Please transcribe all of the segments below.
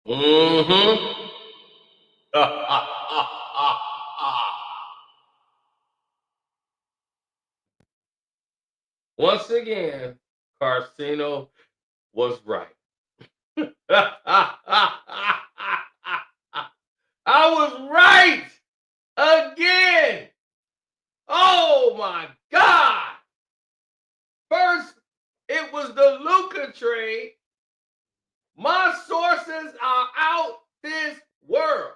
Mm-hmm. Once again, Carcino was right. I was right again. Oh my God. First, it was the Luka trade. My sources are out this world.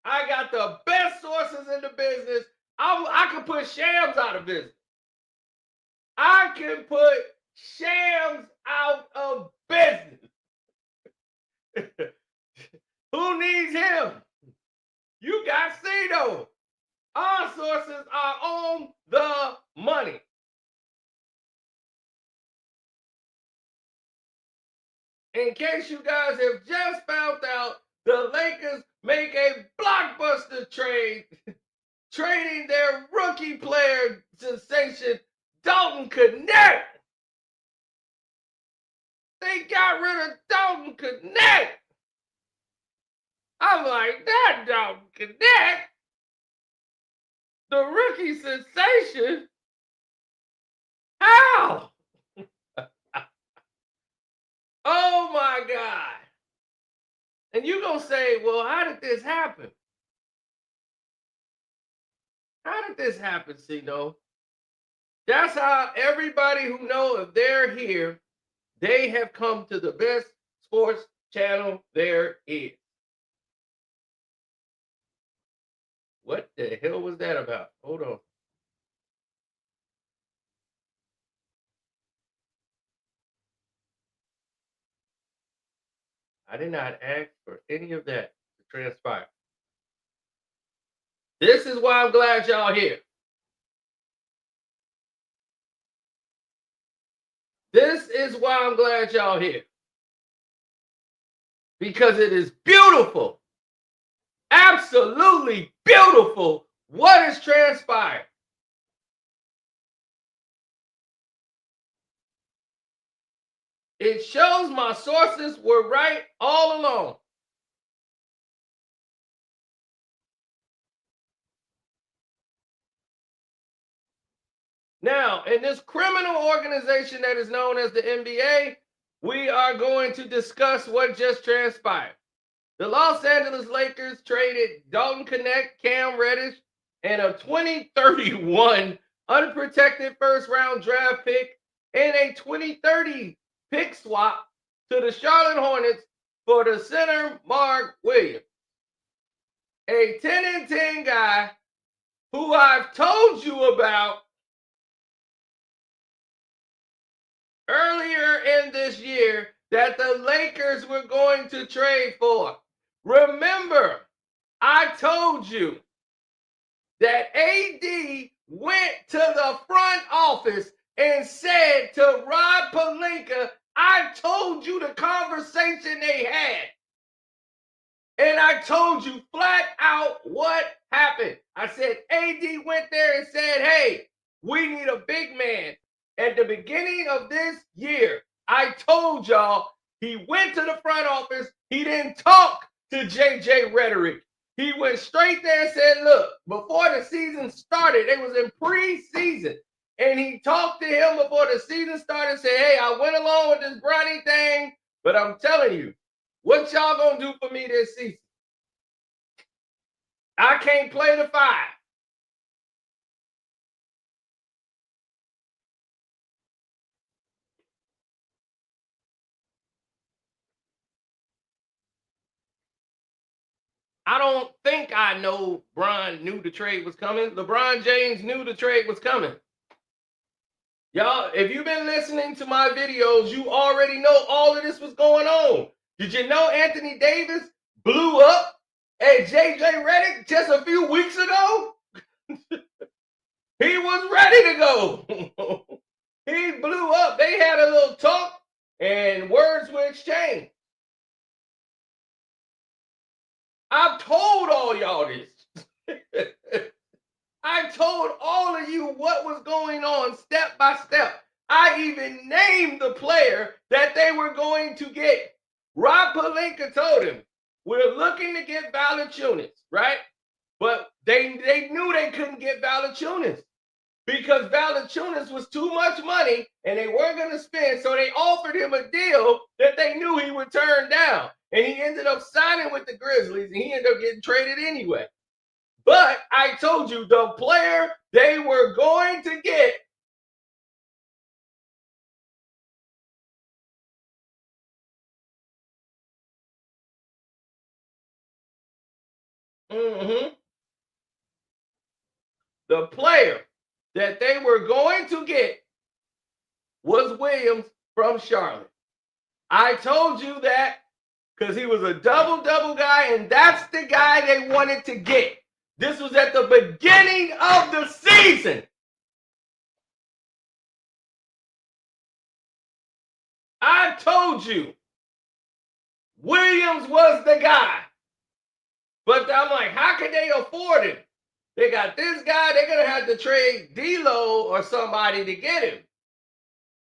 I got the best sources in the business. I can put Shams out of business. I can put Shams out of business. Who needs him? You got Cito. Our sources are on the money. In case you guys have just found out, the Lakers make a blockbuster trade, trading their rookie player sensation, Dalton Knecht. They got rid of Dalton Knecht. I'm like, that Dalton Knecht, the rookie sensation? How? Oh my God. And you're going to say, well, how did this happen? How did this happen, Cino? That's how everybody who know if they're here, they have come to the best sports channel there is. What the hell was that about? Hold on. I did not ask for any of that to transpire. This is why I'm glad y'all here. This is why I'm glad y'all here. Because it is beautiful. Absolutely beautiful what has transpired. It shows my sources were right all along. Now, in this criminal organization that is known as the NBA, we are going to discuss what just transpired. The Los Angeles Lakers traded Dalton Knecht, Cam Reddish, and a 2031 unprotected first round draft pick and a 2030 pick swap to the Charlotte Hornets for the center Mark Williams, a 10-10 guy who I've told you about earlier in this year that the Lakers were going to trade for. Remember, I told you that AD went to the front office and said to Rob Pelinka, I told you the conversation they had. And I told you flat out what happened. I said AD went there and said, hey, we need a big man. At the beginning of this year, I told y'all he went to the front office. He didn't talk to JJ Rhetoric. He went straight there and said, look, before the season started, they was in preseason. And he talked to him before the season started and said, hey, I went along with this Bronny thing, but I'm telling you, what y'all gonna do for me this season? I can't play the five. I don't think I know Bron knew the trade was coming. LeBron James knew the trade was coming. Y'all, if you've been listening to my videos, you already know all of this was going on. Did you know Anthony Davis blew up at JJ Redick just a few weeks ago? He was ready to go. He blew up. They had a little talk and words were exchanged. I've told all y'all this. I told all of you what was going on step by step. I even named the player that they were going to get. Rob Pelinka told him, we're looking to get Valanciunas, right? But they knew they couldn't get Valanciunas because Valanciunas was too much money and they weren't going to spend. So they offered him a deal that they knew he would turn down. And he ended up signing with the Grizzlies and he ended up getting traded anyway. But I told you the player they were going to get the player that they were going to get was Williams from Charlotte. I told you that because he was a double-double guy, and that's the guy they wanted to get. This was at the beginning of the season. I told you Williams was the guy. But I'm like, how can they afford him? They got this guy, they're going to have to trade D'Lo or somebody to get him.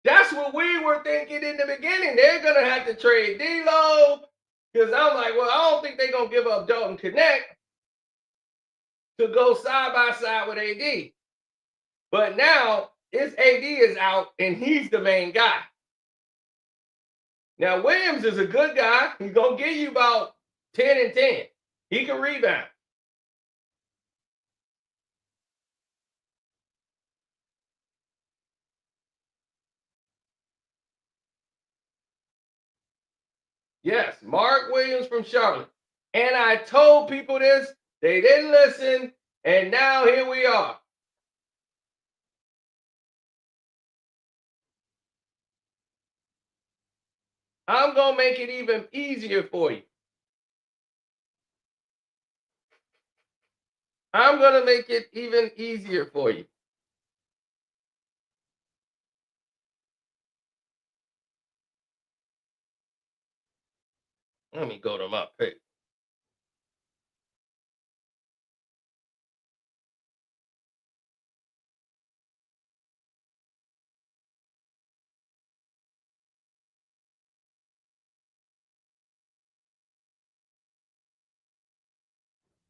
That's what we were thinking in the beginning. They're going to have to trade D'Lo. Because I'm like, well, I don't think they're going to give up Dalton Knecht to go side by side with AD. But now it's AD is out and he's the main guy. Now, Williams is a good guy. He's going to give you about 10 and 10. He can rebound. Yes, Mark Williams from Charlotte. And I told people this, they didn't listen, and now here we are. I'm going to make it even easier for you. I'm going to make it even easier for you. Let me go to my page.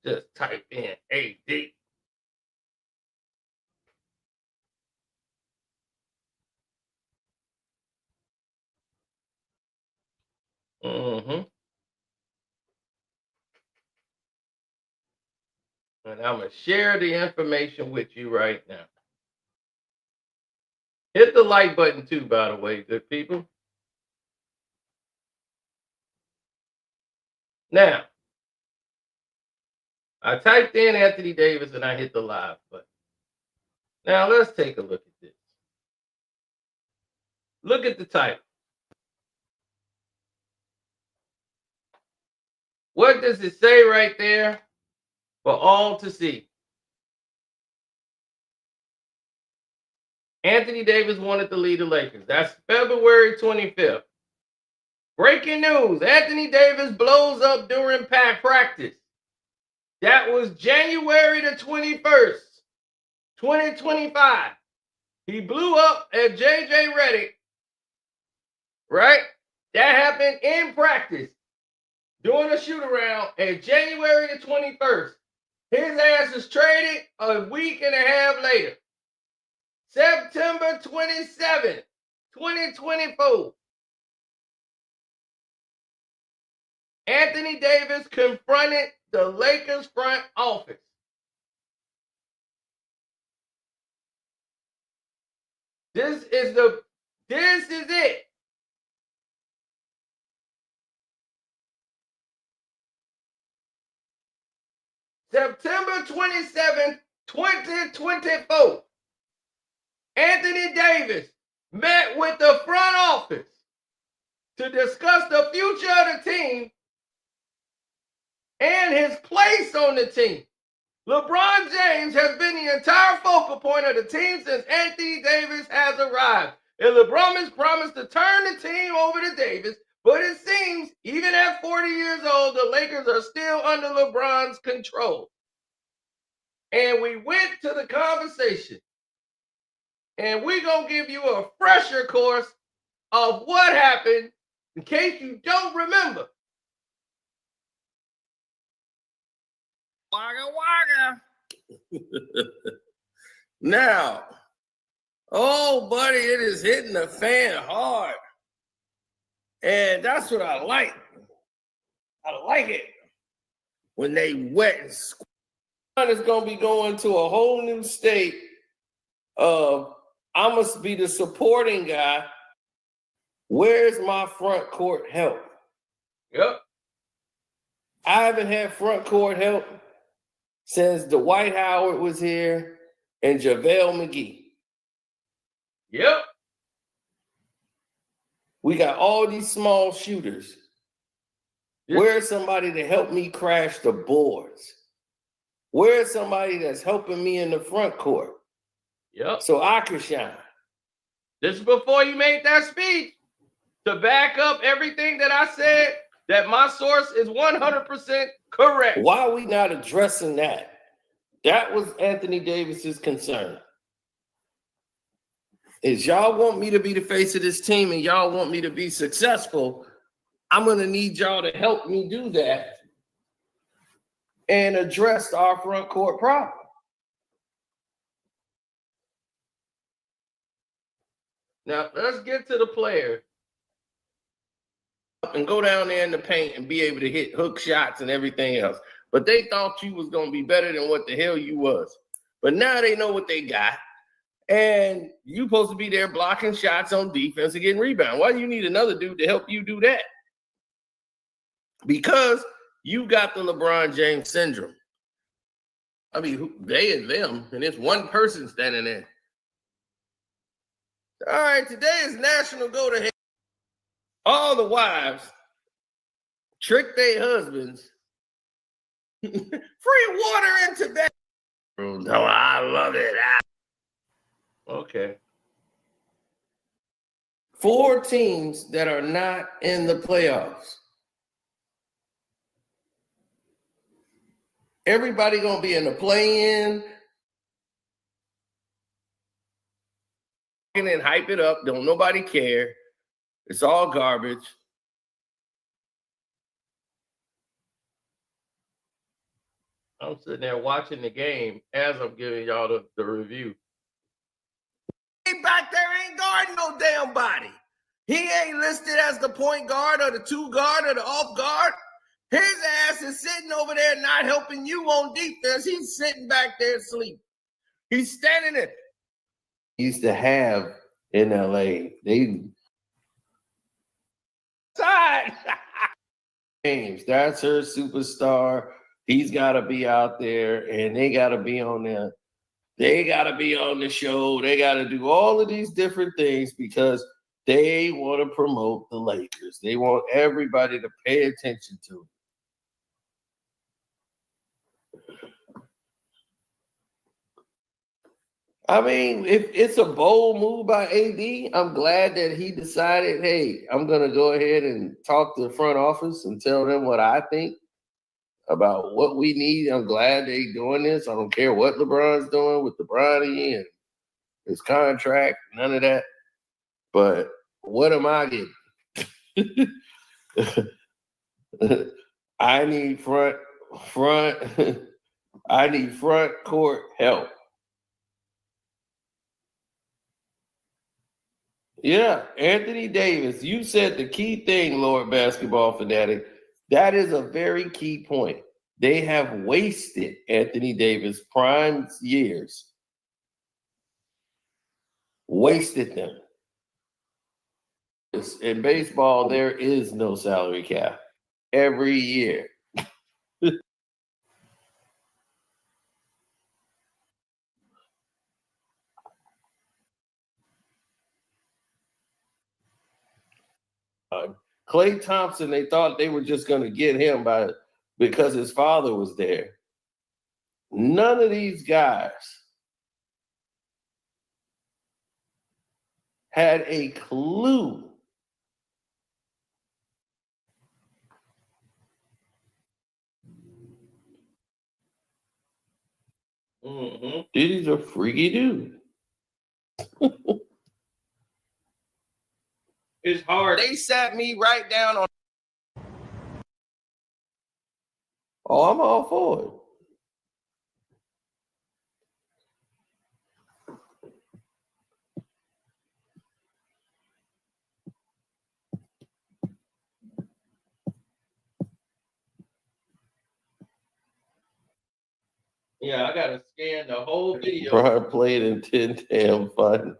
Just type in AD. And I'm going to share the information with you right now. Hit the like button too, by the way, good people. Now, I typed in Anthony Davis and I hit the live button. Now, let's take a look at this. Look at the title. What does it say right there for all to see? Anthony Davis wanted to lead the Lakers. That's February 25th. Breaking news, Anthony Davis blows up during practice. That was January the 21st, 2025. He blew up at JJ Redick, right? That happened in practice during a shoot around at January the 21st. His ass is traded a week and a half later. September 27th, 2024. Anthony Davis confronted the Lakers front office. This is it. September 27th, 2024. Anthony Davis met with the front office to discuss the future of the team and his place on the team. LeBron James has been the entire focal point of the team since Anthony Davis has arrived. And LeBron has promised to turn the team over to Davis, but it seems, even at 40 years old, the Lakers are still under LeBron's control. And we went to the conversation, and we're going to give you a fresher course of what happened in case you don't remember. Wagga wagga. Now, oh, buddy, it is hitting the fan hard. And that's what I like. I like it when they wet and squat. It's going to be going to a whole new state of I must be the supporting guy. Where's my front court help? Yep. I haven't had front court help since Dwight Howard was here and JaVale McGee. Yep. We got all these small shooters. Yep. Where's somebody to help me crash the boards? Where's somebody that's helping me in the front court? Yep. So I can shine. This is before you made that speech to back up everything that I said, that my source is 100% correct. Why are we not addressing that? That was Anthony Davis's concern. Is y'all want me to be the face of this team and y'all want me to be successful, I'm going to need y'all to help me do that and address our front court problem. Now, let's get to the player. And go down there in the paint and be able to hit hook shots and everything else. But they thought you was going to be better than what the hell you was. But now they know what they got. And you supposed to be there blocking shots on defense and getting rebounds. Why do you need another dude to help you do that? Because you got the LeBron James syndrome. I mean, they and them, and it's one person standing there. All right, today is National Go to Hell. All the wives trick their husbands. Free water into bed. No, I love it. Okay. 4 teams that are not in the playoffs. Everybody gonna be in the play-in. And then hype it up. Don't nobody care. It's all garbage. I'm sitting there watching the game as I'm giving y'all the review. He back there ain't guarding no damn body. He ain't listed as the point guard or the 2 guard or the off guard. His ass is sitting over there not helping you on defense. He's sitting back there asleep. He's standing there. He used to have in LA, James, that's her superstar. He's got to be out there, and they got to be on there. They got to be on the show. They got to do all of these different things because they want to promote the Lakers. They want everybody to pay attention to it. I mean, if it's a bold move by AD, I'm glad that he decided, hey, I'm going to go ahead and talk to the front office and tell them what I think about what we need. I'm glad they're doing this. I don't care what LeBron's doing with LeBron and his contract, none of that. But what am I getting? I need front court help. Yeah, Anthony Davis, you said the key thing, Lord Basketball Fanatic. That is a very key point. They have wasted Anthony Davis' prime years. Wasted them. In baseball, there is no salary cap every year. Klay Thompson, they thought they were just going to get him because his father was there. None of these guys had a clue. He's a freaky dude. It's hard. They sat me right down on. Oh, I'm all for it. Yeah, I gotta scan the whole video. Brian played in 10 damn fun.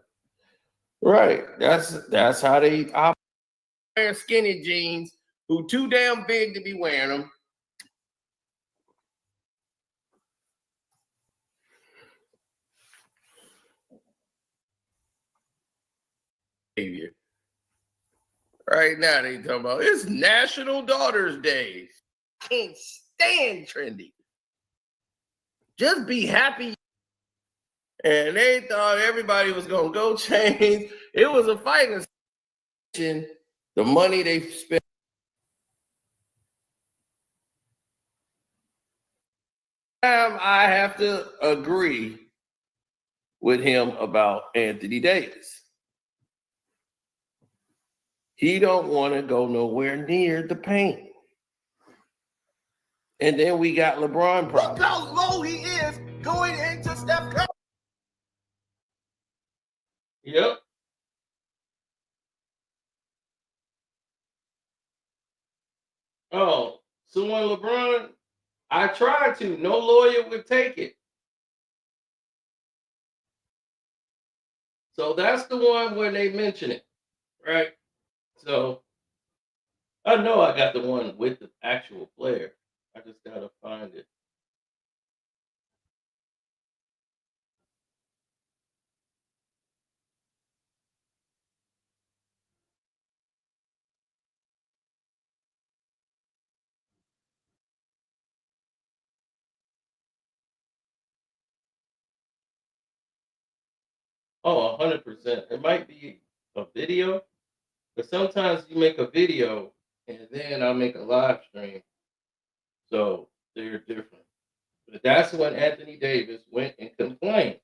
Right. That's how they operate. Wearing skinny jeans, who too damn big to be wearing them. Right now they talking about it's National Daughters Day. Can't stand trendy. Just be happy. And they thought everybody was gonna go change. It was a fighting. The money they spent. I have to agree with him about Anthony Davis. He don't want to go nowhere near the paint. And then we got LeBron problems. Look how low he is going into Steph Curry. Yep. Oh, so when LeBron, I tried to. No lawyer would take it. So that's the one where they mention it, right? So I know I got the one with the actual player. I just gotta find it. Oh, 100%. It might be a video, but sometimes you make a video and then I'll make a live stream. So they're different. But that's when Anthony Davis went and complained.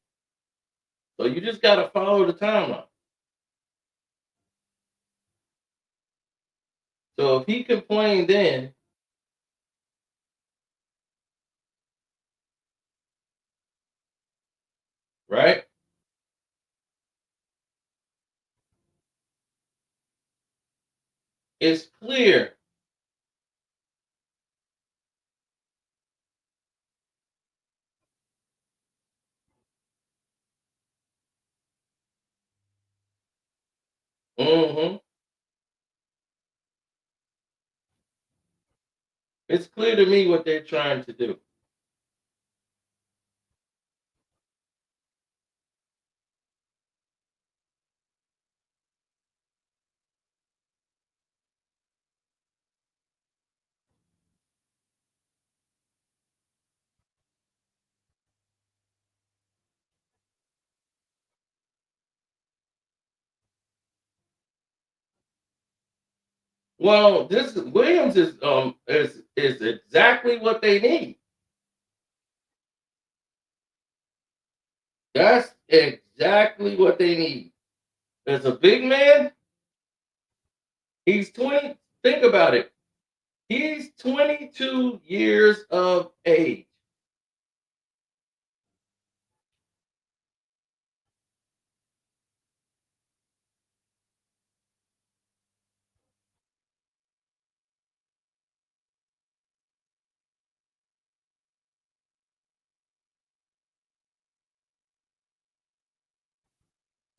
So you just got to follow the timeline. So if he complained then, right? It's clear. Mm-hmm. It's clear to me what they're trying to do. Well, this Williams is exactly what they need. That's exactly what they need. As a big man, he's 20. Think about it. He's 22 years of age.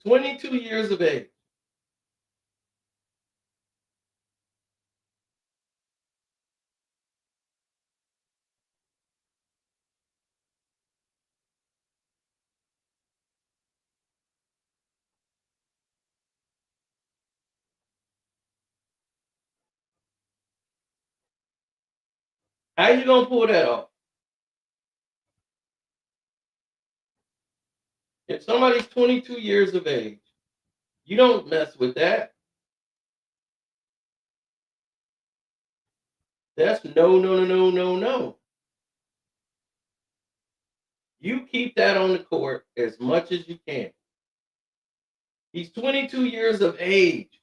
Twenty-two years of age. How you gonna pull that off? If somebody's 22 years of age, you don't mess with that. That's no. You keep that on the court as much as you can. He's 22 years of age.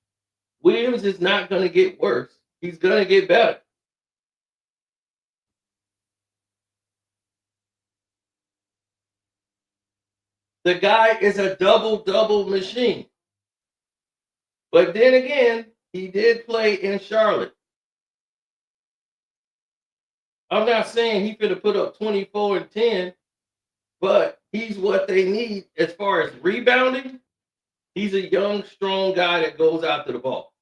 Williams is not going to get worse. He's going to get better. The guy is a double-double machine. But then again, he did play in Charlotte. I'm not saying he could have put up 24 and 10, but he's what they need as far as rebounding. He's a young, strong guy that goes after the ball.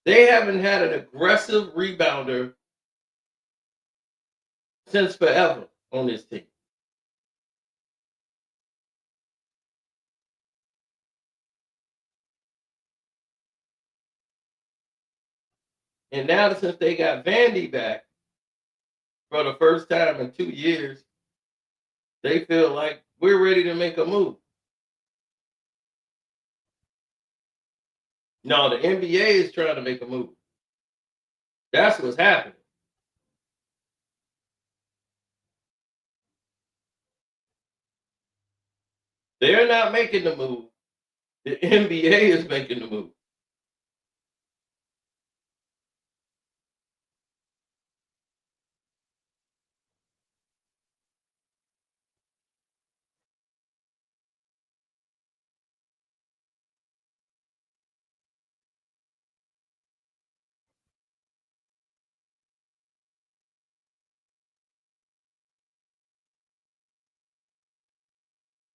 They haven't had an aggressive rebounder since forever on this team. And now since they got Vandy back for the first time in 2 years, they feel like we're ready to make a move. No, the NBA is trying to make a move. That's what's happening. They're not making the move. The NBA is making the move.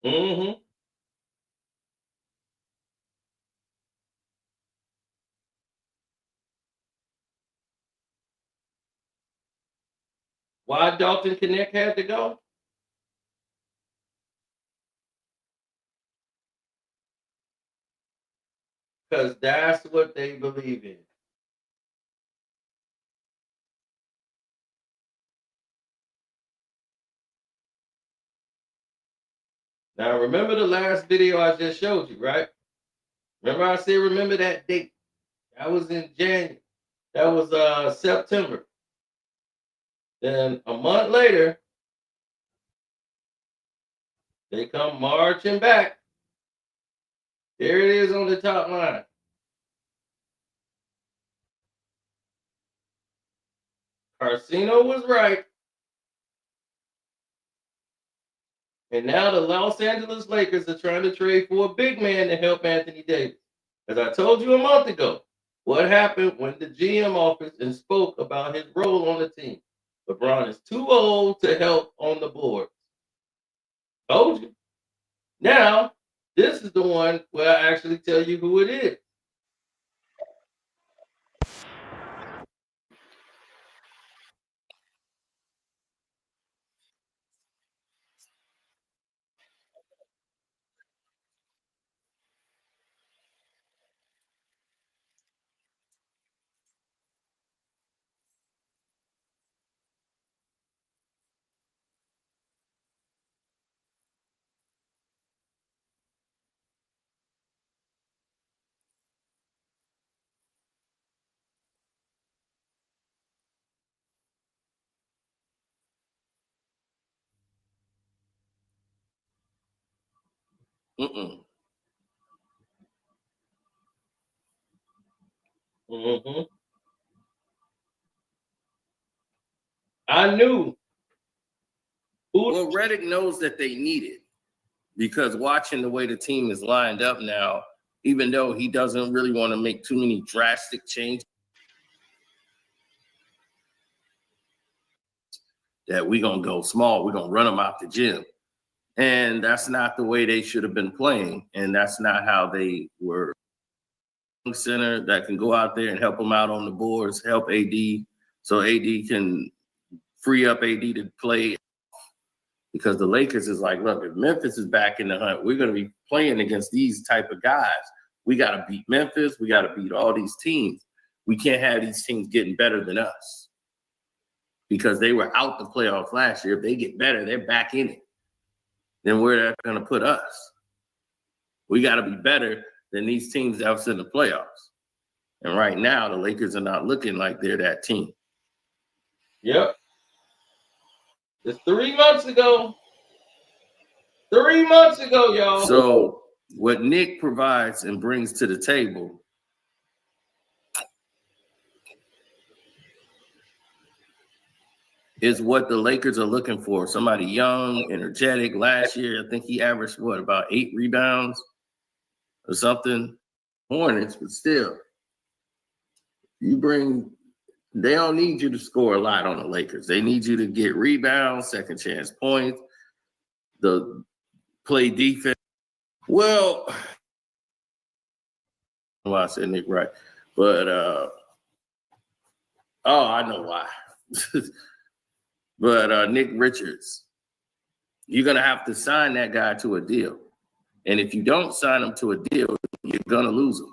Mm-hmm. Why Dalton Knecht had to go? Because that's what they believe in. Now, remember the last video I just showed you, right? Remember I said, remember that date? That was in January. That was September. Then a month later, they come marching back. There it is on the top line. Carcino was right. And now the Los Angeles Lakers are trying to trade for a big man to help Anthony Davis. As I told you a month ago, what happened when the GM office and spoke about his role on the team? LeBron is too old to help on the board. Told you. Now, this is the one where I actually tell you who it is. Mm-mm. Mm-hmm. I knew. Well, Reddish knows that they need it because watching the way the team is lined up now, even though he doesn't really want to make too many drastic changes, that we're going to go small. We're going to run them out the gym. And that's not the way they should have been playing. And that's not how they were. Center that can go out there and help them out on the boards, help AD, so AD can free up AD to play. Because the Lakers is like, look, if Memphis is back in the hunt, we're going to be playing against these type of guys. We got to beat Memphis. We got to beat all these teams. We can't have these teams getting better than us because they were out the playoffs last year. If they get better, they're back in it. Then where they're going to put us? We got to be better than these teams that's in the playoffs. And right now, the Lakers are not looking like they're that team. Yep. It's 3 months ago. 3 months ago, y'all. So what Nick provides and brings to the table is what the Lakers are looking for. Somebody young, energetic. Last year, I think he averaged, about 8 rebounds or something. Hornets, but still. They don't need you to score a lot on the Lakers. They need you to get rebounds, second chance points, the play defense. Well, I said Nick right. But, I know why. But Nick Richards, you're going to have to sign that guy to a deal. And if you don't sign him to a deal, you're going to lose him.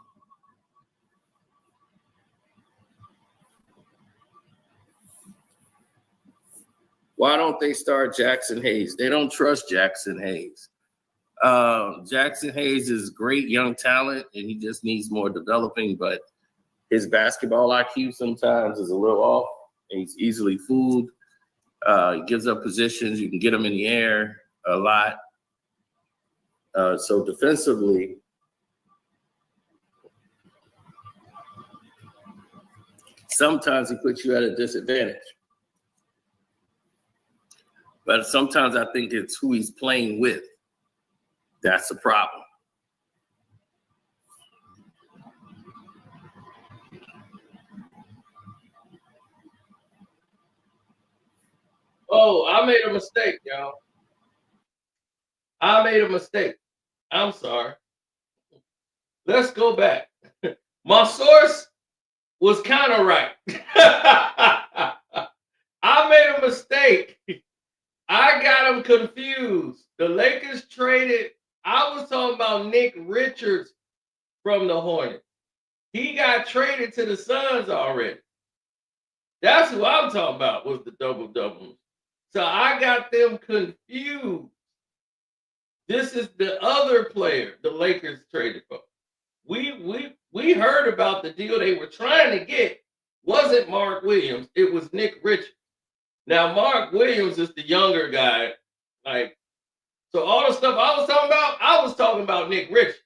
Why don't they start Jackson Hayes? They don't trust Jackson Hayes. Jackson Hayes is great young talent, and he just needs more developing, but his basketball IQ sometimes is a little off, and he's easily fooled. He gives up positions. You can get him in the air a lot. So defensively, sometimes he puts you at a disadvantage. But sometimes I think it's who he's playing with. That's the problem. Oh, I made a mistake, y'all. I made a mistake. I'm sorry. Let's go back. My source was kind of right. I made a mistake. I got them confused. The Lakers traded. I was talking about Nick Richards from the Hornets. He got traded to the Suns already. That's who I'm talking about, was the double-double. So I got them confused. This is the other player the Lakers traded for. We heard about the deal they were trying to get. Wasn't Mark Williams. It was Nick Richards. Now, Mark Williams is the younger guy. So all the stuff I was talking about Nick Richards.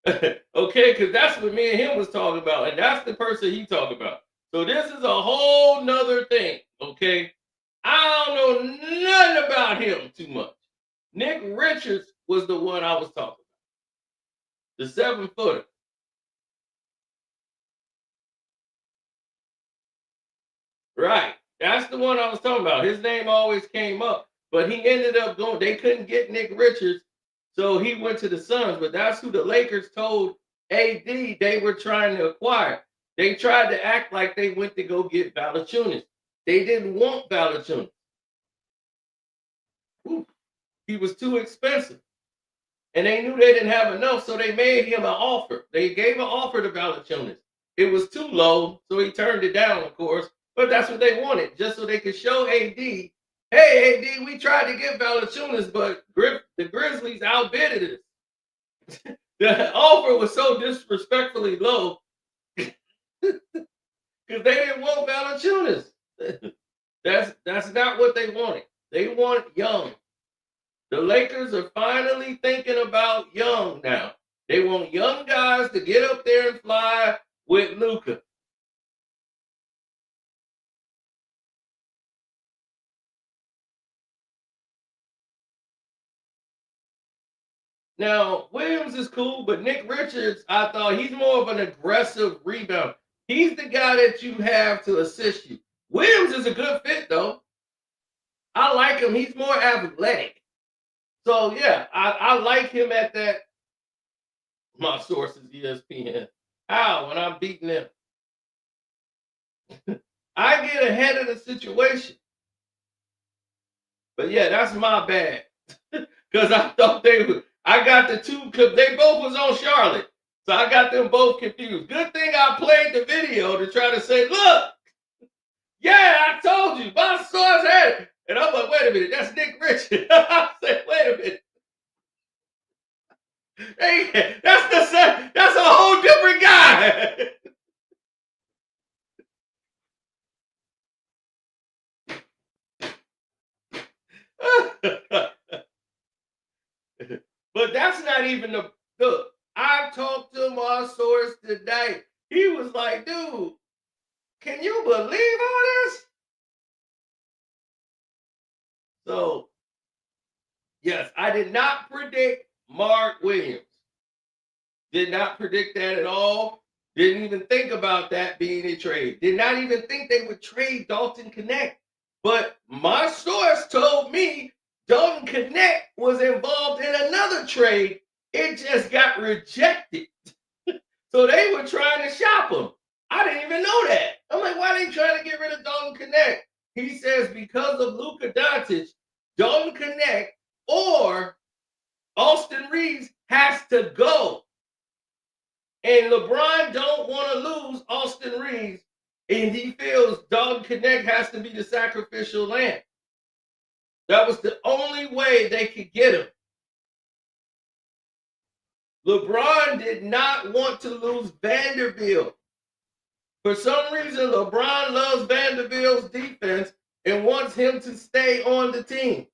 Okay, because that's what me and him was talking about, and that's the person he talked about. So this is a whole nother thing, okay? I don't know nothing about him too much. Nick Richards was the one I was talking about. The 7-footer. Right. That's the one I was talking about. His name always came up, but he ended up going. They couldn't get Nick Richards, so he went to the Suns. But that's who the Lakers told AD they were trying to acquire. They tried to act like they went to go get Valanciunas. They didn't want Valanciunas. He was too expensive. And they knew they didn't have enough, so they made him an offer. They gave an offer to Valanciunas. It was too low, so he turned it down, of course. But that's what they wanted, just so they could show AD, hey, AD, we tried to get Valanciunas, but the Grizzlies outbidded us. The offer was so disrespectfully low because they didn't want Valanciunas. That's not what they wanted. They want young. The Lakers are finally thinking about young now. They want young guys to get up there and fly with Luka. Now, Williams is cool, but Nick Richards, I thought he's more of an aggressive rebounder. He's the guy that you have to assist you. Williams is a good fit, though. I like him. He's more athletic. So, yeah, I like him at that. My source is ESPN. How? When I'm beating them. I get ahead of the situation. But, yeah, that's my bad. Because I thought I got the two, because they both was on Charlotte. So I got them both confused. Good thing I played the video to try to say, look, yeah, I told you, my source had it. And I'm like, wait a minute, that's Nick Richards. I said, wait a minute. Hey, that's a whole different guy. not even the look. I talked to my source today. He was like, dude, can you believe all this? So, yes, I did not predict Mark Williams. Did not predict that at all. Didn't even think about that being a trade. Did not even think they would trade Dalton Knecht. But my source told me Dalton Knecht was involved in another trade. It just got rejected. So they were trying to shop him. I didn't even know that. I'm like, why are they trying to get rid of Dalton Knecht? He says because of Luka Doncic, Dalton Knecht or Austin Reeves has to go. And LeBron don't want to lose Austin Reeves, and he feels Dalton Knecht has to be the sacrificial lamb. That was the only way they could get him. LeBron did not want to lose Vanderbilt. For some reason, LeBron loves Vanderbilt's defense and wants him to stay on the team.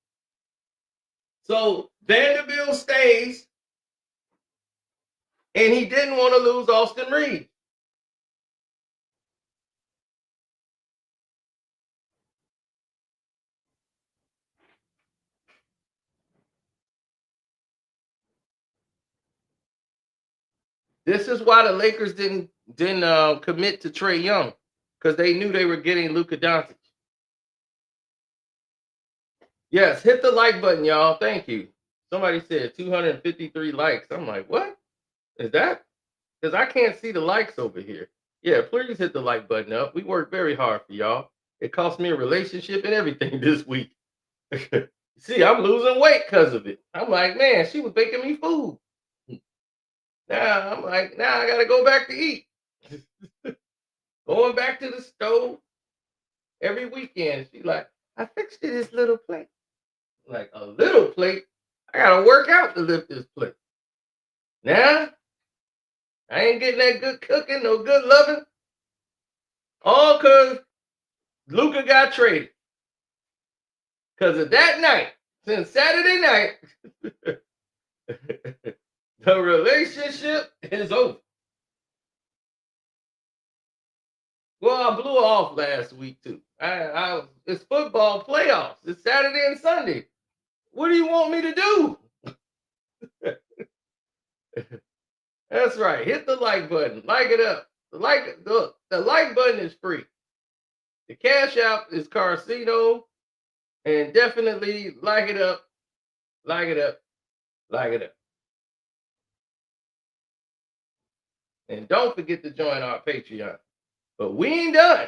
So Vanderbilt stays, and he didn't want to lose Austin Reeves. This is why the Lakers didn't commit to Trae Young, because they knew they were getting Luka Doncic. Yes, hit the like button, y'all. Thank you. Somebody said 253 likes. I'm like, what is that? Because I can't see the likes over here. Yeah, please hit the like button up. We work very hard for y'all. It cost me a relationship and everything this week. See, I'm losing weight because of it. I'm like, man, she was baking me food. Now I'm like, now I gotta go back to eat. Going back to the stove every weekend. She's like, I fixed you this little plate. Like, a little plate? I gotta work out to lift this plate. Now, I ain't getting that good cooking, no good loving. All because Luka got traded. Because of that night, since Saturday night, the relationship is over. Well, I blew off last week too. It's football playoffs. It's Saturday and Sunday. What do you want me to do? That's right. Hit the like button. Like it up. The like button is free. The cash out is Carcino. And definitely like it up. Like it up. Like it up. And don't forget to join our Patreon. But we ain't done.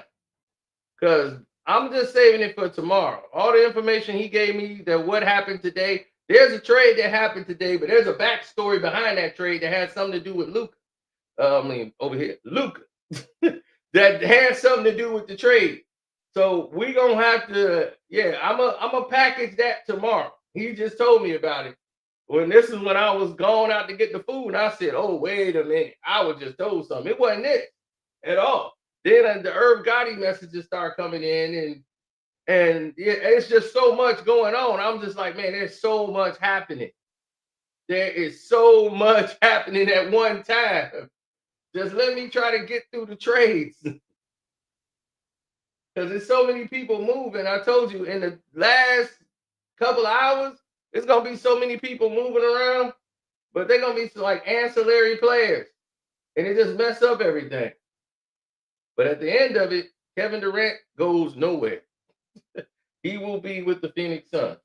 Because I'm just saving it for tomorrow. All the information he gave me that what happened today. There's a trade that happened today, but there's a backstory behind that trade that has something to do with Luka. Over here, Luka. That has something to do with the trade. So we gonna have to, I'm a package that tomorrow. He just told me about it. This is when I was going out to get the food, and I said, oh, wait a minute. I was just told something. It wasn't it at all. Then the Irv Gotti messages start coming in, and it's just so much going on. I'm just like, man, there's so much happening. There is so much happening at one time. Just let me try to get through the trades. Because there's so many people moving. I told you in the last couple of hours, it's going to be so many people moving around, but they're going to be like ancillary players. And it just mess up everything. But at the end of it, Kevin Durant goes nowhere. He will be with the Phoenix Suns.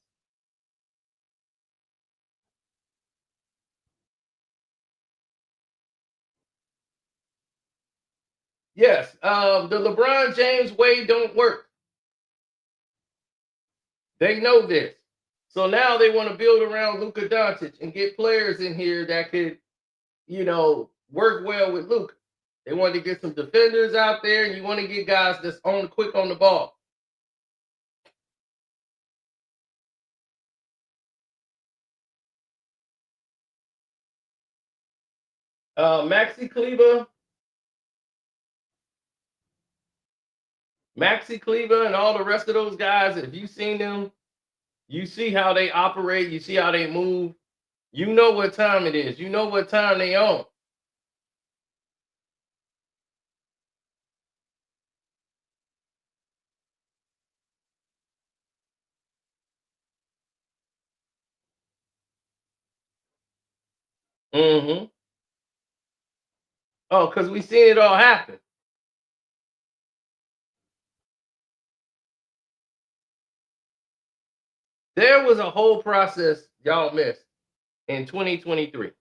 Yes, the LeBron James way don't work. They know this. So now they want to build around Luka Doncic and get players in here that could, work well with Luka. They want to get some defenders out there, and you want to get guys that's quick on the ball. Maxi Kleber, and all the rest of those guys, if you've seen them, you see how they operate, you see how they move. You know what time it is. You know what time they on. Mm-hmm. Oh, because we seen it all happen. There was a whole process y'all missed in 2023.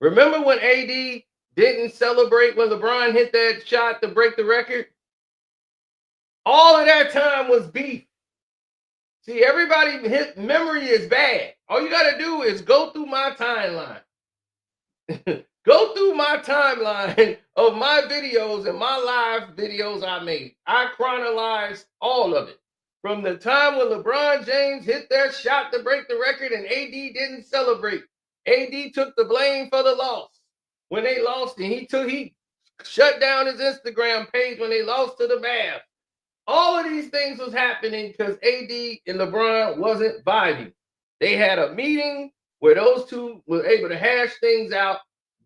Remember when AD didn't celebrate when LeBron hit that shot to break the record? All of that time was beef. See, everybody, his memory is bad. All you got to do is go through my timeline. Go through my timeline of my videos and my live videos I made. I chronologized all of it. From the time when LeBron James hit that shot to break the record and AD didn't celebrate. AD took the blame for the loss. When they lost, and he shut down his Instagram page when they lost to the Mavs. All of these things was happening because AD and LeBron wasn't vibing. They had a meeting where those two were able to hash things out.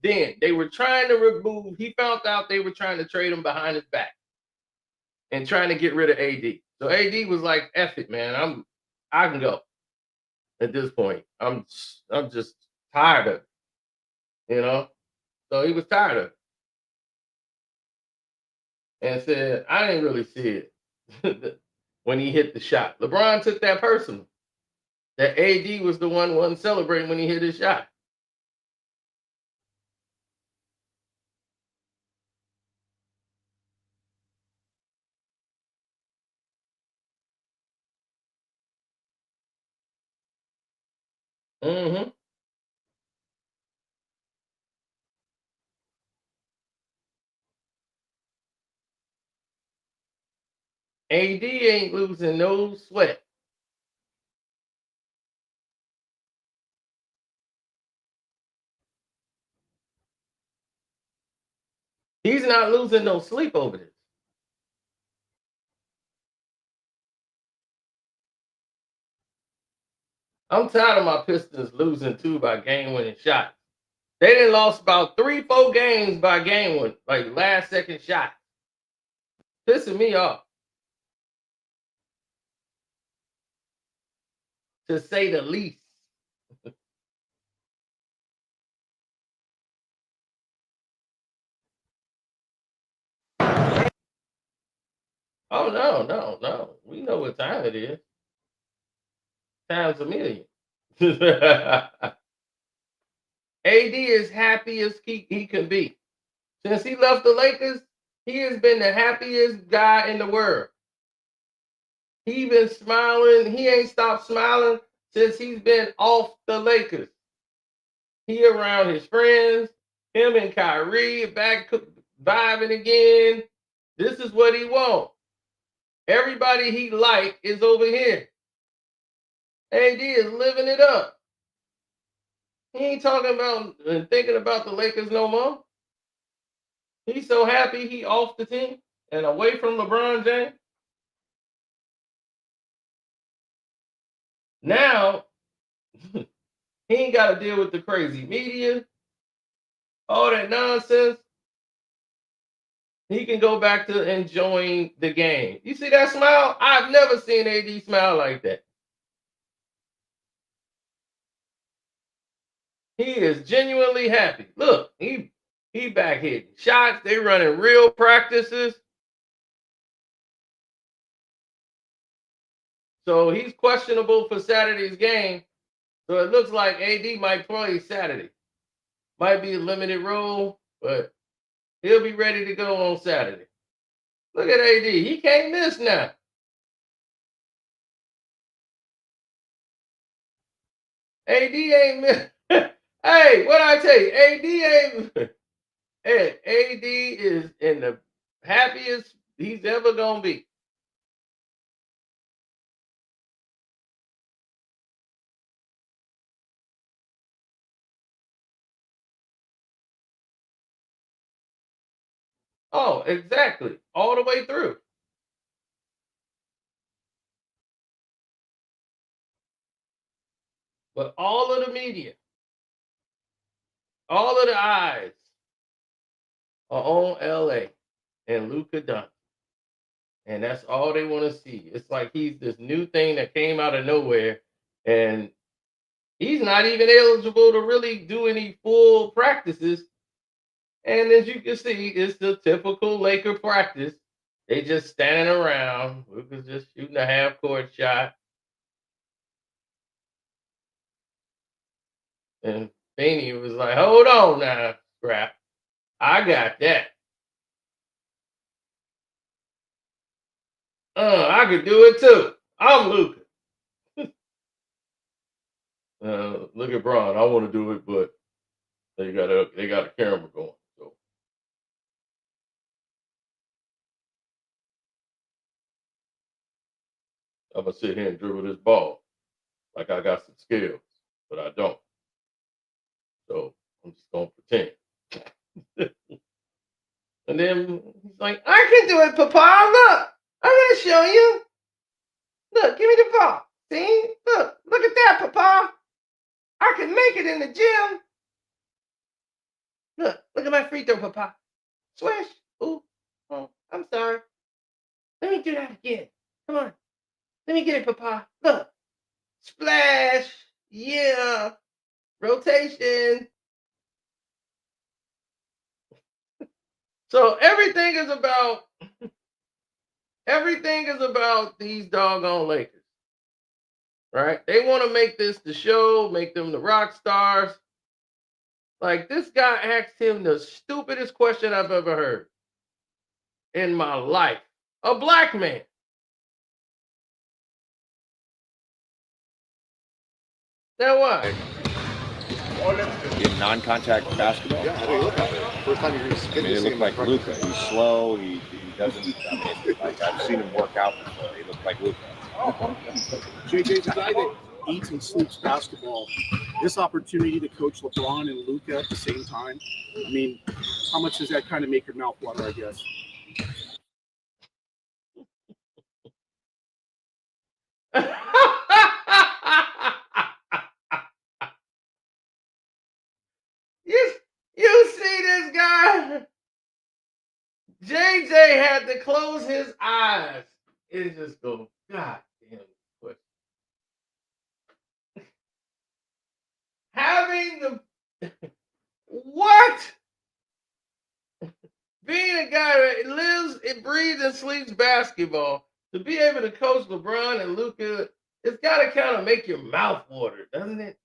Then they were trying to remove. He found out they were trying to trade him behind his back and trying to get rid of AD. So AD was like, "F it, man. I can go." At this point, I'm just tired of it, you know. So he was tired of it and said, "I didn't really see it." When he hit the shot, LeBron took that personal. That AD was the one wasn't celebrating when he hit his shot. Mm-hmm. AD ain't losing no sweat. He's not losing no sleep over this. I'm tired of my Pistons losing two by game-winning shots. They done lost about 3, 4 games by game one, like last second shot. Pissing me off, to say the least. Oh no. We know what time it is. Times a million. AD is happy as he can be. Since he left the Lakers, he has been the happiest guy in the world. He been smiling. He ain't stopped smiling since he's been off the Lakers. He around his friends. Him and Kyrie back vibing again. This is what he want. Everybody he like is over here. AD is living it up. He ain't talking about and thinking about the Lakers no more. He's so happy he off the team and away from LeBron James. Now he ain't got to deal with the crazy media, all that nonsense. He can go back to enjoying the game. You see that smile? I've never seen AD smile like that. He is genuinely happy. Look, he back hitting shots. They running real practices. So he's questionable for Saturday's game. So it looks like AD might play Saturday. Might be a limited role, but he'll be ready to go on Saturday. Look at AD. He can't miss now. AD ain't miss. Hey, what I tell you? AD ain't. Hey, AD is in the happiest he's ever gonna be. Oh, exactly. All the way through. But all of the media, all of the eyes are on LA and Luka Doncic. And that's all they want to see. It's like he's this new thing that came out of nowhere. And he's not even eligible to really do any full practices. And as you can see, it's the typical Laker practice. They just standing around. Luka's just shooting a half-court shot. And Feeney was like, hold on now, Scrap. I got that. I could do it too. I'm Luka. Look at Bron. I want to do it, but they got a camera going. So I'm gonna sit here and dribble this ball like I got some skills, but I don't. So I'm just gonna pretend. And then he's like, I can do it, Papa. Look, I'm gonna show you. Look, give me the ball. See? Look at that, Papa. I can make it in the gym. Look at my free throw, Papa. Swish. Ooh, oh, I'm sorry. Let me do that again. Come on. Let me get it, Papa. Look. Splash. Yeah. Rotation. So everything is about these doggone Lakers. Right? They want to make this the show, make them the rock stars. Like, this guy asked him the stupidest question I've ever heard in my life. A black man. Now what? In non-contact basketball? Yeah, how do you look at it? First time you see They look like Luka. He's slow. He doesn't. Like I've seen him work out before. He looks like Luka. JJ's a guy that eats and sleeps basketball. This opportunity to coach LeBron and Luka at the same time. I mean, how much does that kind of make your mouth water? I guess. You see this guy? JJ had to close his eyes. It just goes, God damn it. Having the what? Being a guy that lives, it breathes, and sleeps basketball, to be able to coach LeBron and Luka, it's got to kind of make your mouth water, doesn't it?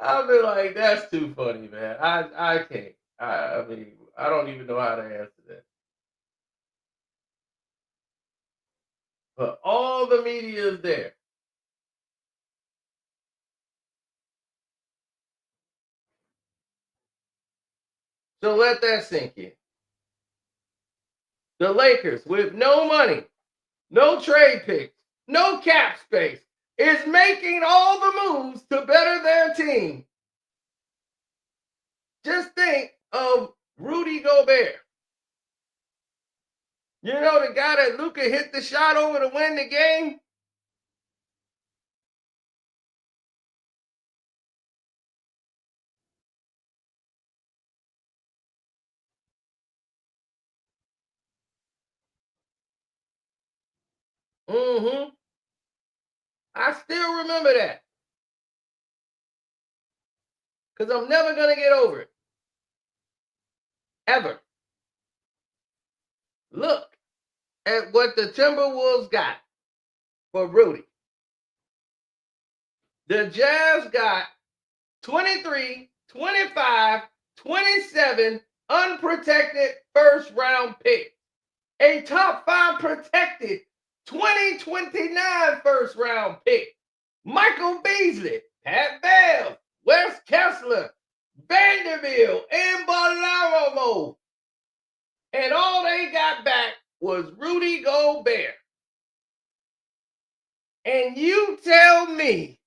I'll be like, that's too funny, man. I can't. I mean, I don't even know how to answer that. But all the media is there. So let that sink in. The Lakers, with no money, no trade picks, no cap space, is making all the moves to better their team. Just think of Rudy Gobert. You know, the guy that Luka hit the shot over to win the game? Mm-hmm. I still remember that. Because I'm never going to get over it. Ever. Look at what the Timberwolves got for Rudy. The Jazz got 23, 25, 27 unprotected first round picks. A top 5 protected 2029 first round pick. Michael Beasley, Pat Bev, Wes Kessler, Vanderbilt, and Ballaramo. And all they got back was Rudy Gobert. And you tell me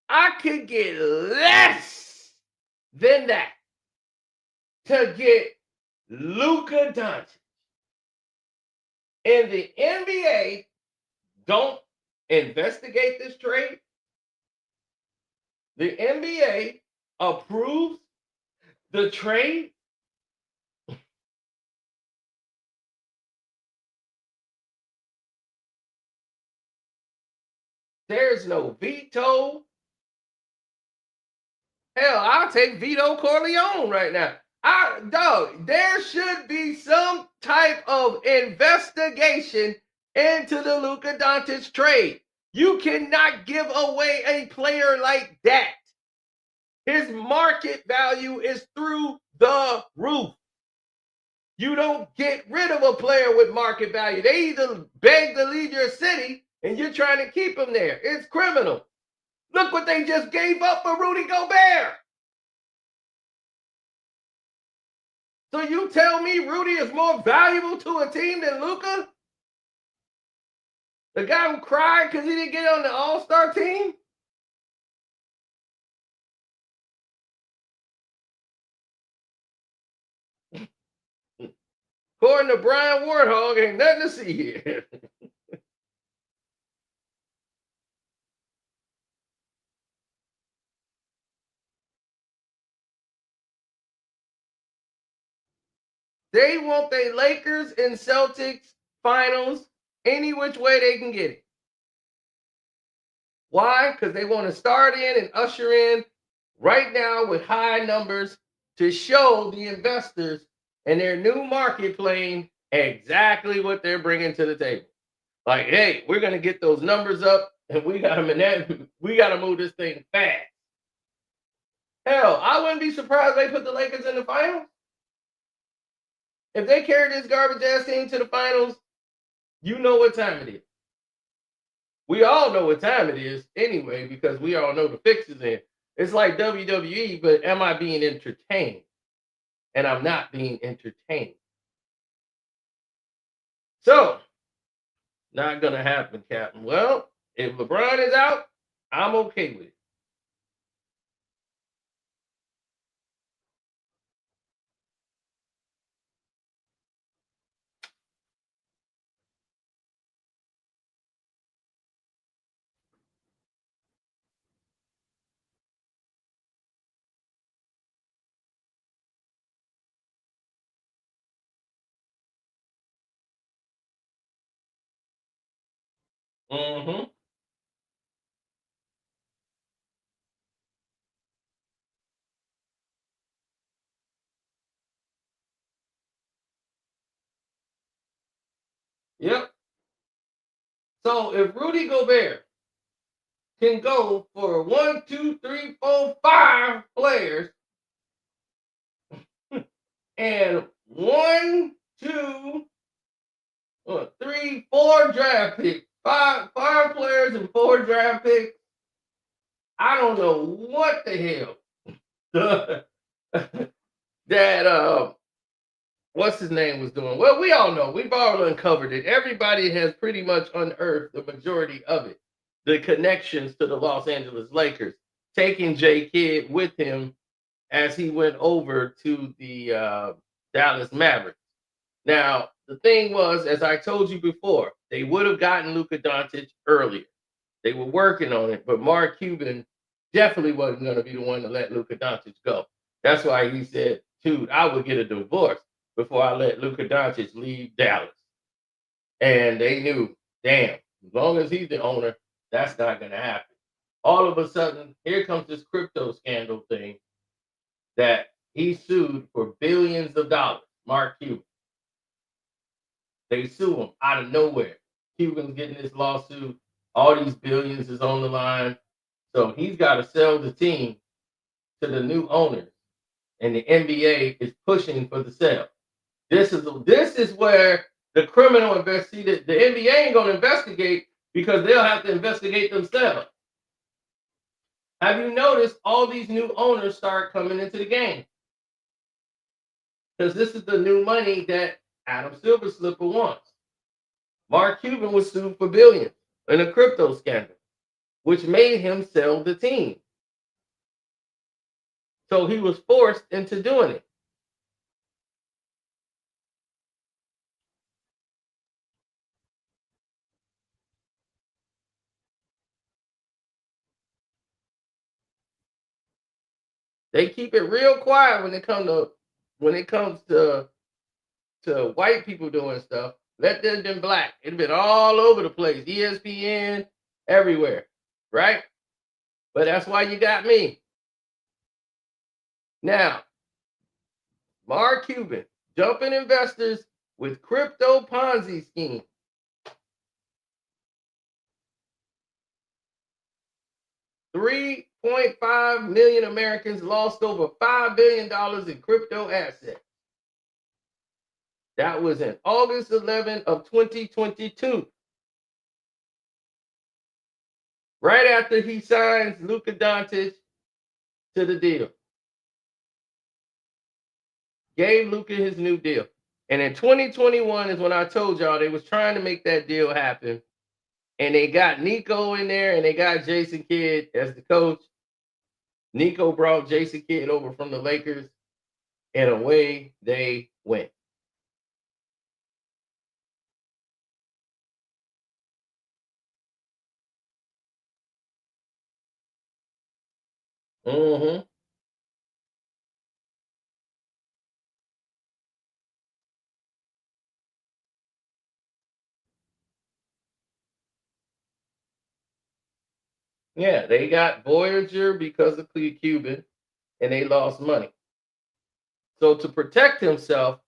I could get less than that. to get Luka Doncic. And the NBA don't investigate this trade. The NBA approves the trade. There's no veto. Hell, I'll take Vito Corleone right now. Dog, there should be some type of investigation into the Luka Doncic trade. You cannot give away a player like that. His market value is through the roof. You don't get rid of a player with market value. They either beg to leave your city and you're trying to keep him there. It's criminal. Look what they just gave up for Rudy Gobert. So you tell me Rudy is more valuable to a team than Luka? The guy who cried because he didn't get on the All-Star team? According to Brian Warthog, ain't nothing to see here. They want the Lakers and Celtics finals any which way they can get it. Why? Because they want to start in and usher in right now with high numbers to show the investors and their new market playing exactly what they're bringing to the table. Like, hey, we're going to get those numbers up and we got to move this thing fast. Hell, I wouldn't be surprised if they put the Lakers in the finals. If they carry this garbage ass team to the finals, you know what time it is. We all know what time it is anyway, because we all know the fixes in. It's like WWE, but am I being entertained? And I'm not being entertained. So, not going to happen, Captain. Well, if LeBron is out, I'm okay with it. Mm-hmm. Yep. So if Rudy Gobert can go for 1, 2, 3, 4, 5 players and 1, 2, 3, 4 draft picks, five players and 4 draft picks, I don't know what the hell that what's his name was doing. Well, we all know. We've all uncovered it. Everybody has pretty much unearthed the majority of it. The connections to the Los Angeles Lakers, taking J. Kidd with him as he went over to the Dallas Mavericks. Now, the thing was, as I told you before, they would have gotten Luka Doncic earlier. They were working on it, but Mark Cuban definitely wasn't going to be the one to let Luka Doncic go. That's why he said, dude, I would get a divorce before I let Luka Doncic leave Dallas. And they knew, damn, as long as he's the owner, that's not going to happen. All of a sudden, here comes this crypto scandal thing that he sued for billions of dollars, Mark Cuban. They sue him out of nowhere. Cuban's getting this lawsuit. All these billions is on the line. So he's got to sell the team to the new owners. And the NBA is pushing for the sale. This is where the criminal investigate. The NBA ain't going to investigate because they'll have to investigate themselves. Have you noticed all these new owners start coming into the game? Because this is the new money that Adam Silver Slipper wants. Mark Cuban was sued for billions in a crypto scandal, which made him sell the team. So he was forced into doing it. They keep it real quiet when it comes to white people doing stuff. Let them been black. It's been all over the place. ESPN, everywhere, right? But that's why you got me. Now, Mark Cuban, jumping investors with crypto Ponzi scheme. $3.5 million Americans lost over $5 billion in crypto assets. That was in August 11 of 2022. Right after he signs Luka Doncic to the deal. Gave Luka his new deal. And in 2021 is when I told y'all they was trying to make that deal happen. And they got Nico in there and they got Jason Kidd as the coach. Nico brought Jason Kidd over from the Lakers and away they went. Mm-hmm. Yeah, they got Voyager because of Cuban, and they lost money. So to protect himself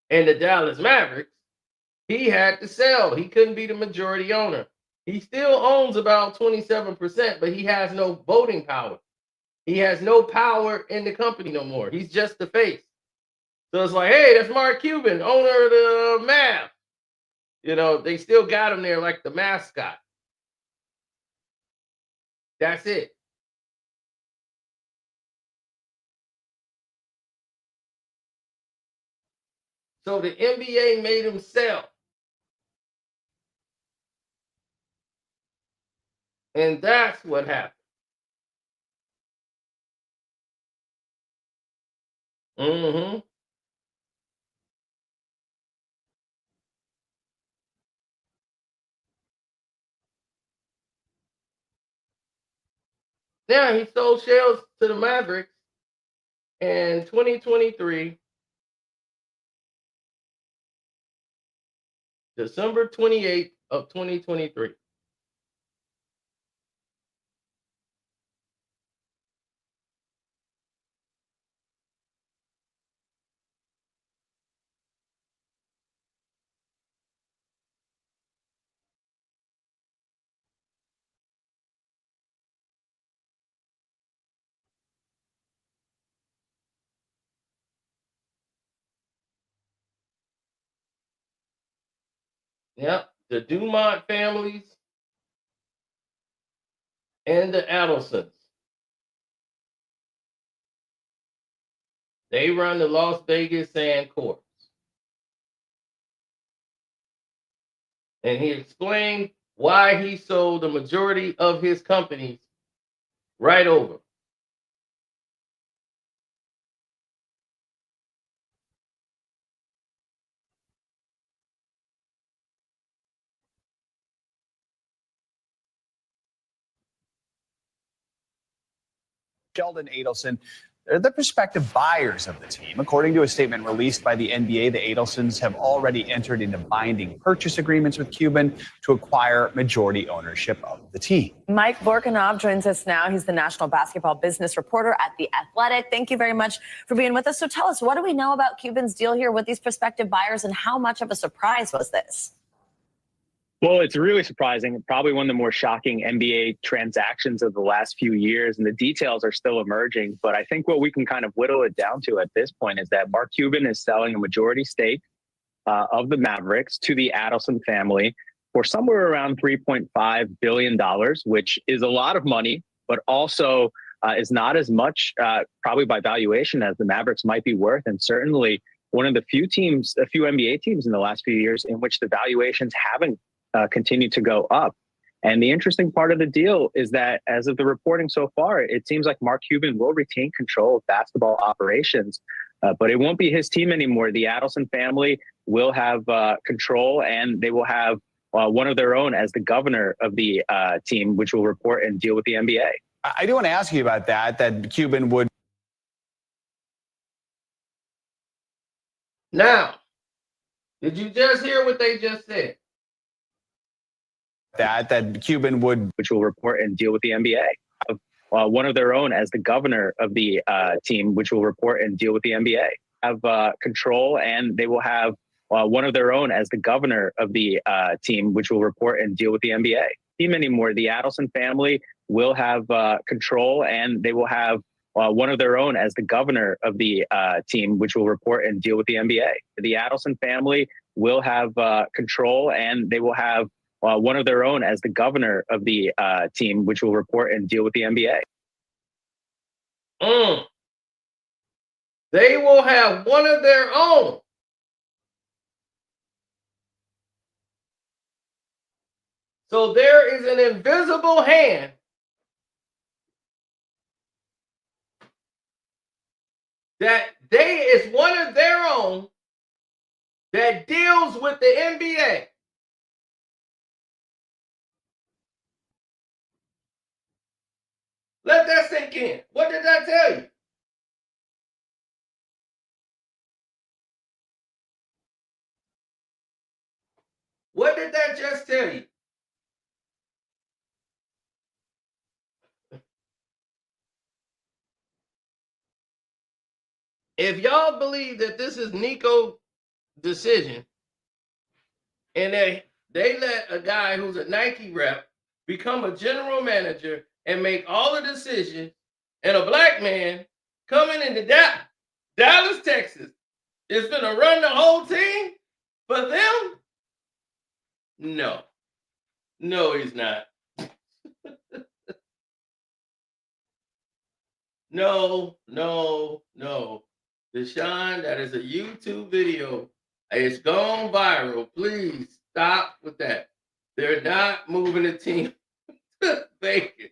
and the Dallas Mavericks, he had to sell. He couldn't be the majority owner. He still owns about 27%, but he has no voting power. He has no power in the company no more. He's just the face. So it's like, hey, that's Mark Cuban, owner of the Mavs. You know, they still got him there like the mascot. That's it. So the NBA made him sell. And that's what happened. Mm-hmm. Yeah, he sold shares to the Mavericks in 2023, December 28th of 2023. Yep, the Dumont families and the Adelsons. They run the Las Vegas Sand Courts. And he explained why he sold the majority of his companies right over. Sheldon Adelson, they're the prospective buyers of the team. According to a statement released by the NBA, the Adelsons have already entered into binding purchase agreements with Cuban to acquire majority ownership of the team. Mike Vorkunov joins us now. He's the national basketball business reporter at The Athletic. Thank you very much for being with us. So tell us, what do we know about Cuban's deal here with these prospective buyers, and how much of a surprise was this? Well, it's really surprising. Probably one of the more shocking NBA transactions of the last few years, and the details are still emerging. But I think what we can kind of whittle it down to at this point is that Mark Cuban is selling a majority stake of the Mavericks to the Adelson family for somewhere around $3.5 billion, which is a lot of money, but also is not as much probably by valuation as the Mavericks might be worth. And certainly one of the few teams, a few NBA teams in the last few years in which the valuations haven't continue to go up. And the interesting part of the deal is that as of the reporting so far, it seems like Mark Cuban will retain control of basketball operations, but it won't be his team anymore. The Adelson family will have control, and they will have one of their own as the governor of the team, which will report and deal with the NBA. I do want to ask you about that Cuban would Now, did you just hear what they just said? That Cuban would, which will report and deal with the NBA. One of their own as the governor of the team, which will report and deal with the NBA. Have control, and they will have one of their own as the governor of the team, which will report and deal with the NBA. Team anymore. The Adelson family will have control, and they will have one of their own as the governor of the team, which will report and deal with the NBA. The Adelson family will have control, and they will have one of their own as the governor of the team, which will report and deal with the NBA. They will have one of their own. So there is an invisible hand that is one of their own that deals with the NBA. Let that sink in. What did that tell you? What did that just tell you? If y'all believe that this is Nico's decision, and they let a guy who's a Nike rep become a general manager and make all the decisions, and a black man coming into Dallas, Texas, is going to run the whole team for them? No, he's not. No. Deshaun, that is a YouTube video. It's gone viral. Please stop with that. They're not moving the team to Vegas.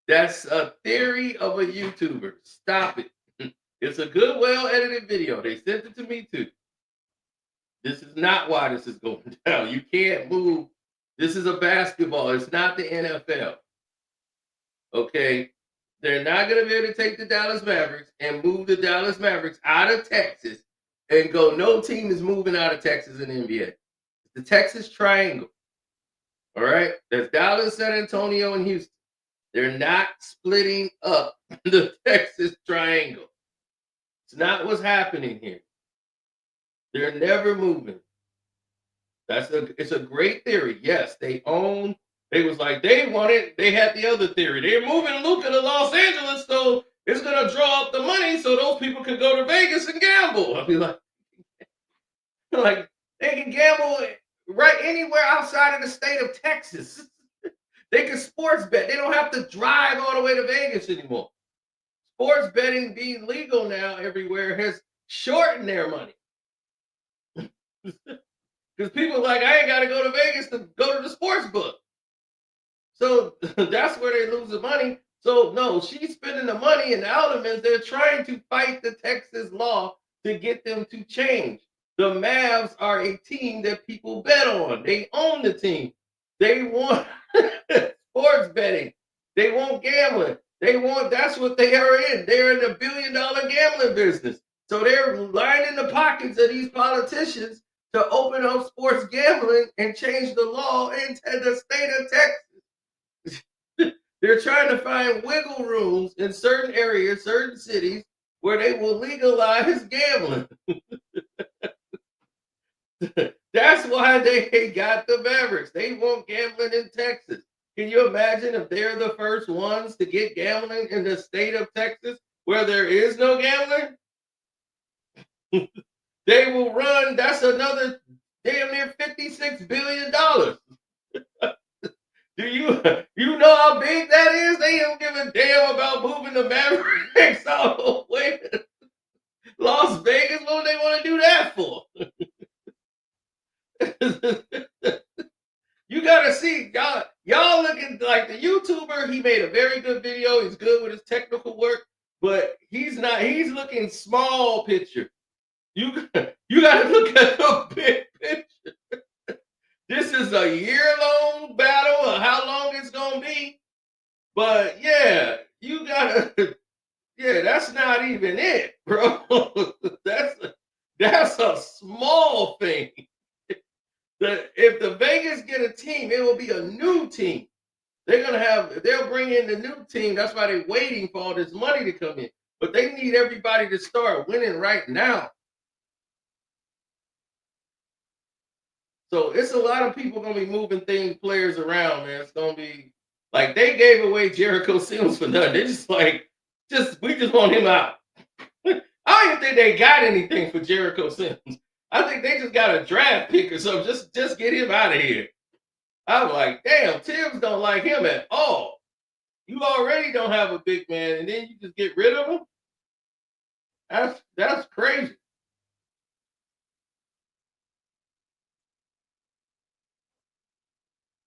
That's a theory of a YouTuber. Stop it. It's a good, well-edited video. They sent it to me too. This is not why this is going down. You can't move. This is a basketball. It's not the NFL. Okay? They're not going to be able to take the Dallas Mavericks and move the Dallas Mavericks out of Texas and go, no team is moving out of Texas in the NBA. It's the Texas Triangle. All right? There's Dallas, San Antonio, and Houston. They're not splitting up the Texas Triangle. It's not what's happening here. They're never moving. It's a great theory. Yes, they was like, they had the other theory. They're moving Luka to Los Angeles, so it's going to draw up the money so those people can go to Vegas and gamble. I'll be like they can gamble right anywhere outside of the state of Texas. They can sports bet. They don't have to drive all the way to Vegas anymore. Sports betting being legal now everywhere has shortened their money. Because people are like, I ain't got to go to Vegas to go to the sports book. So that's where they lose the money. So no, she's spending the money in the elements. They're trying to fight the Texas law to get them to change. The Mavs are a team that people bet on. They own the team. They want sports betting. They want gambling. That's what they are in. They're in the $1 billion gambling business. So they're lining the pockets of these politicians to open up sports gambling and change the law in the state of Texas. They're trying to find wiggle rooms in certain areas, certain cities, where they will legalize gambling. That's why they got the Mavericks. They want gambling in Texas. Can you imagine if they're the first ones to get gambling in the state of Texas where there is no gambling? They will run, that's another damn near $56 billion. Do you know how big that is? They don't give a damn about moving the Mavericks all the way to Las Vegas. What do they want to do that for? You gotta see, y'all looking like the YouTuber. He made a very good video. He's good with his technical work, but he's looking small picture. You gotta look at the big picture. This is a year-long battle of how long it's gonna be. But yeah, that's not even it, bro. That's a small thing. If the Vegas get a team, it will be a new team. They'll bring in the new team. That's why they're waiting for all this money to come in. But they need everybody to start winning right now. So it's a lot of people going to be moving players around, man. It's going to be like they gave away Jericho Sims for nothing. They're just like, we just want him out. I don't even think they got anything for Jericho Sims. I think they just got a draft pick or something. Just get him out of here. I'm like, damn, Tibbs don't like him at all. You already don't have a big man, and then you just get rid of him? That's crazy.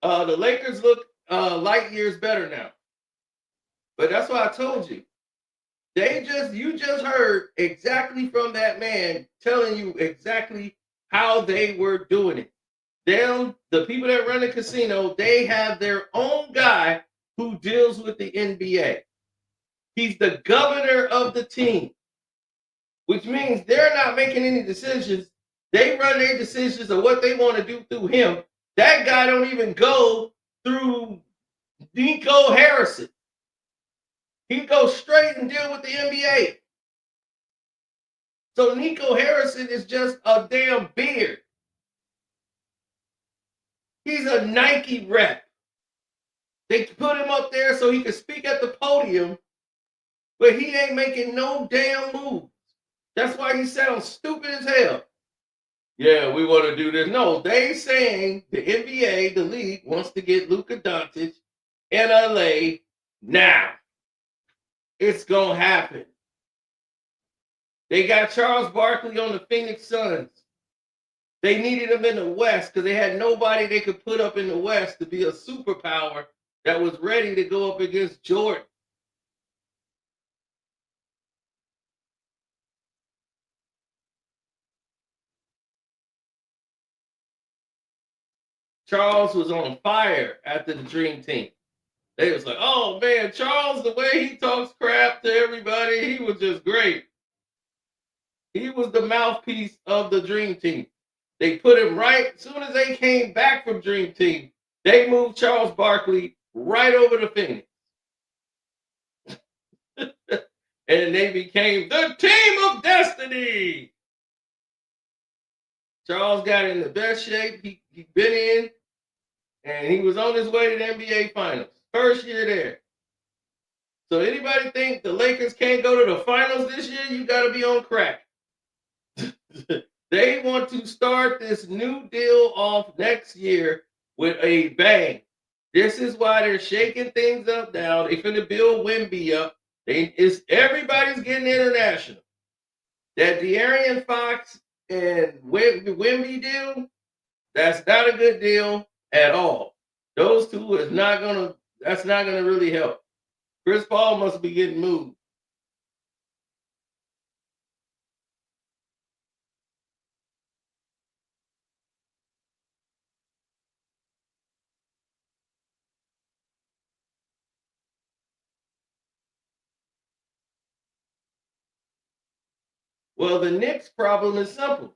The Lakers look light years better now. But that's why I told you. You just heard exactly from that man telling you exactly how they were doing it. The people that run the casino, they have their own guy who deals with the NBA. He's the governor of the team, which means they're not making any decisions. They run their decisions of what they want to do through him. That guy don't even go through Nico Harrison. He goes straight and deal with the NBA. So Nico Harrison is just a damn beard. He's a Nike rep. They put him up there so he could speak at the podium, but he ain't making no damn moves. That's why he sounds stupid as hell. Yeah, we want to do this. No, they saying the NBA, the league, wants to get Luka Doncic in LA now. It's going to happen. They got Charles Barkley on the Phoenix Suns. They needed him in the West because they had nobody they could put up in the West to be a superpower that was ready to go up against Jordan. Charles was on fire after the Dream Team. They was like, oh, man, Charles, the way he talks crap to everybody, he was just great. He was the mouthpiece of the Dream Team. They put him right, as soon as they came back from Dream Team, they moved Charles Barkley right over to Phoenix. And they became the team of destiny. Charles got in the best shape he'd been in, and he was on his way to the NBA Finals. First year there. So anybody think the Lakers can't go to the finals this year? You got to be on crack. They want to start this new deal off next year with a bang. This is why they're shaking things up now. They finna build Wemby up. Everybody's getting international. That De'Aaron Fox and Wemby deal, that's not a good deal at all. Those two that's not gonna really help. Chris Paul must be getting moved. Well, the Knicks' problem is simple.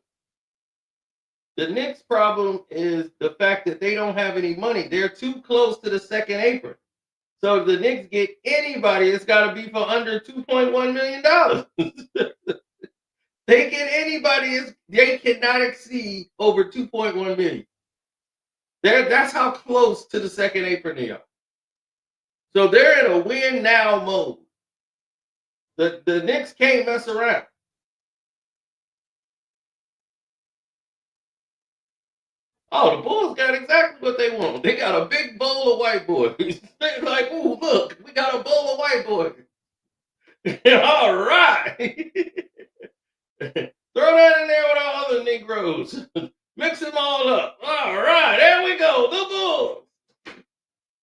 The Knicks' problem is the fact that they don't have any money. They're too close to the second apron. So if the Knicks get anybody, it's got to be for under $2.1 million. They get anybody, they cannot exceed over $2.1 million. That's how close to the second apron they are. So they're in a win now mode. The Knicks can't mess around. Oh, the Bulls got exactly what they want. They got a big bowl of white boys. They're like, ooh, look, we got a bowl of white boys. All right. Throw that in there with our other Negroes. Mix them all up. All right, there we go. The Bulls.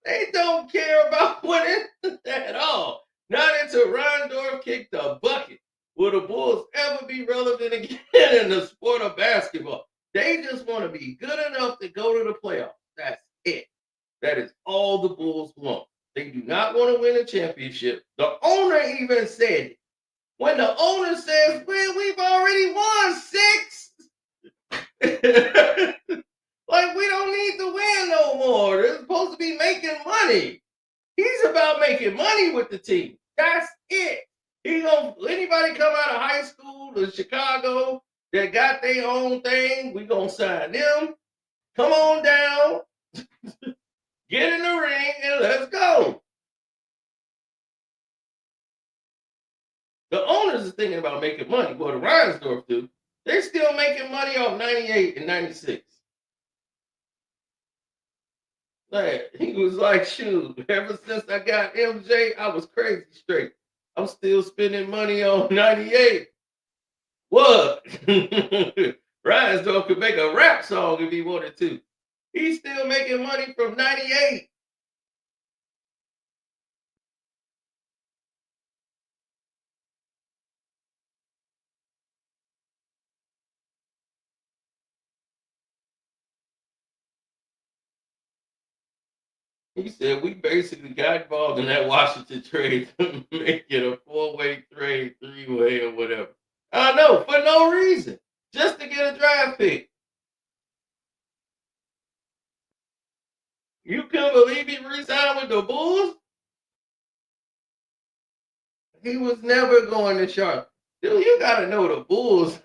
They don't care about winning at all. Not until Rondorf kicked the bucket. Will the Bulls ever be relevant again in the sport of basketball? They just want to be good enough to go to the playoffs. That's it. That is all the Bulls want. They do not want to win a championship. The owner even said it. when the owner says, well, we've already won 6. Like, we don't need to win no more. They're supposed to be making money. He's about making money with the team. That's it. Anybody come out of high school to Chicago that got their own thing, we gonna sign them. Come on down, get in the ring, and let's go. The owners are thinking about making money. Well, the Reinsdorf do. They're still making money off 98 and 96. Like, he was like, shoot, ever since I got MJ, I was crazy straight. I'm still spending money on 98. What? Reinsdorf could make a rap song if he wanted to. He's still making money from 98. He said, we basically got involved in that Washington trade to make it a 4-way trade, 3-way, or whatever. I know, for no reason. Just to get a draft pick. You couldn't believe he re-signed with the Bulls? He was never going to Charlotte. Dude, you got to know the Bulls.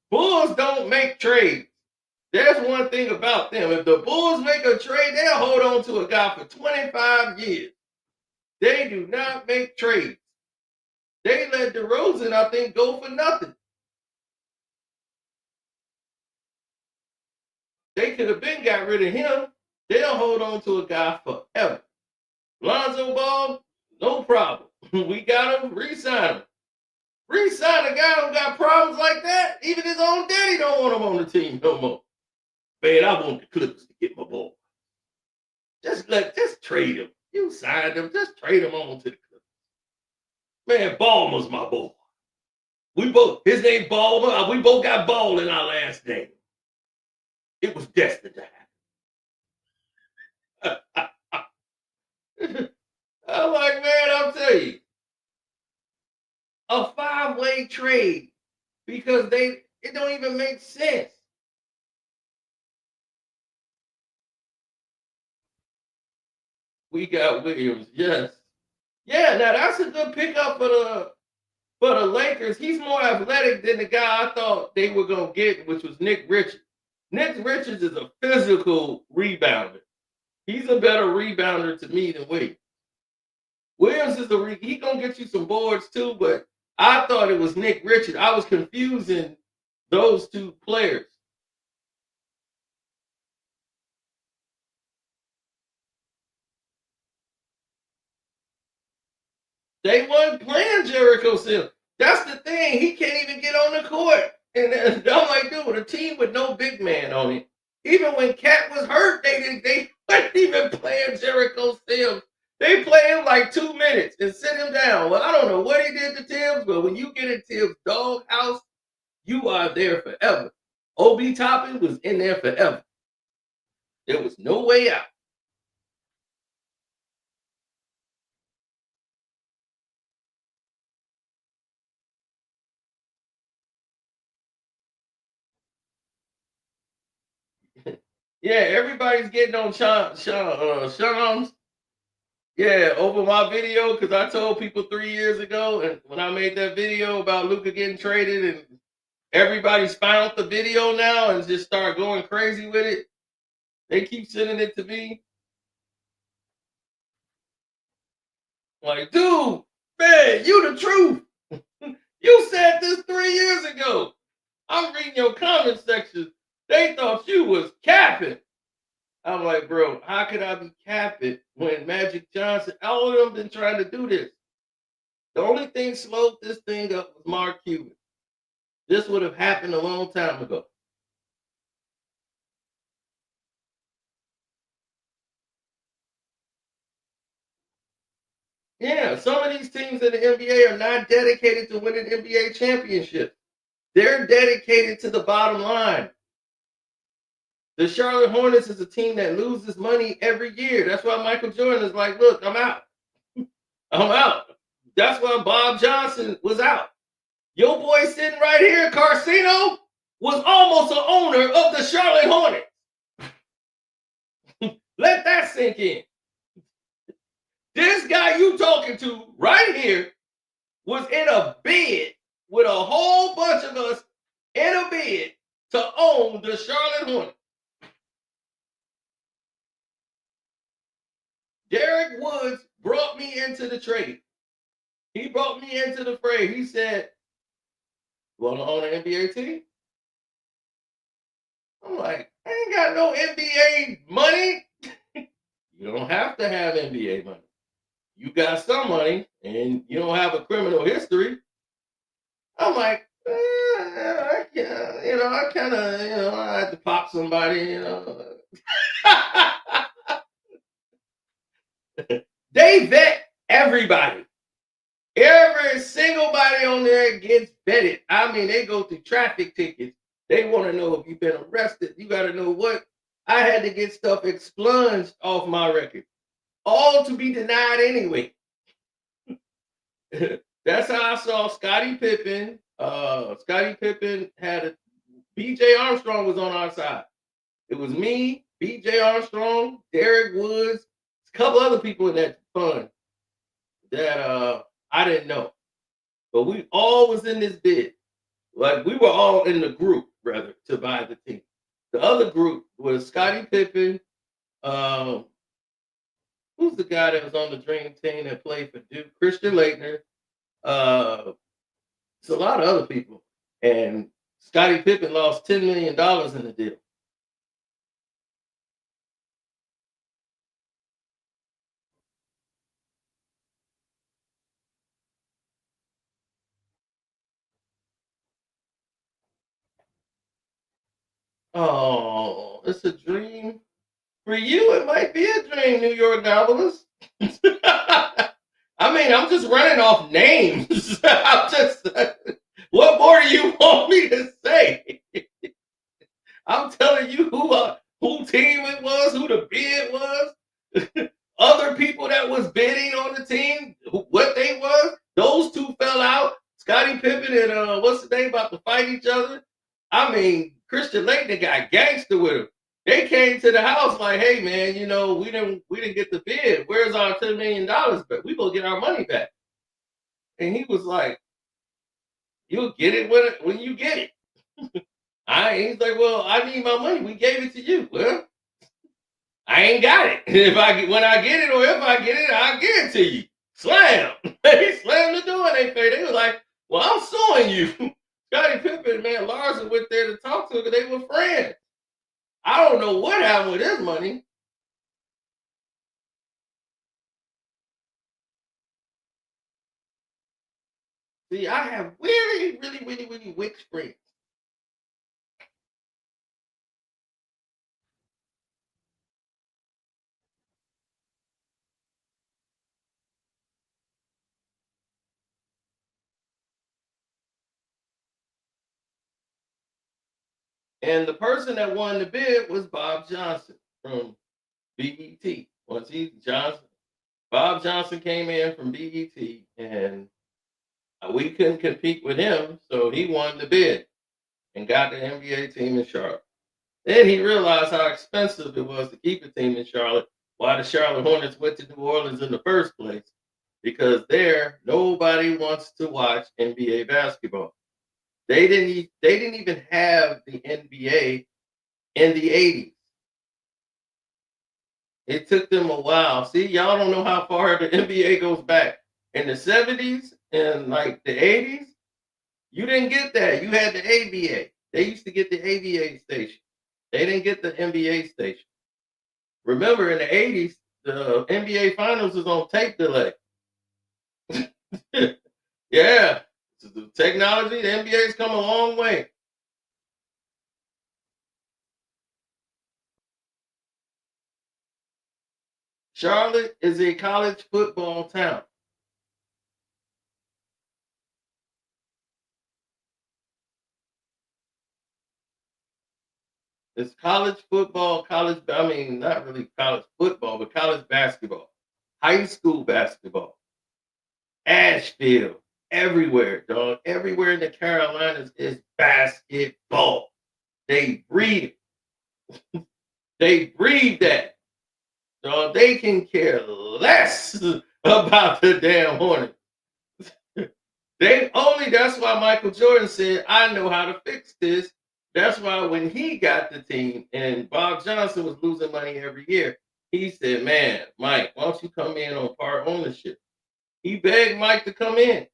Bulls don't make trades. There's one thing about them. If the Bulls make a trade, they'll hold on to a guy for 25 years. They do not make trades. They let DeRozan, I think, go for nothing. They could have been got rid of him. They don't hold on to a guy forever. Lonzo Ball, no problem. We got him, re-sign him. Re-sign a guy who got problems like that. Even his own daddy don't want him on the team no more. Man, I want the Clippers to get my ball. Just trade him. You signed him. Just trade him on to the Clippers. Man, Ballmer's my boy. His name Ballmer. We both got Ball in our last name. It was destined to happen. I'm like, man, I'll tell you. A 5-way trade because it don't even make sense. We got Williams, yes. Yeah, now that's a good pickup for the Lakers. He's more athletic than the guy I thought they were going to get, which was Nick Richards. Nick Richards is a physical rebounder. He's a better rebounder to me than Williams. Williams is he going to get you some boards too, but I thought it was Nick Richards. I was confusing those two players. They weren't playing Jericho Sims. That's the thing. He can't even get on the court. And I'm like, dude, a team with no big man on it. Even when Cat was hurt, they weren't even playing Jericho Sims. They play him like 2 minutes and sit him down. Well, I don't know what he did to Tibbs, but when you get in Tibbs' doghouse, you are there forever. Obi Toppin was in there forever. There was no way out. Yeah, everybody's getting on Shams. Yeah, over my video, because I told people 3 years ago, and when I made that video about Luka getting traded, and everybody's found the video now and just start going crazy with it. They keep sending it to me. Like, dude, man, you the truth. You said this 3 years ago. I'm reading your comment section. They thought you was capping. I'm like, bro, how could I be capping when Magic Johnson, all of them been trying to do this? The only thing slowed this thing up was Mark Cuban. This would have happened a long time ago. Yeah, some of these teams in the NBA are not dedicated to winning NBA championships. They're dedicated to the bottom line. The Charlotte Hornets is a team that loses money every year. That's why Michael Jordan is like, look, I'm out. I'm out. That's why Bob Johnson was out. Your boy sitting right here, Carcino, was almost an owner of the Charlotte Hornets. Let that sink in. This guy you talking to right here was in a bid with a whole bunch of us in a bid to own the Charlotte Hornets. Derek Woods brought me into the trade. He brought me into the fray. He said, "You want to own an NBA team?" I'm like, "I ain't got no NBA money." You don't have to have NBA money. You got some money and you don't have a criminal history. I'm like, I kind of, I had to pop somebody, They vet everybody. Every single body on there gets vetted. I mean, they go through traffic tickets. They want to know if you've been arrested. You got to know what. I had to get stuff expunged off my record. All to be denied anyway. That's how I saw Scottie Pippen. Scottie Pippen had B.J. Armstrong was on our side. It was me, B.J. Armstrong, Derek Woods, a couple other people in that fund that I didn't know. But we all was in this bid. Like we were all in the group, rather, to buy the team. The other group was Scottie Pippen. Who's the guy that was on the Dream Team that played for Duke? Christian Laettner. It's a lot of other people. And Scottie Pippen lost $10 million in the deal. Oh, it's a dream. For you, it might be a dream, New York novelist. I mean, I'm just running off names. What more do you want me to say? I'm telling you who team it was, who the bid was, other people that was bidding on the team, what they was. Those two fell out. Scottie Pippen and what's the name about to fight each other? I mean, Christian Laettner got gangster with him. They came to the house like, "Hey man, we didn't get the bid. Where's our $10 million back? We gonna get our money back." And he was like, "You'll get it when you get it." He's like, "Well, I need my money. We gave it to you." Well, I ain't got it. When I get it, or if I get it, I'll give it to you. Slam. He slammed the door in their face. They was like, "Well, I'm suing you." Scottie Pippen, man, Larson went there to talk to her because they were friends. I don't know what happened with his money. See, I have really, really, really, really weak friends. And the person that won the bid was Bob Johnson from BET. Bob Johnson came in from BET, and we couldn't compete with him, so he won the bid and got the NBA team in Charlotte. Then he realized how expensive it was to keep a team in Charlotte, why the Charlotte Hornets went to New Orleans in the first place, because there nobody wants to watch NBA basketball. They didn't even have the NBA in the 80s. It took them a while. See, y'all don't know how far the NBA goes back. In the 70s and like the 80s, you didn't get that. You had the ABA. They used to get the ABA station. They didn't get the NBA station. Remember, in the 80s, the NBA Finals was on tape delay. Yeah. So the technology, the NBA's come a long way. Charlotte is a college football town. It's college football, not really college football, but college basketball, high school basketball, Asheville, everywhere, dog. Everywhere in the Carolinas is basketball. They breathe it. They breathe that. Dog, they can care less about the damn Hornets. That's why Michael Jordan said, I know how to fix this. That's why when he got the team and Bob Johnson was losing money every year, he said, man, Mike, why don't you come in on part ownership? He begged Mike to come in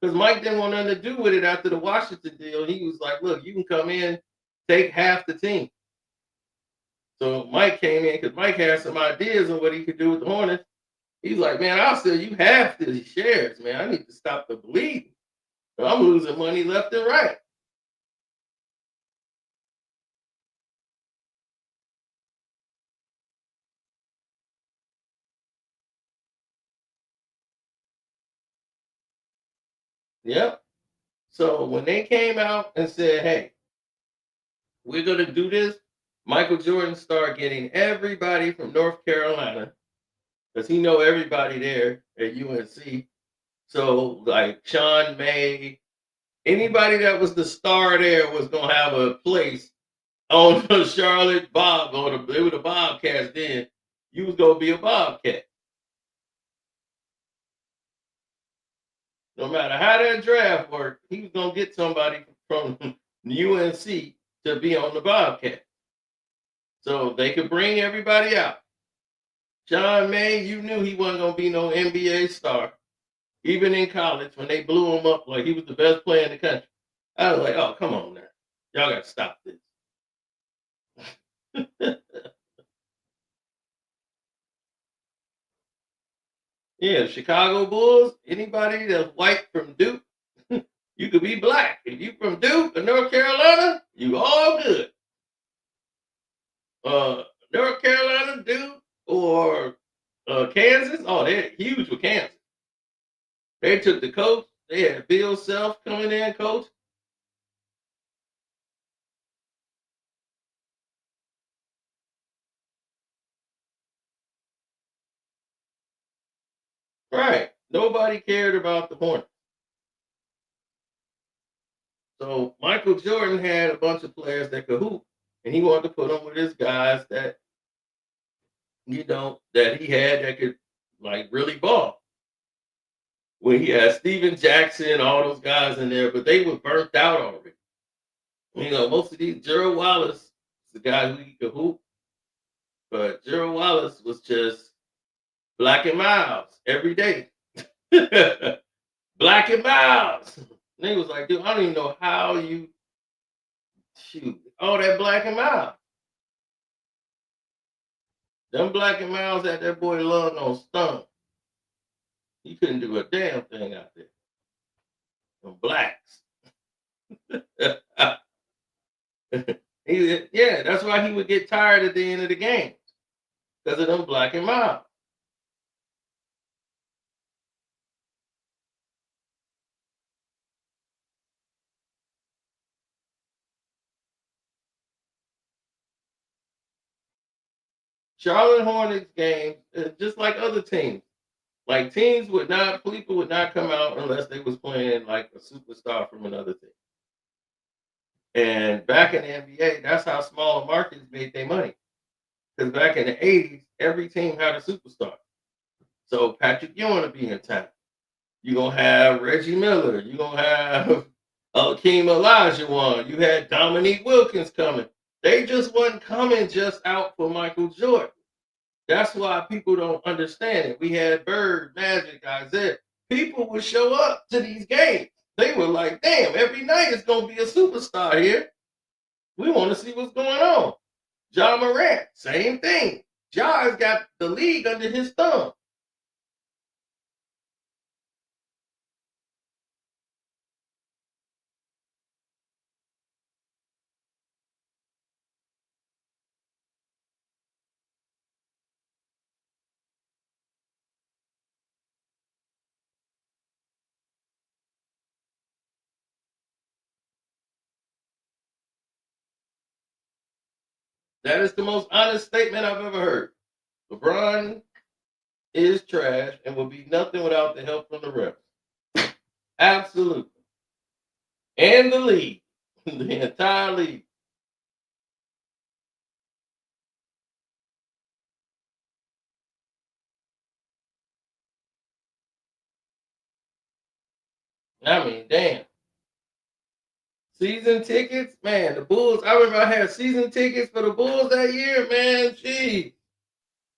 because Mike didn't want nothing to do with it after the Washington deal. He was like, look, you can come in, take half the team. So Mike came in because Mike had some ideas on what he could do with the Hornets. He's like, man, I'll sell you half the shares, man. I need to stop the bleeding. I'm losing money left and right. Yep. So when they came out and said, hey, we're going to do this, Michael Jordan started getting everybody from North Carolina because he know everybody there at UNC. So like Sean May, anybody that was the star there was going to have a place on the Charlotte Bob, or they were the Bobcats then. You was going to be a Bobcat. No matter how that draft worked, he was going to get somebody from UNC to be on the Bobcat. So they could bring everybody out. John May, you knew he wasn't going to be no NBA star. Even in college, when they blew him up like he was the best player in the country. I was like, oh, come on now. Y'all got to stop this. Yeah, Chicago Bulls, anybody that's white from Duke, you could be black. If you from Duke or North Carolina, you all good. North Carolina, Duke, or Kansas, oh, they're huge with Kansas. They took the coach. They had Bill Self coming in, coach. Right. Nobody cared about the Hornets. So Michael Jordan had a bunch of players that could hoop, and he wanted to put them with his guys that, that he had that could like really ball. When he had Steven Jackson, all those guys in there, but they were burnt out already. Most of these, Gerald Wallace is the guy who could hoop, but Gerald Wallace was just Black and Miles every day. Black and Miles. And he was like, dude, I don't even know how you shoot all that Black and Miles. Them Black and Miles had that boy lung on stun. He couldn't do a damn thing out there. Them blacks. Yeah, that's why he would get tired at the end of the game. Because of them Black and Miles. Charlotte Hornets games, just like other teams. Like people would not come out unless they was playing like a superstar from another team. And back in the NBA, that's how smaller markets made their money. Because back in the 80s, every team had a superstar. So Patrick Ewing will be in town. You're going to have Reggie Miller. You're going to have Akeem Olajuwon. You had Dominique Wilkins coming. They just wasn't coming just out for Michael Jordan. That's why people don't understand it. We had Bird, Magic, Isaiah. People would show up to these games. They were like, damn, every night it's going to be a superstar here. We want to see what's going on. Ja Morant, same thing. Ja has got the league under his thumb. That is the most honest statement I've ever heard. LeBron is trash and will be nothing without the help from the refs. Absolutely. And the league, the entire league. I mean, damn. Season tickets, man, the Bulls. I remember I had season tickets for the Bulls that year, man. Gee,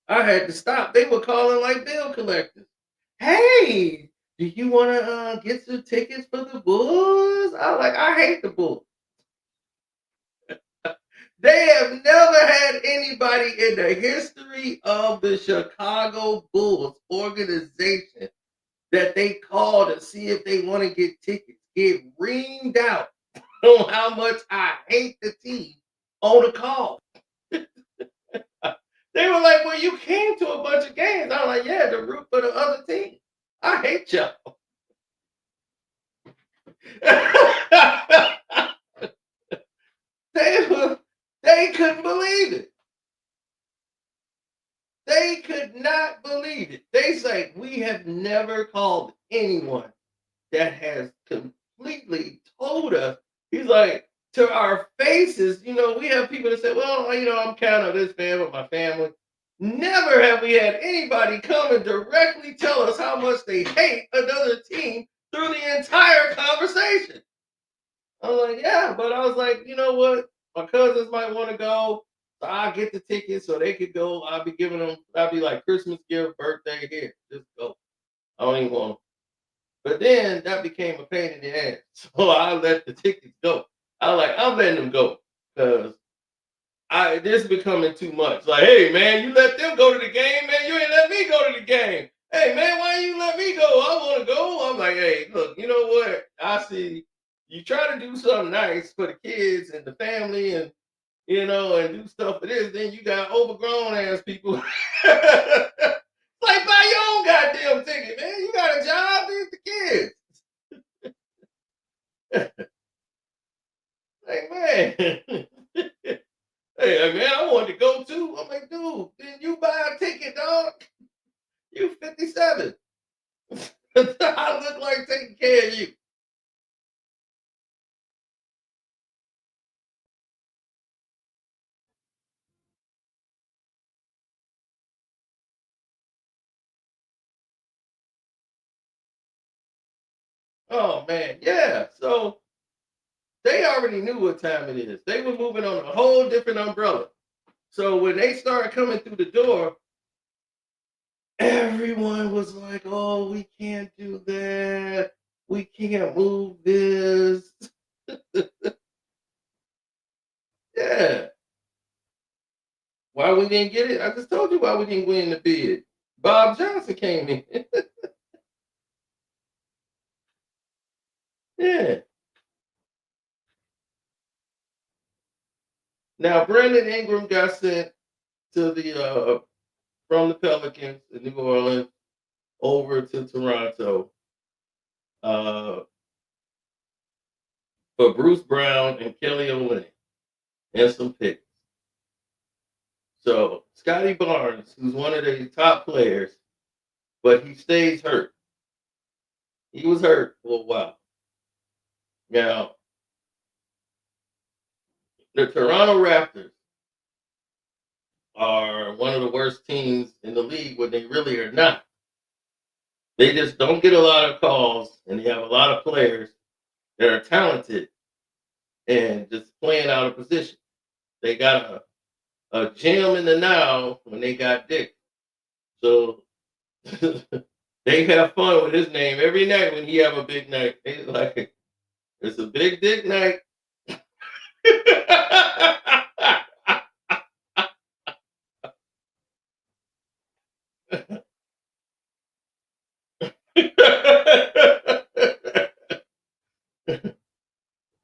I had to stop. They were calling like bill collectors. Hey, do you want to get some tickets for the Bulls? I hate the Bulls. They have never had anybody in the history of the Chicago Bulls organization that they call to see if they want to get tickets get reamed out on how much I hate the team on the call. They were like, well, you came to a bunch of games. I was like, yeah, to root for the other team. I hate y'all. They couldn't believe it. They could not believe it. They say, we have never called anyone that has completely told us. He's like, to our faces, we have people that say, well, I'm kind of this fan with my family. Never have we had anybody come and directly tell us how much they hate another team through the entire conversation. I was like, yeah, but I was like, you know what? My cousins might want to go. So I'll get the tickets so they could go. I'll be giving them, I'll be like Christmas gift, birthday, here, just go. I don't even want them. But then that became a pain in the ass. So I let the tickets go. I was like, I'm letting them go because this is becoming too much. Like, hey, man, you let them go to the game, man. You ain't let me go to the game. Hey, man, why you let me go? I want to go. I'm like, hey, look, you know what? I see you try to do something nice for the kids and the family and, and do stuff for this. Then you got overgrown ass people. Like, buy your own goddamn ticket, man. You got a job, these the kids. Like, man. Hey, man, I wanted to go too. I'm like, dude, didn't you buy a ticket, dog? You 57. I look like taking care of you. Oh, man, yeah. So they already knew what time it is. They were moving on a whole different umbrella. So when they started coming through the door, everyone was like, oh, we can't do that. We can't move this. Yeah. Why we didn't get it? I just told you why we didn't win the bid. Bob Johnson came in. Yeah. Now Brandon Ingram got sent to the from the Pelicans in New Orleans over to Toronto for Bruce Brown and Kelly Olynyk and some picks. So Scotty Barnes, who's one of the top players, but he stays hurt. He was hurt for a while. Now, the Toronto Raptors are one of the worst teams in the league when they really are not. They just don't get a lot of calls, and they have a lot of players that are talented and just playing out of position. They got a gem in the now when they got Dick. So they have fun with his name every night when he have a big night. They like, it's a big Dick night.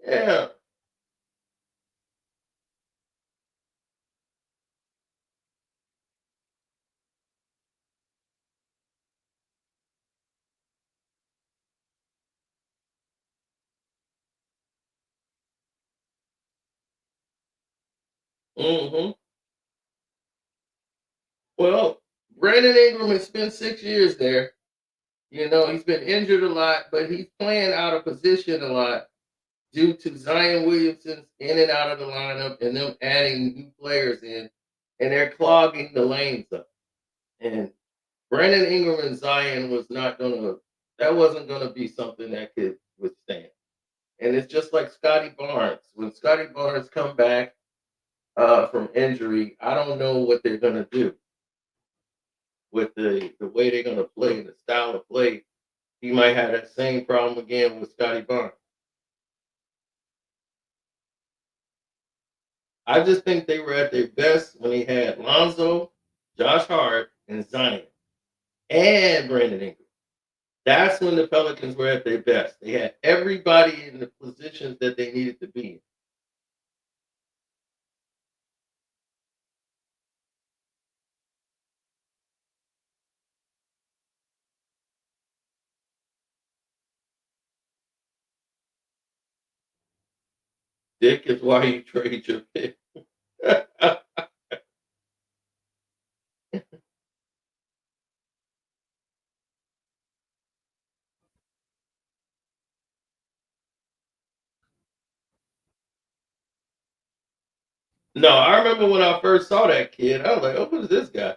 Yeah. Mm-hmm. Well, Brandon Ingram has spent 6 years there. You know, he's been injured a lot, but he's playing out of position a lot due to Zion Williamson's in and out of the lineup and them adding new players in, and they're clogging the lanes up. And Brandon Ingram and Zion that wasn't gonna be something that could withstand. And it's just like Scotty Barnes. When Scotty Barnes come back from injury, I don't know what they're gonna do with the way they're gonna play, the style of play. He might have that same problem again with Scotty Barnes. I just think they were at their best when they had Lonzo, Josh Hart, and Zion, and Brandon Ingram. That's when the Pelicans were at their best. They had everybody in the positions that they needed to be in. Dick is why you trade your pick. No, I remember when I first saw that kid, I was like, oh, who's this guy?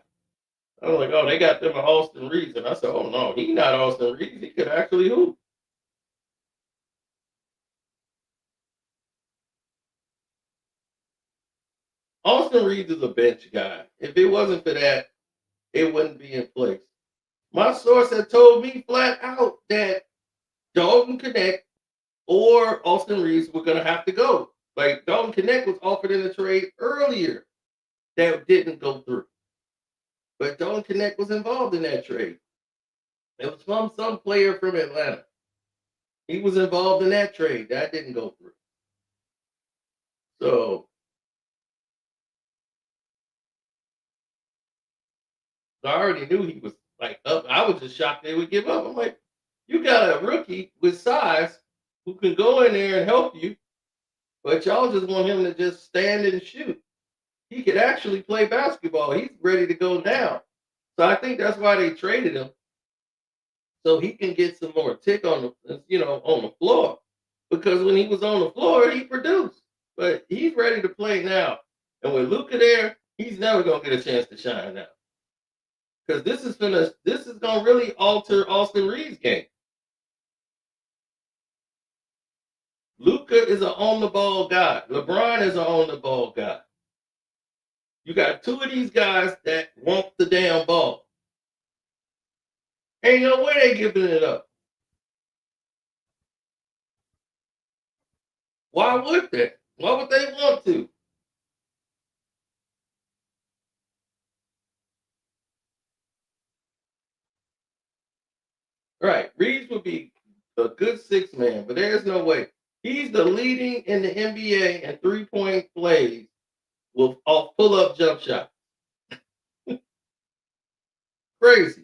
I was like, oh, they got them at Austin Reeves. And I said, oh, no, he's not Austin Reeves. He could actually hoop. Austin Reeves is a bench guy. If it wasn't for that, it wouldn't be in place. My source had told me flat out that Dalton Knecht or Austin Reeves were going to have to go. Like, Dalton Knecht was offered in the trade earlier that didn't go through. But Dalton Knecht was involved in that trade. It was from some player from Atlanta. He was involved in that trade. That didn't go through. So I already knew he was like up. I was just shocked they would give up. I'm like, you got a rookie with size who can go in there and help you, but y'all just want him to just stand and shoot. He could actually play basketball. He's ready to go down. So I think that's why they traded him, so he can get some more tick on the floor. Because when he was on the floor, he produced. But he's ready to play now. And with Luka there, he's never gonna get a chance to shine now. Because this is gonna really alter Austin Reeves' game. Luka is an on-the-ball guy. LeBron is an on-the-ball guy. You got two of these guys that want the damn ball. Ain't no way they giving it up. Why would they? Why would they want to? Right. Reeves would be a good six man, but there's no way. He's the leading in the NBA in three-point plays with off pull-up jump shot. Crazy.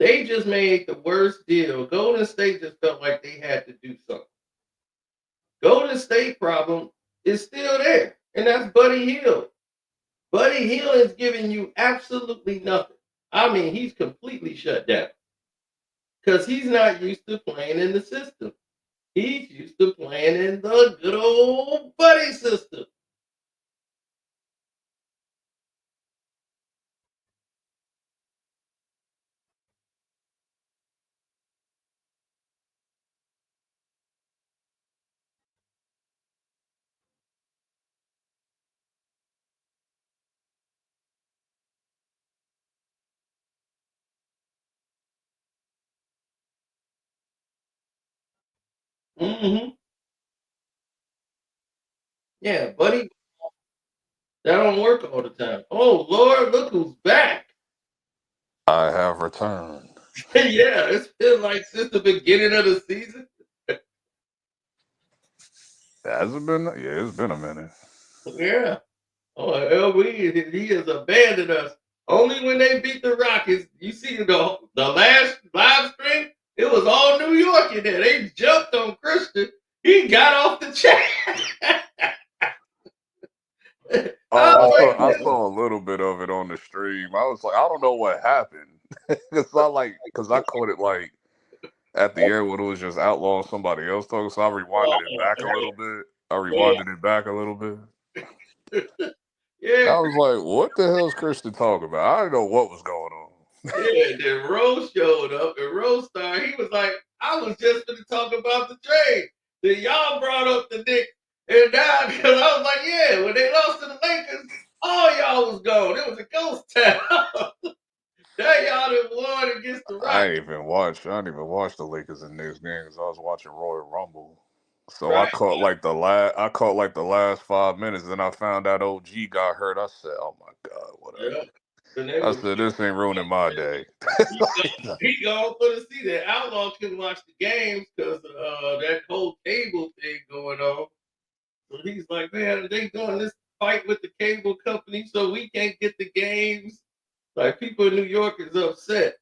They just made the worst deal. Golden State just felt like they had to do something. Golden State problem is still there, and that's Buddy Hield. Buddy Hield is giving you absolutely nothing. I mean, he's completely shut down because he's not used to playing in the system. He's used to playing in the good old Buddy system. Mm-hmm. Yeah, Buddy, that don't work all the time. Oh, Lord, look who's back. I have returned. Yeah, it's been like since the beginning of the season. Has it been? Yeah, it's been a minute. Yeah. Oh, LB, he has abandoned us. Only when they beat the Rockets, you see the last live stream, it was all New York in there. They jumped on Christian. He got off the chair. I saw a little bit of it on the stream. I was like, I don't know what happened. Because I caught it like at the end when it was just outlawing somebody else talking. So I rewinded it back a little bit. Yeah, I was like, what the hell is Christian talking about? I didn't know what was going on. yeah. Then Rose showed up, and Rose star. He was like, I was just going to talk about the trade. Then y'all brought up the Knicks, and now because I was like, yeah, when they lost to the Lakers, all y'all was gone. It was a ghost town. Now y'all done won against the I Rockets. didn't even watch the Lakers and Knicks games. I was watching Royal Rumble. So Right. I caught like the last 5 minutes, and I found out OG got hurt. I said, "Oh my God, whatever." Yeah. And they I was said, "This ain't ruining my day." he gone for the season. Outlaw couldn't watch the games because that whole cable thing going on. So he's like, man, they doing this fight with the cable company, so we can't get the games. Like people in New York is upset.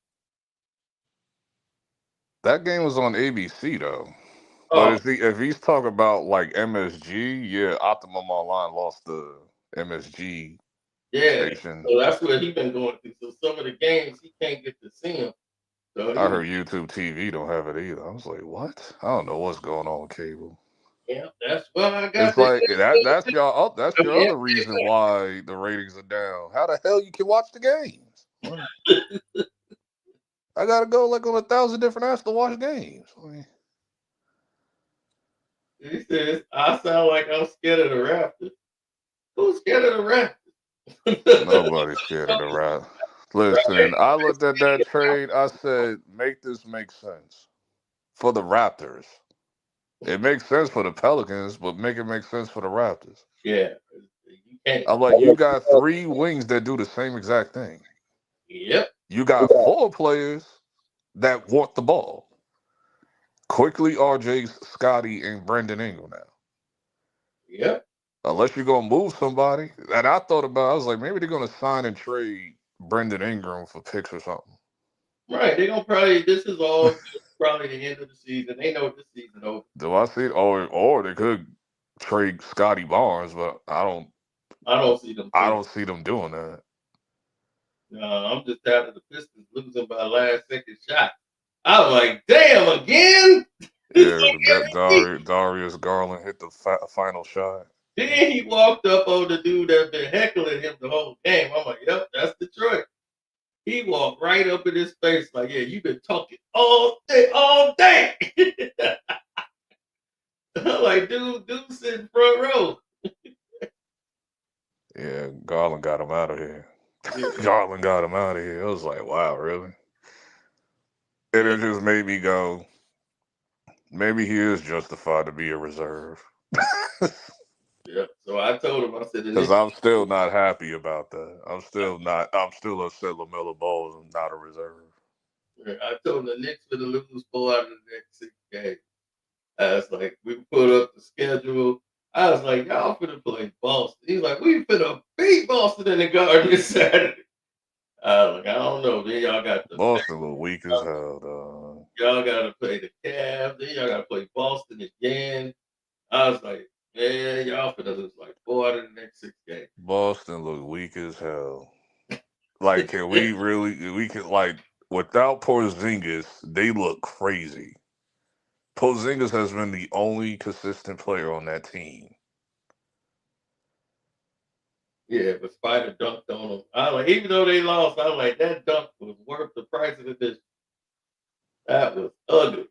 That game was on ABC though. But Oh, if he's talking about like MSG, yeah, Optimum Online lost the MSG yeah. station. So that's what he been going through. So some of the games he can't get to see them. So I heard YouTube TV don't have it either. I was like, what? I don't know what's going on with cable. yeah, that's why I got It's that. like that's your other reason why the ratings are down. How the hell you can watch the games? What? I gotta go like on 1,000 different apps to watch games. He says, I sound like I'm scared of the Raptors. Who's scared of the Raptors? Nobody's scared of the Raptors. Listen, I looked at that trade. I said, make this make sense for the Raptors. It makes sense for the Pelicans, but make it make sense for the Raptors. Yeah. You can't. I'm like, you got 3 wings that do the same exact thing. Yep. You got 4 players that want the ball. Quickly, RJ, Scotty, and Brendan Ingram now. Yep. Unless you're going to move somebody. And I thought about I was like, maybe they're going to sign and trade Brendan Ingram for picks or something. Right. They're going to probably, this is all probably the end of the season. They know this season over. Do I see it? Or they could trade Scotty Barnes, but I don't see them. I don't see them doing that. I'm just out of the Pistons losing by last second shot. I was like, damn, again? Yeah, Darius Garland hit the final shot. Then he walked up on the dude that's been heckling him the whole game. I'm like, yep, that's Detroit. He walked right up in his face like, yeah, you've been talking all day. I'm like, dude sitting front row. Yeah, Garland got him out of here. Garland got him out of here. I was like, wow, really? And it just made me go, maybe he is justified to be a reserve. Yeah. So I told him, I said, because I'm still not happy about that. I'm still upset LaMelo Ball is not a reserve. I told him the Knicks for the lose 4 out of the next 6 games. I was like, we put up the schedule. I was like, y'all finna play Boston. He's like, we finna beat Boston in the Garden this Saturday. I was like, I don't know. Then y'all got the Boston look weak as hell, dog. Y'all gotta play the Cavs. Then y'all gotta play Boston again. I was like, man, y'all finna lose like 4 out of the next 6 games. Boston look weak as hell. Like, can we can like without Porzingis, they look crazy. Porzingis has been the only consistent player on that team. Yeah, but Spider dunked on them. I was like, even though they lost, I was like, that dunk was worth the price of admission. That was ugly.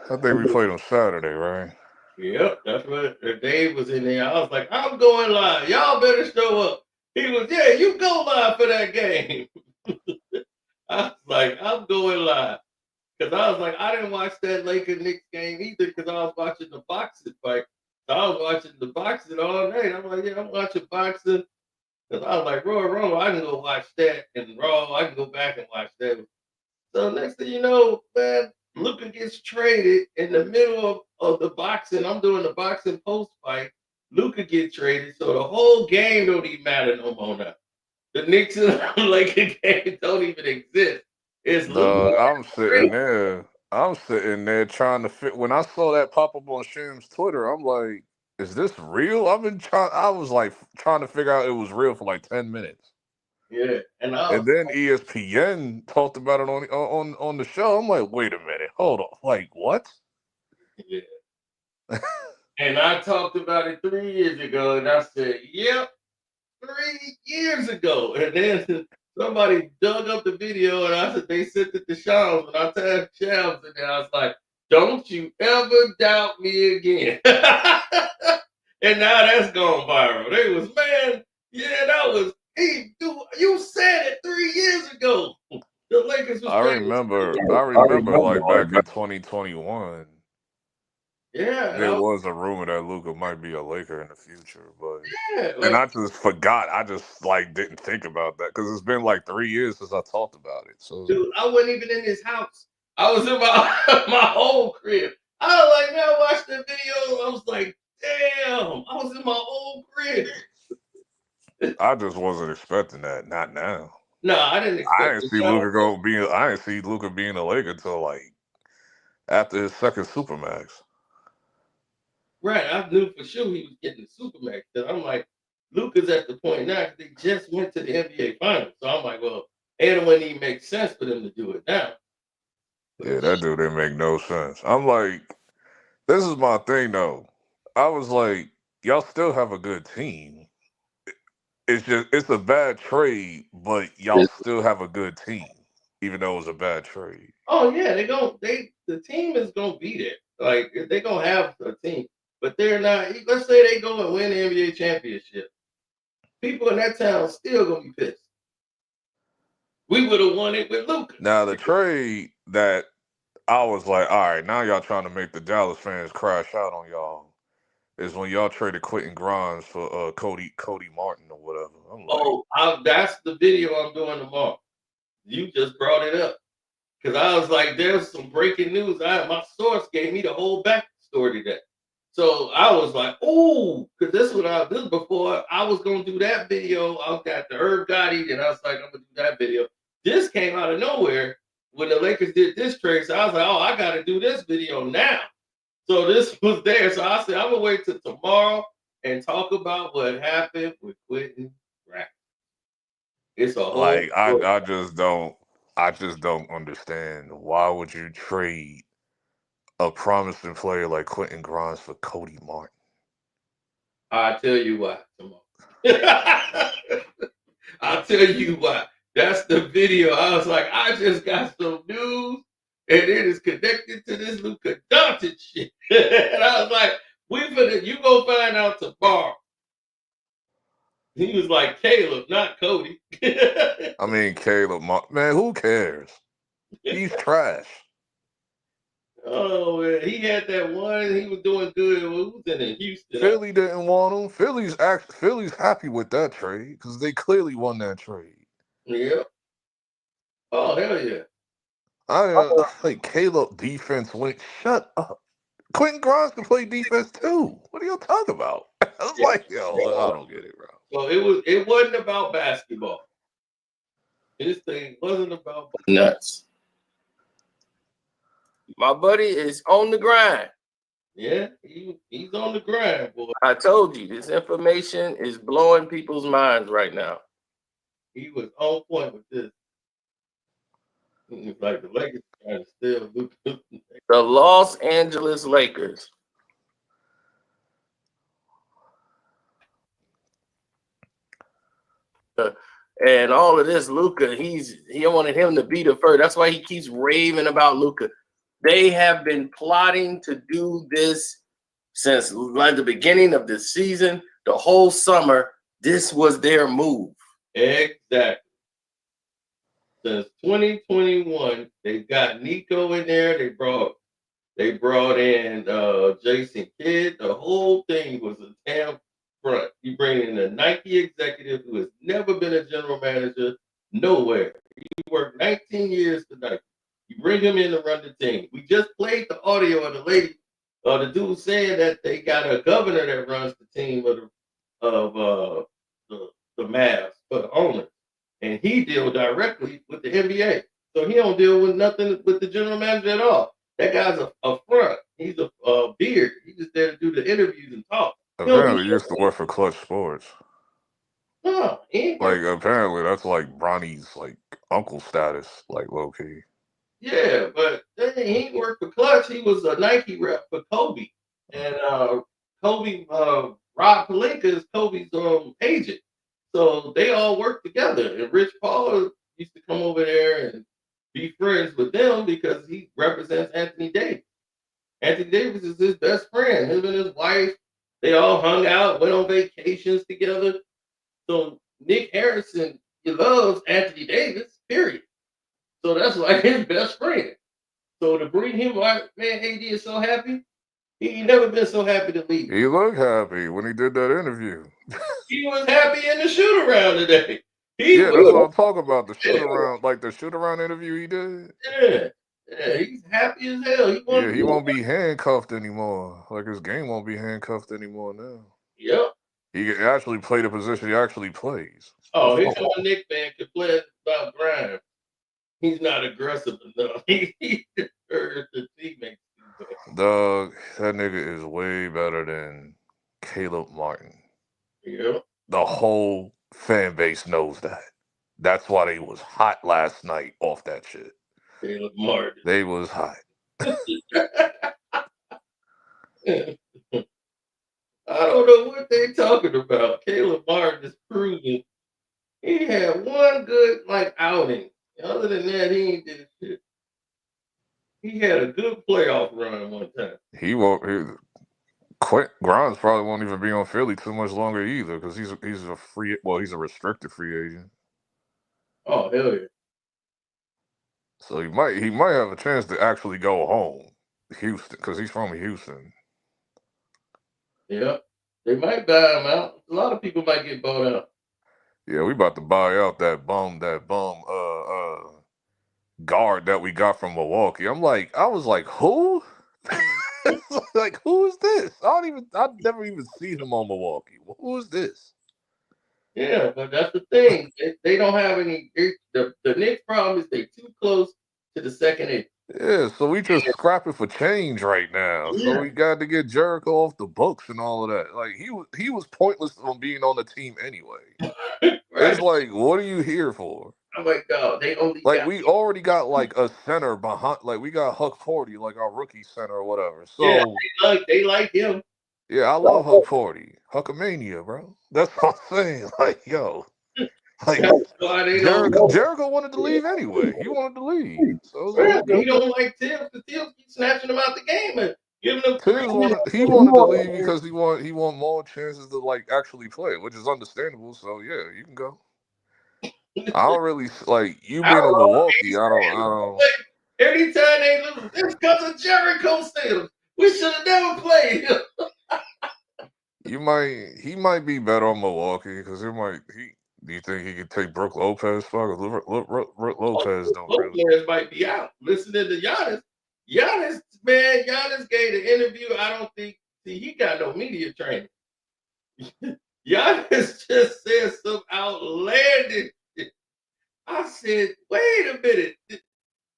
I think we played on Saturday, right? Yep, that's what Dave was in there. I was like, I'm going live. Y'all better show up. He was, yeah, you go live for that game. I was like, I'm going live. Because I was like, I didn't watch that Lakers Knicks game either because I was watching the boxing fight. So I was watching the boxing all night. I'm like, yeah, I'm watching boxing. Because I was like, Royal Rumble, I can go watch that. And Raw, I can go back and watch that. So next thing you know, man, Luka gets traded in the middle of the boxing. I'm doing the boxing post fight. Luka gets traded. So the whole game don't even matter no more now. The Knicks and Lakers game don't even exist. It's Luka. I'm sitting there trying to fit. When I saw that pop up on Shim's Twitter, I'm like, "Is this real?" I was like trying to figure out it was real for like 10 minutes. Yeah, and And then ESPN talked about it on the show. I'm like, wait a minute, hold on, like what? yeah. And I talked about it 3 years ago, and I said, "Yep, 3 years ago." And then somebody dug up the video, and I said they sent it to Shams, and I tagged Shams, and I was like, "Don't you ever doubt me again." And now that's gone viral. They was, man, yeah, that was you said it 3 years ago. The Lakers was I trying remember like back in 2021. yeah, There was a rumor that Luka might be a Laker in the future, but yeah, and like, I just forgot. I just like didn't think about that because it's been like 3 years since I talked about it. So dude, I wasn't even in his house. I was in my my old crib. I was like, man, I watched the video. I was like, damn, I was in my old crib. I just wasn't expecting that. Not now. No, I didn't I expect didn't the see shot. I didn't see Luka being a Laker until like after his second Supermax. Right, I knew for sure he was getting the Supermax. Cause I'm like, Luka's at the point now because they just went to the NBA Finals. So I'm like, well, it wouldn't even make sense for them to do it now. Yeah, that dude didn't make no sense. I'm like, this is my thing though. I was like, y'all still have a good team. It's a bad trade, but y'all still have a good team, even though it was a bad trade. Oh yeah, the team is gonna be there. Like they're gonna have a team, but they're not. Let's say they go and win the NBA championship. People in that town still gonna be pissed. We would have won it with Luka. Now the trade that I was like, all right, now y'all trying to make the Dallas fans crash out on y'all is when y'all traded Quentin Grimes for Cody Martin or whatever. I'm like, That's the video I'm doing tomorrow. You just brought it up because I was like, there's some breaking news. My source gave me the whole backstory to that. So I was like, oh, because this is before I was gonna do that video. I got the Herb Gotti, and I was like, I'm gonna do that video. This came out of nowhere when the Lakers did this trade. So I was like, oh, I gotta do this video now. So this was there. So I said, I'm gonna wait till tomorrow and talk about what happened with Quentin Raptors. It's a whole like I just don't understand why would you trade a promising player like Quentin Grimes for Cody Martin? I'll tell you why tomorrow. I'll tell you why. That's the video. I was like, I just got some news, and it is connected to this Luka Doncic shit. And I was like, you go find out tomorrow. He was like, Caleb, not Cody. I mean, Caleb, man, who cares? He's trash. Oh, man. He had that one. He was doing good. Who was in Houston? Philly didn't want him. Philly's happy with that trade because they clearly won that trade. Yeah. Oh, hell yeah. I like Caleb defense went. Shut up. Quentin Grimes can play defense too. What are you talking about? I was like, yo, I don't get it, bro. So it wasn't about basketball. This thing wasn't about nuts. My buddy is on the grind. Yeah, he's on the grind, boy. I told you, this information is blowing people's minds right now. He was on point with this. It's like the Lakers trying to steal Luka. The Los Angeles Lakers. And all of this, Luka, he wanted him to be the first. That's why he keeps raving about Luka. They have been plotting to do this since like the beginning of the season, the whole summer. This was their move. Exactly. Since 2021, they got Nico in there. They brought in Jason Kidd. The whole thing was a damn front. You bring in a Nike executive who has never been a general manager nowhere. He worked 19 years for Nike. You bring him in to run the team. We just played the audio of the dude saying that they got a governor that runs the team of the Mavs for the owners. and he deals directly with the NBA. So he don't deal with nothing with the general manager at all. That guy's a front. He's a beard. He's just there to do the interviews and talk. Apparently, he used to work for Clutch Sports. No, he ain't Like, apparently, that's like Bronny's like uncle status, like low key. Yeah, but he worked for Clutch. He was a Nike rep for Kobe, and Kobe, Rob Pelinka is Kobe's agent. So they all work together. And Rich Paul used to come over there and be friends with them because he represents Anthony Davis. Anthony Davis is his best friend. Him and his wife, they all hung out, went on vacations together. So Nick Harrison, he loves Anthony Davis, period. So that's like his best friend. So to bring him, man, AD is so happy. He ain't never been so happy to leave. He looked happy when he did that interview. He was happy in the shoot around today. Yeah, that's what I'm talking about. The shoot around, like the shoot around interview he did. Yeah, he's happy as hell. He won't be handcuffed anymore. Like his game won't be handcuffed anymore now. Yep. He can actually play the position he actually plays. Oh, his own Knicks fan could play about Grimes. He's not aggressive enough. He hurt the teammates. Doug, that nigga is way better than Caleb Martin. Yeah. The whole fan base knows that. That's why they was hot last night off that shit. Caleb Martin. They was hot. I don't know what they talking about. Caleb Martin is proving he had one good outing. Other than that, he ain't did shit. He had a good playoff run one time. He won't. Grimes probably won't even be on Philly too much longer either because he's a free. Well, he's a restricted free agent. Oh hell yeah! So he might have a chance to actually go home, Houston, because he's from Houston. Yeah, they might buy him out. A lot of people might get bought out. Yeah, we about to buy out that bum guard that we got from Milwaukee. I was like, who? Like, who is this? I've never even seen him on Milwaukee. Who is this? Yeah, but that's the thing. They don't have any. The Knicks' problem is they too close to the second inning. Yeah, so we just scrapping for change right now. Yeah. So we got to get Jericho off the books and all of that. Like he was pointless on being on the team anyway. Right. It's like, what are you here for? I'm like, dog, they only we already got like a center behind. Like we got Huck Forty, like our rookie center or whatever. So yeah, they like him. Yeah, I love Huck Forty, Huckamania, bro. That's what I'm saying. Like, yo. Like, Jericho wanted to leave anyway. He wanted to leave. So he don't like Tibbs because Tibbs keeps snatching him out the game and giving him. He wanted to leave because he want more chances to actually play, which is understandable. So yeah, you can go. I don't really you being in Milwaukee. I don't. Anytime they lose, it's because of Jericho still. We should have never played him. He might be better on Milwaukee because do you think he could take Brook Lopez? Fuck, Lopez don't really. Lopez might be out. Listening to Giannis. Giannis gave the interview. I don't think he got no media training. Giannis just said some outlandish shit. I said, wait a minute.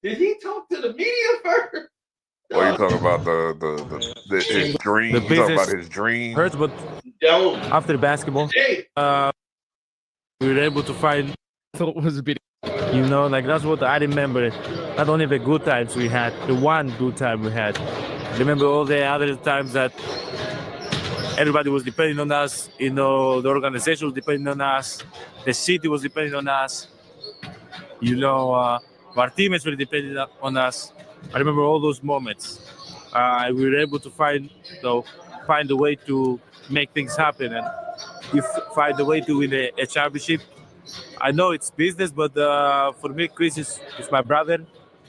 Did he talk to the media first? What are you talking about? His dream? You talking about his dream? Hurts, but after basketball, we were able to find. It was a bit, that's what I remember. Not only the good times we had, the one good time we had. Remember all the other times that everybody was depending on us. The organization was depending on us. The city was depending on us. Our teammates were depending on us. I remember all those moments. We were able to find a way to make things happen, and you find a way to win a championship. I know it's business, but for me, Chris is my brother.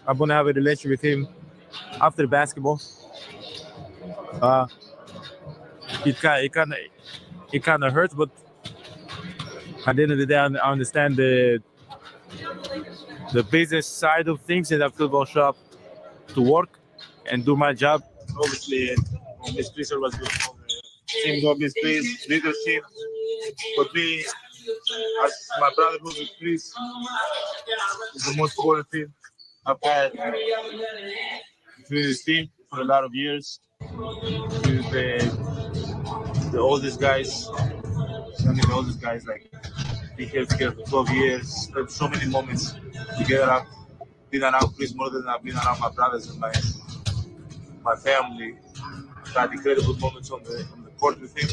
I'm gonna have a relationship with him after basketball. It kind of hurts, but at the end of the day, I understand the business side of things, and I feel going to show up to work and do my job. Obviously, Miss Chris was good. Team got Miss Chris, leadership. But me, as my brotherhood with Chris is the most important thing I've had between this team for a lot of years. He's the oldest guys. I mean, the oldest guys, like, been here together for 12 years, spent so many moments together. I've been around Chris more than I've been around my brothers and my family. I've had incredible moments on the court with him.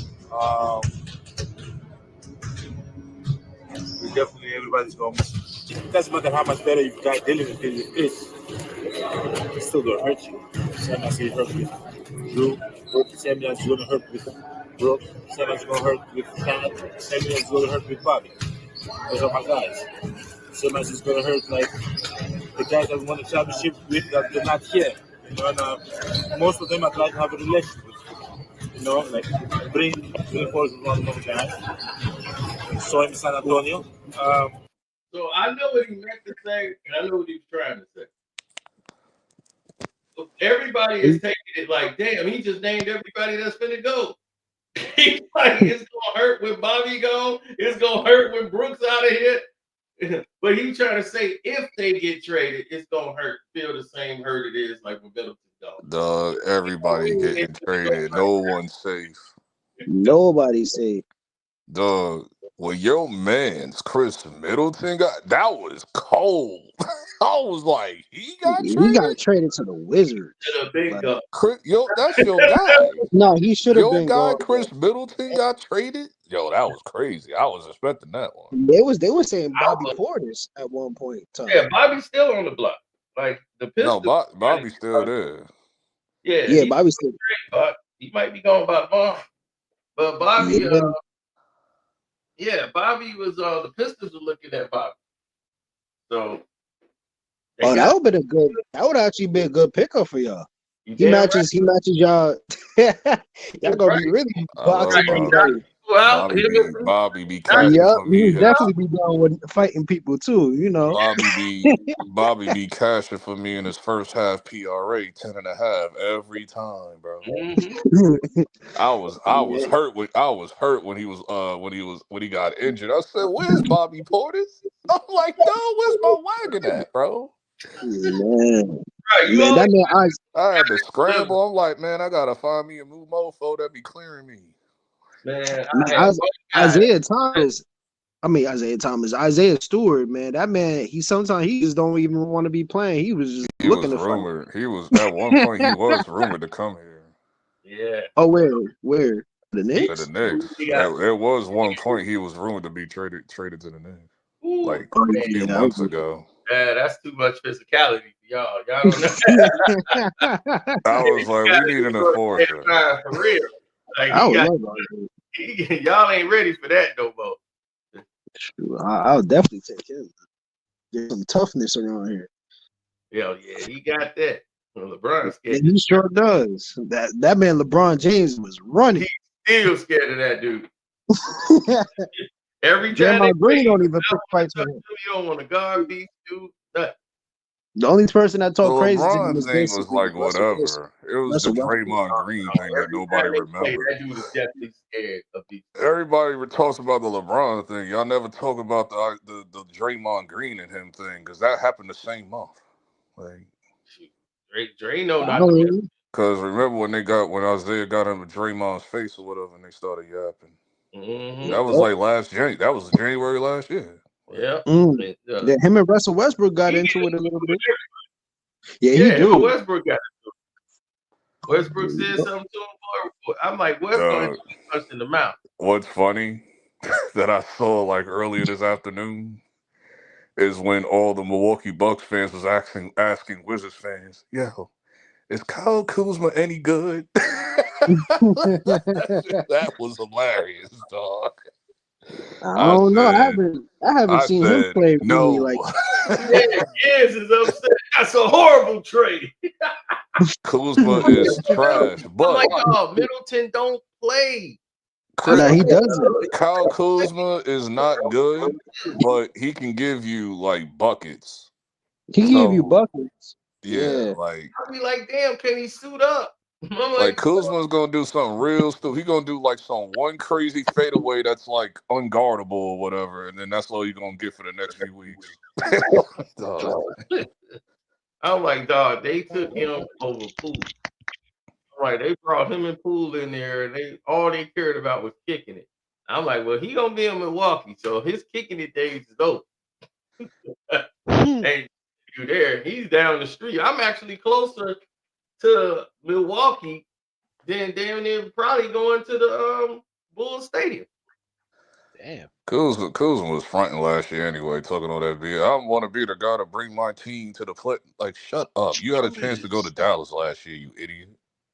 We definitely, everybody's going to miss him. It doesn't matter how much better you've got dealing with it, it's still going to hurt you. Same as it hurt with Drew, same as it's going to hurt with Brooke, same as it's going to hurt with Kat, same as it's going to hurt with Bobby. Those are my guys. Same as it's going to hurt like the guys that won the championship with that they're not here. You know, and most of them I'd like to have a relationship with. You know, like bring forward one of those guys. Saw him in San Antonio. So I know what he meant to say, and I know what he was trying to say. So everybody is taking it like, damn, he just named everybody that's finna go. He's like, it's gonna hurt when Bobby gone. It's gonna hurt when Brooks out of here. But he's trying to say if they get traded, it's gonna hurt. Feel the same hurt it is like when Middleton gone. Dog, everybody getting traded. No one's safe. Nobody's safe. Dog, well, your man's Chris Middleton that was cold. I was like, he got traded to the Wizards. To the big guy. That's your guy. No, he should have been. Your guy, Chris Middleton, got traded. Yo, that was crazy. I was expecting that one. They were saying Bobby Portis at one point in time. Yeah, Bobby's still on the block. Like the Pistons. No, Bobby's still there. Yeah, Bobby's still. But he might be going by tomorrow. But Bobby, Bobby was the Pistons were looking at Bobby. So that would actually be a good pickup for y'all. He matches y'all. Y'all gonna be really boxing. Well, Bobby be cashing for me. He'll definitely be down with fighting people too, you know. Bobby be cashing for me in his first half PRA 10.5 every time, bro. Mm-hmm. I was hurt when he got injured. I said, "Where's Bobby Portis?" I'm like, "No, where's my wagon at, bro?" Man. Right, I had to scramble. I'm like, man, I gotta find me a new mofo that be clearing me. Man, Isaiah Stewart, man. That man, he just don't even want to be playing. He was just looking to rumored. He was at one point he was rumored to come here. Yeah. Oh, where? The Knicks? To the Knicks. It was one point he was rumored to be traded to the Knicks. Like a few months ago. Yeah, that's too much physicality for y'all. Y'all don't know. I was like, we need an enforcer. For real. Like, y'all ain't ready for that no more. I'll definitely take him. Get some toughness around here. Yeah, he got that. Well, LeBron's scared. He sure does. That man LeBron James was running. He's still scared of that dude. Every time Draymond Green don't even pick fights with him. You don't want to guard these dudes. The only person that talked crazy to LeBron's him was thing was like whatever. It was the Draymond Green thing that nobody remembered. That dude is definitely scared of these. Everybody talks about the LeBron thing. Y'all never talk about the Draymond Green and him thing because that happened the same month. Like Dre know not to. Because remember when Isaiah got him in Draymond's face or whatever, and they started yapping. Mm-hmm. That was like last January. That was January last year. Yeah. Yeah, him and Russell Westbrook got into it a little bit. Yeah, he do. Westbrook got into it. Westbrook said something to him. I'm like, Westbrook punched in the mouth. What's funny that I saw like earlier this afternoon is when all the Milwaukee Bucks fans was asking Wizards fans, "Yo, is Kyle Kuzma any good?" That was hilarious, dog. I don't know. I haven't seen him play really like. Yes, is upset. That's a horrible trade. Kuzma is trash, but I'm like, oh, Middleton don't play. He doesn't. Kyle Kuzma is not good, but he can give you like buckets. He give you buckets. Yeah, like I'll be like, damn, can he suit up? I'm Like Kuzma's gonna do something real stupid. He's gonna do like one crazy fadeaway that's like unguardable or whatever, and then that's all you're gonna get for the next few weeks. Dog. I'm like, dog, they took him over Poole. Right, they brought him and Poole in there, and all they cared about was kicking it. I'm like, well, he gonna be in Milwaukee, so his kicking it days is over. Hey, you there? He's down the street. I'm actually closer to Milwaukee than damn near probably going to the Bulls Stadium. Damn. Kuzma was fronting last year anyway, talking all that BS. I want to be the guy to bring my team to the play. Like, shut up! You had a chance to go to Dallas last year, you idiot.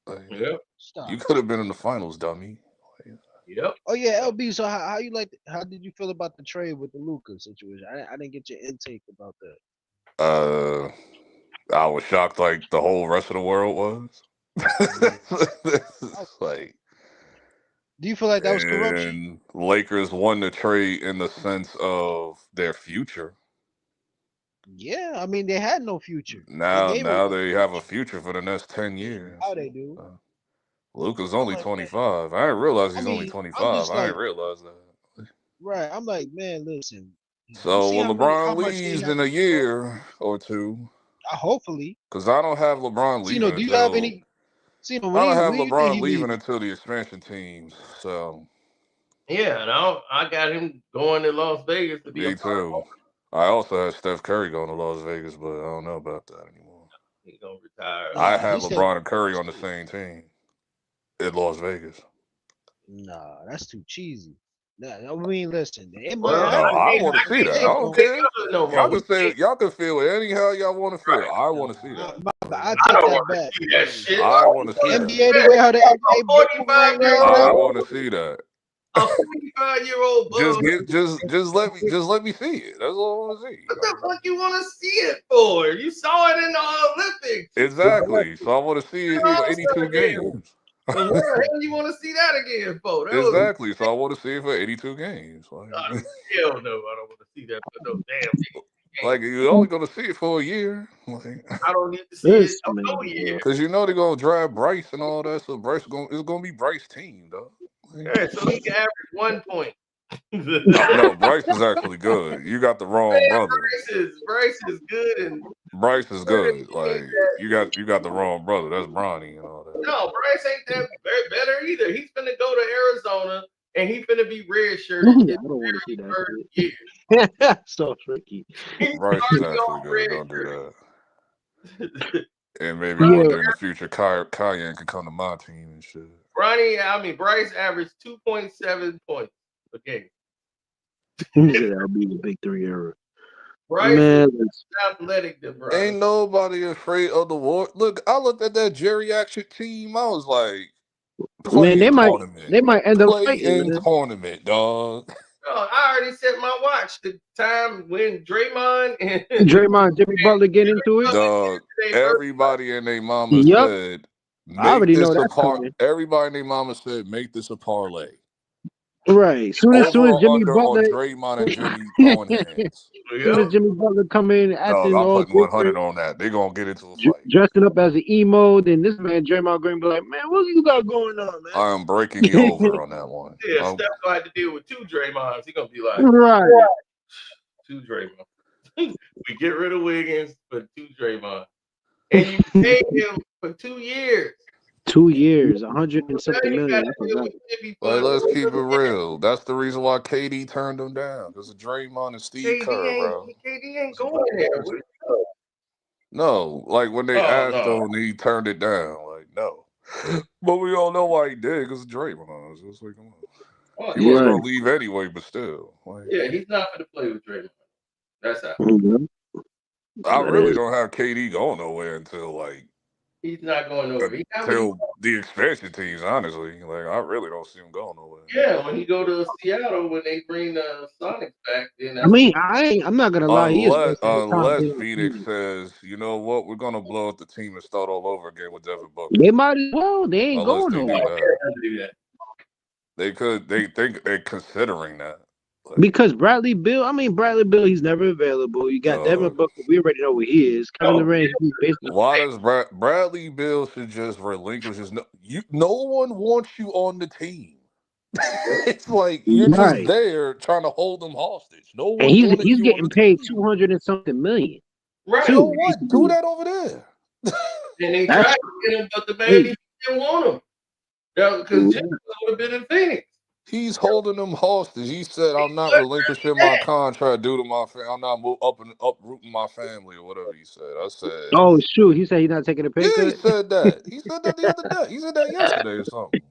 Like, Yep. Stop. you could have been in the finals, dummy. Yep. Oh yeah, LB. So how did you feel about the trade with the Luka situation? I didn't get your intake about that. I was shocked like the whole rest of the world was. Like, do you feel like that was corruption? And Lakers won the trade in the sense of their future. Yeah, I mean they had no future. Now they have a future for the next 10 years. How they do? Luka's only 25. I didn't realize he's only I'm 25. just I like, didn't realize that. Right. I'm like, man, listen. So see when how LeBron much they leaves have in a to year or two, hopefully. because I don't have LeBron leaving Cino, do you have any? Cino, I don't have where do you think LeBron he leaving leaving? until the expansion teams. So Yeah, and I got him going to Las Vegas to be me a part too. I also had Steph Curry going to Las Vegas, but I don't know about that anymore. He's gonna retire. I had LeBron and Curry on the same team in Las Vegas. Nah, that's too cheesy. Nah, I mean, listen. I want to see that. I don't care. Y'all can feel it anyhow y'all want to feel. I want to see that. I take that back. I want to see that. NBA the way how the NBA I want to see that. A 45-year-old just let me see it. That's all I want to see. What the fuck you want to see it for? You saw it in the Olympics. Exactly. So I want to see it in 82 games. What the hell you want to see that again for? Exactly. So I want to see it for 82 games. Like, hell no, I don't want to see that for no damn game. Like you're only gonna see it for a year. Like, I don't need to see it for no year. Because you know they're gonna draft Bryce and all that. So it's gonna be Bryce's team, though. Yeah, so he can average 1 point. No, Bryce is actually good. You got the wrong brother. Bryce is good, and Bryce is good. Like you got the wrong brother. That's Bronny and all that. no, Bryce ain't that better either. He's finna go to Arizona, and he's finna be redshirted. I don't want to see that. That's so tricky. Bryce is actually good. Don't do that. And maybe one day in the future, Cayenne can come to my team and shit. Bryce averaged 2.7 points a game. That'll be the big 3 era. Bryce is athletic than Bryce. Ain't nobody afraid of the war. Look, I looked at that geriatric team. I was like, man, they might end up playing tournament, dog. No, I already set my watch. The time when Draymond and Jimmy Butler get into it. Dog, everybody and their mama said, I already know that. Everybody and their mama said, make this a parlay. Right. Soon as Jimmy Butler, Draymond and Jimmy throwing hands. Soon as Jimmy Butler come in acting I'm all putting 100 on that. They're gonna get into a fight. Dressing up as an emo, then this man Draymond going to be like, man, what you got going on, man? I am breaking you over on that one. Yeah, Steph gonna have to deal with 2 Draymonds. He's gonna be like, right, 2 Draymonds. We get rid of Wiggins for 2 Draymond, and you pay him for 2 years. 2 years, 100 and something million. Like, let's keep it real. That's the reason why KD turned him down, because of Draymond and Steve Kerr, bro. KD ain't going there. No, like when they asked him, he turned it down. Like, no. But we all know why he did, because of Draymond. So it's like, come on. He was going to leave anyway, but still. Like, yeah, he's not going to play with Draymond. That's how. I really don't have KD going nowhere until, like, he's not going nowhere. Until the expansion teams, honestly. Like, I really don't see him going nowhere. Yeah, when he go to Seattle, when they bring the Sonics back, then I'm not gonna lie. Unless Phoenix says, you know what, we're gonna blow up the team and start all over again with Devin Booker. They might as well. They ain't going nowhere. They could. They think they're considering that. Because Bradley Beal, he's never available. You got Devin Booker, we already know where he is. Kevin Durant, he's basically. Why does Bradley Beal should just relinquish his? No one wants you on the team. It's like you're just there trying to hold them hostage. No one. And he's you getting paid 200 and something million. Right. So what? Do that over there. And they tried to get him, but the man didn't want him. Because Jimmy would have been in Phoenix. He's holding them hostage. He said, "I'm not relinquishing my contract due to my family. I'm not uprooting my family," or whatever he said. I said, "Oh shoot!" He said he's not taking a pay cut. Yeah, he said that. He said that the other day. He said that yesterday or something.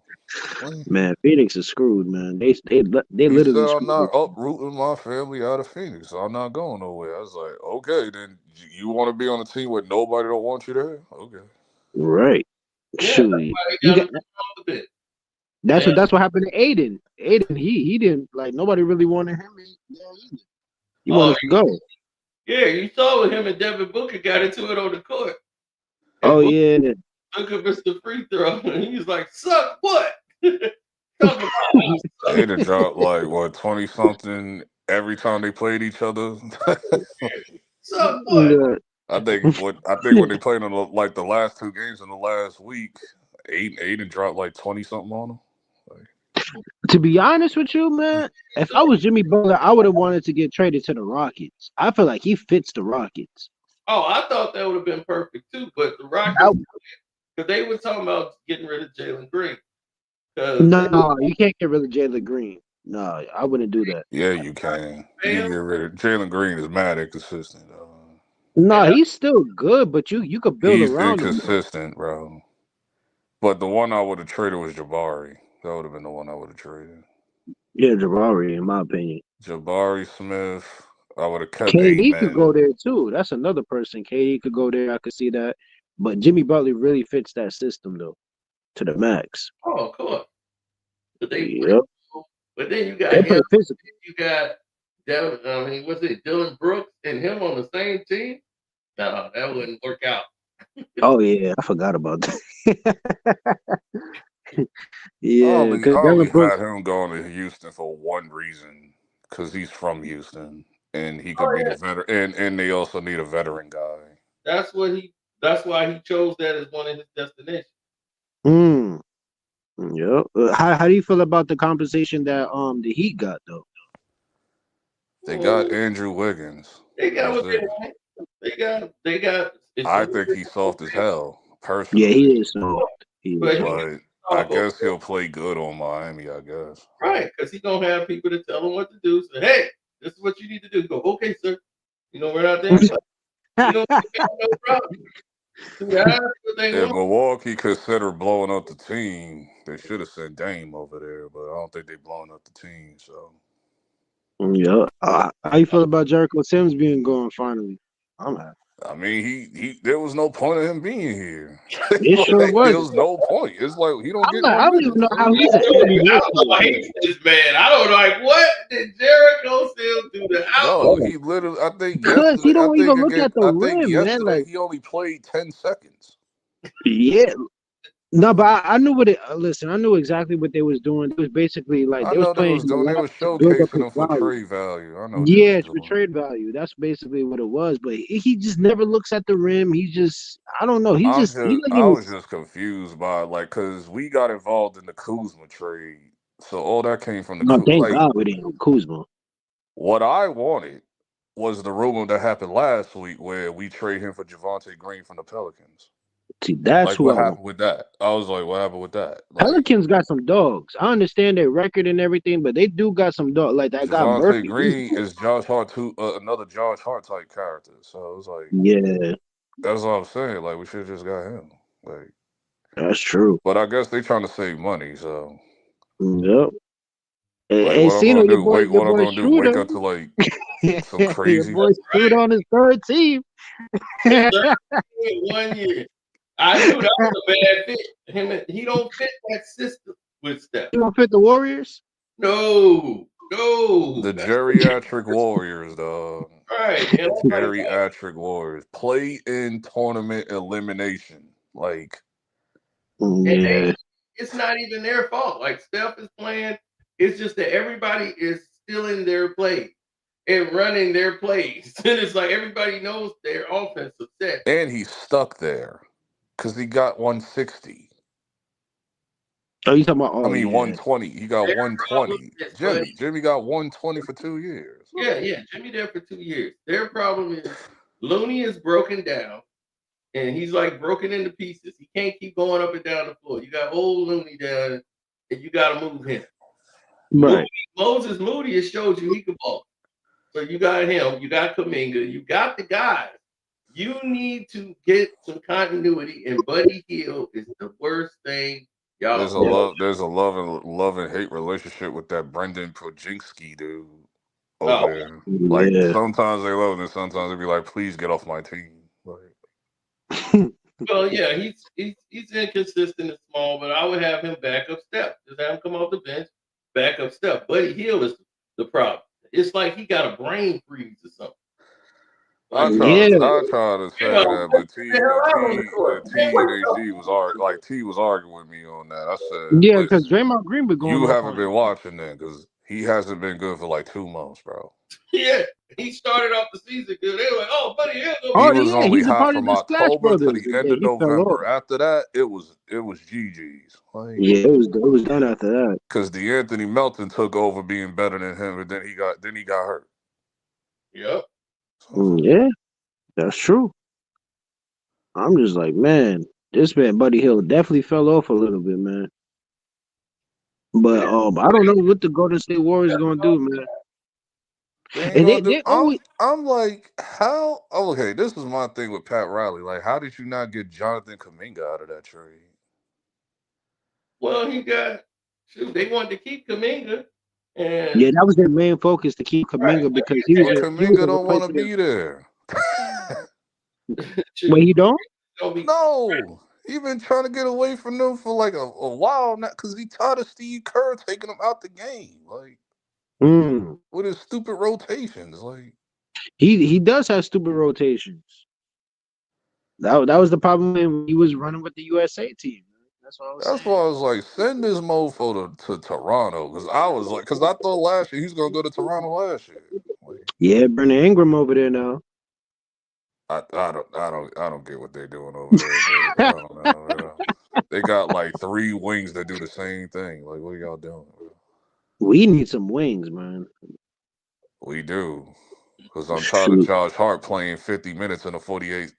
Man, Phoenix is screwed, man. They literally. He said, screwed. "I'm not uprooting my family out of Phoenix. So I'm not going nowhere." I was like, "Okay, then you want to be on a team where nobody don't want you there? Okay." Right. Shoot. That's what happened to Aiden. Aiden, he didn't like nobody really wanted him. He wanted to go. Yeah, you saw when him and Devin Booker got into it on the court. And Booker Booker missed the free throw, and he was like, "Suck what?" Aiden dropped like what 20 something every time they played each other. Suck what? I think when they played in the last 2 games in the last week, Aiden dropped like 20 something on him. To be honest with you, man, if I was Jimmy Butler, I would have wanted to get traded to the Rockets. I feel like he fits the Rockets. Oh, I thought that would have been perfect too, but the Rockets, because they were talking about getting rid of Jalen Green. No, you can't get rid of Jalen Green. No, I wouldn't do that. Yeah, you can. You can get rid of Jalen Green. Is mad inconsistent. No, he's still good, but you could build around him. He's inconsistent, bro. But the one I would have traded was Jabari. That would have been the one I would have traded. Yeah, Jabari, in my opinion. Jabari Smith. I would have kept KD could go there too. That's another person. KD could go there. I could see that. But Jimmy Butler really fits that system though, to the max. Oh, of course. But then you got him. You got Dylan Brooks and him on the same team? No, that wouldn't work out. Oh yeah, I forgot about that. Yeah, because Dylan Brooks had him going to Houston for one reason, because he's from Houston and he could be the veteran, and they also need a veteran guy. That's why he chose that as one of his destinations. Yep. How do you feel about the compensation that the Heat got though? They got Andrew Wiggins. They got. I think he's soft as hell, personally. Yeah, he is soft. But I guess he'll play good on Miami, I guess. Right, because he's going to have people to tell him what to do. So, hey, this is what you need to do. Go, okay, sir. We're not there. No problem. If Milwaukee considered blowing up the team, they should have sent Dame over there, but I don't think they're blowing up the team. So, yeah. How you feel about Jericho Sims being gone finally? I'm happy. I mean, he there was no point of him being here. It sure was. There was no point. It's like he don't get. I don't even know how he's I hate this man. I don't know. Like, what did Jericho Sims do to No, he literally. I think because he don't even look at the rim, man. Like he only played 10 seconds. Yeah. No, but I knew what it. Listen, I knew exactly what they was doing. It was basically like they was showcasing him for trade value. I know. Yeah, it's for trade value. That's basically what it was. But he just never looks at the rim. He just, I don't know. I was just confused by because we got involved in the Kuzma trade, so all that came from the. No, thank God we didn't Kuzma. What I wanted was the rumor that happened last week where we trade him for Javonte Green from the Pelicans. See, that's what happened with that. I was like, what happened with that? Pelicans got some dogs. I understand their record and everything, but they do got some dogs. Like that guy Murphy. Green is Josh Hart another Josh Hart type character. So it was like, yeah, that's what I'm saying. Like we should have just got him. Like that's true. But I guess they trying to save money. So yep. And what I'm gonna do? Wake up to like some crazy. Your boy stood on his third team. 1 year. I knew that was a bad fit. He don't fit that system with Steph. He don't fit the Warriors? No. The geriatric Warriors, dog. Right. Geriatric Warriors. Play in tournament elimination. Like, it's not even their fault. Like Steph is playing. It's just that everybody is stealing their plays and running their plays. And it's like everybody knows their offensive set. And he's stuck there because he got 160. Oh, you talking about? Oh, I mean, yeah. 120. He got Their 120. problem is, Jimmy got 120 for 2 years. Yeah, Jimmy there for 2 years. Their problem is Looney is broken down, and he's like broken into pieces. He can't keep going up and down the floor. You got old Looney down, and you got to move him. Right. Moses Moody has showed you he can ball. So you got him. You got Kuminga. You got the guys. You need to get some continuity, and Buddy Hield is the worst thing y'all. There's a love and hate relationship with that Brendan Projinski dude over there. Like sometimes they love him, and sometimes they be like, "Please get off my team." Like, well, yeah, he's inconsistent and small, but I would have him back up step. Just have him come off the bench, back up step. Buddy Hield is the problem. It's like he got a brain freeze or something. I try to say that, but T and AD was arguing with me on that. I said, yeah, because Draymond Green been going. You haven't been watching that because he hasn't been good for like 2 months, bro. Yeah, he started off the season good. They were like, "Oh, Buddy Hield." He was only hot from October to the end of November. After that, it was GG's. Like, yeah, it was done after that. Because D'Anthony Melton took over being better than him, and then he got hurt. Yep. Yeah, that's true. I'm just like, man, this man Buddy Hield definitely fell off a little bit, man. But I don't know what the Golden State Warriors gonna do, man. I'm like, how? Okay, this is my thing with Pat Riley. Like, how did you not get Jonathan Kuminga out of that trade? Well, they wanted to keep Kuminga. And yeah, that was their main focus, to keep Kuminga, because Kuminga don't want to be there. Well, he don't? No. He been trying to get away from them for like a while now because he tired of Steve Kerr taking him out the game. Like, with his stupid rotations. Like, he does have stupid rotations. That was the problem when he was running with the USA team. That's why I was like, send this mofo to Toronto, because I thought last year he was gonna go to Toronto last year. Like, yeah, Brandon Ingram over there now. I don't get what they're doing over there. I don't know. They got like 3 wings that do the same thing. Like, what are y'all doing? We need some wings, man. We do, because I'm tired of Josh Hart playing 50 minutes in a 48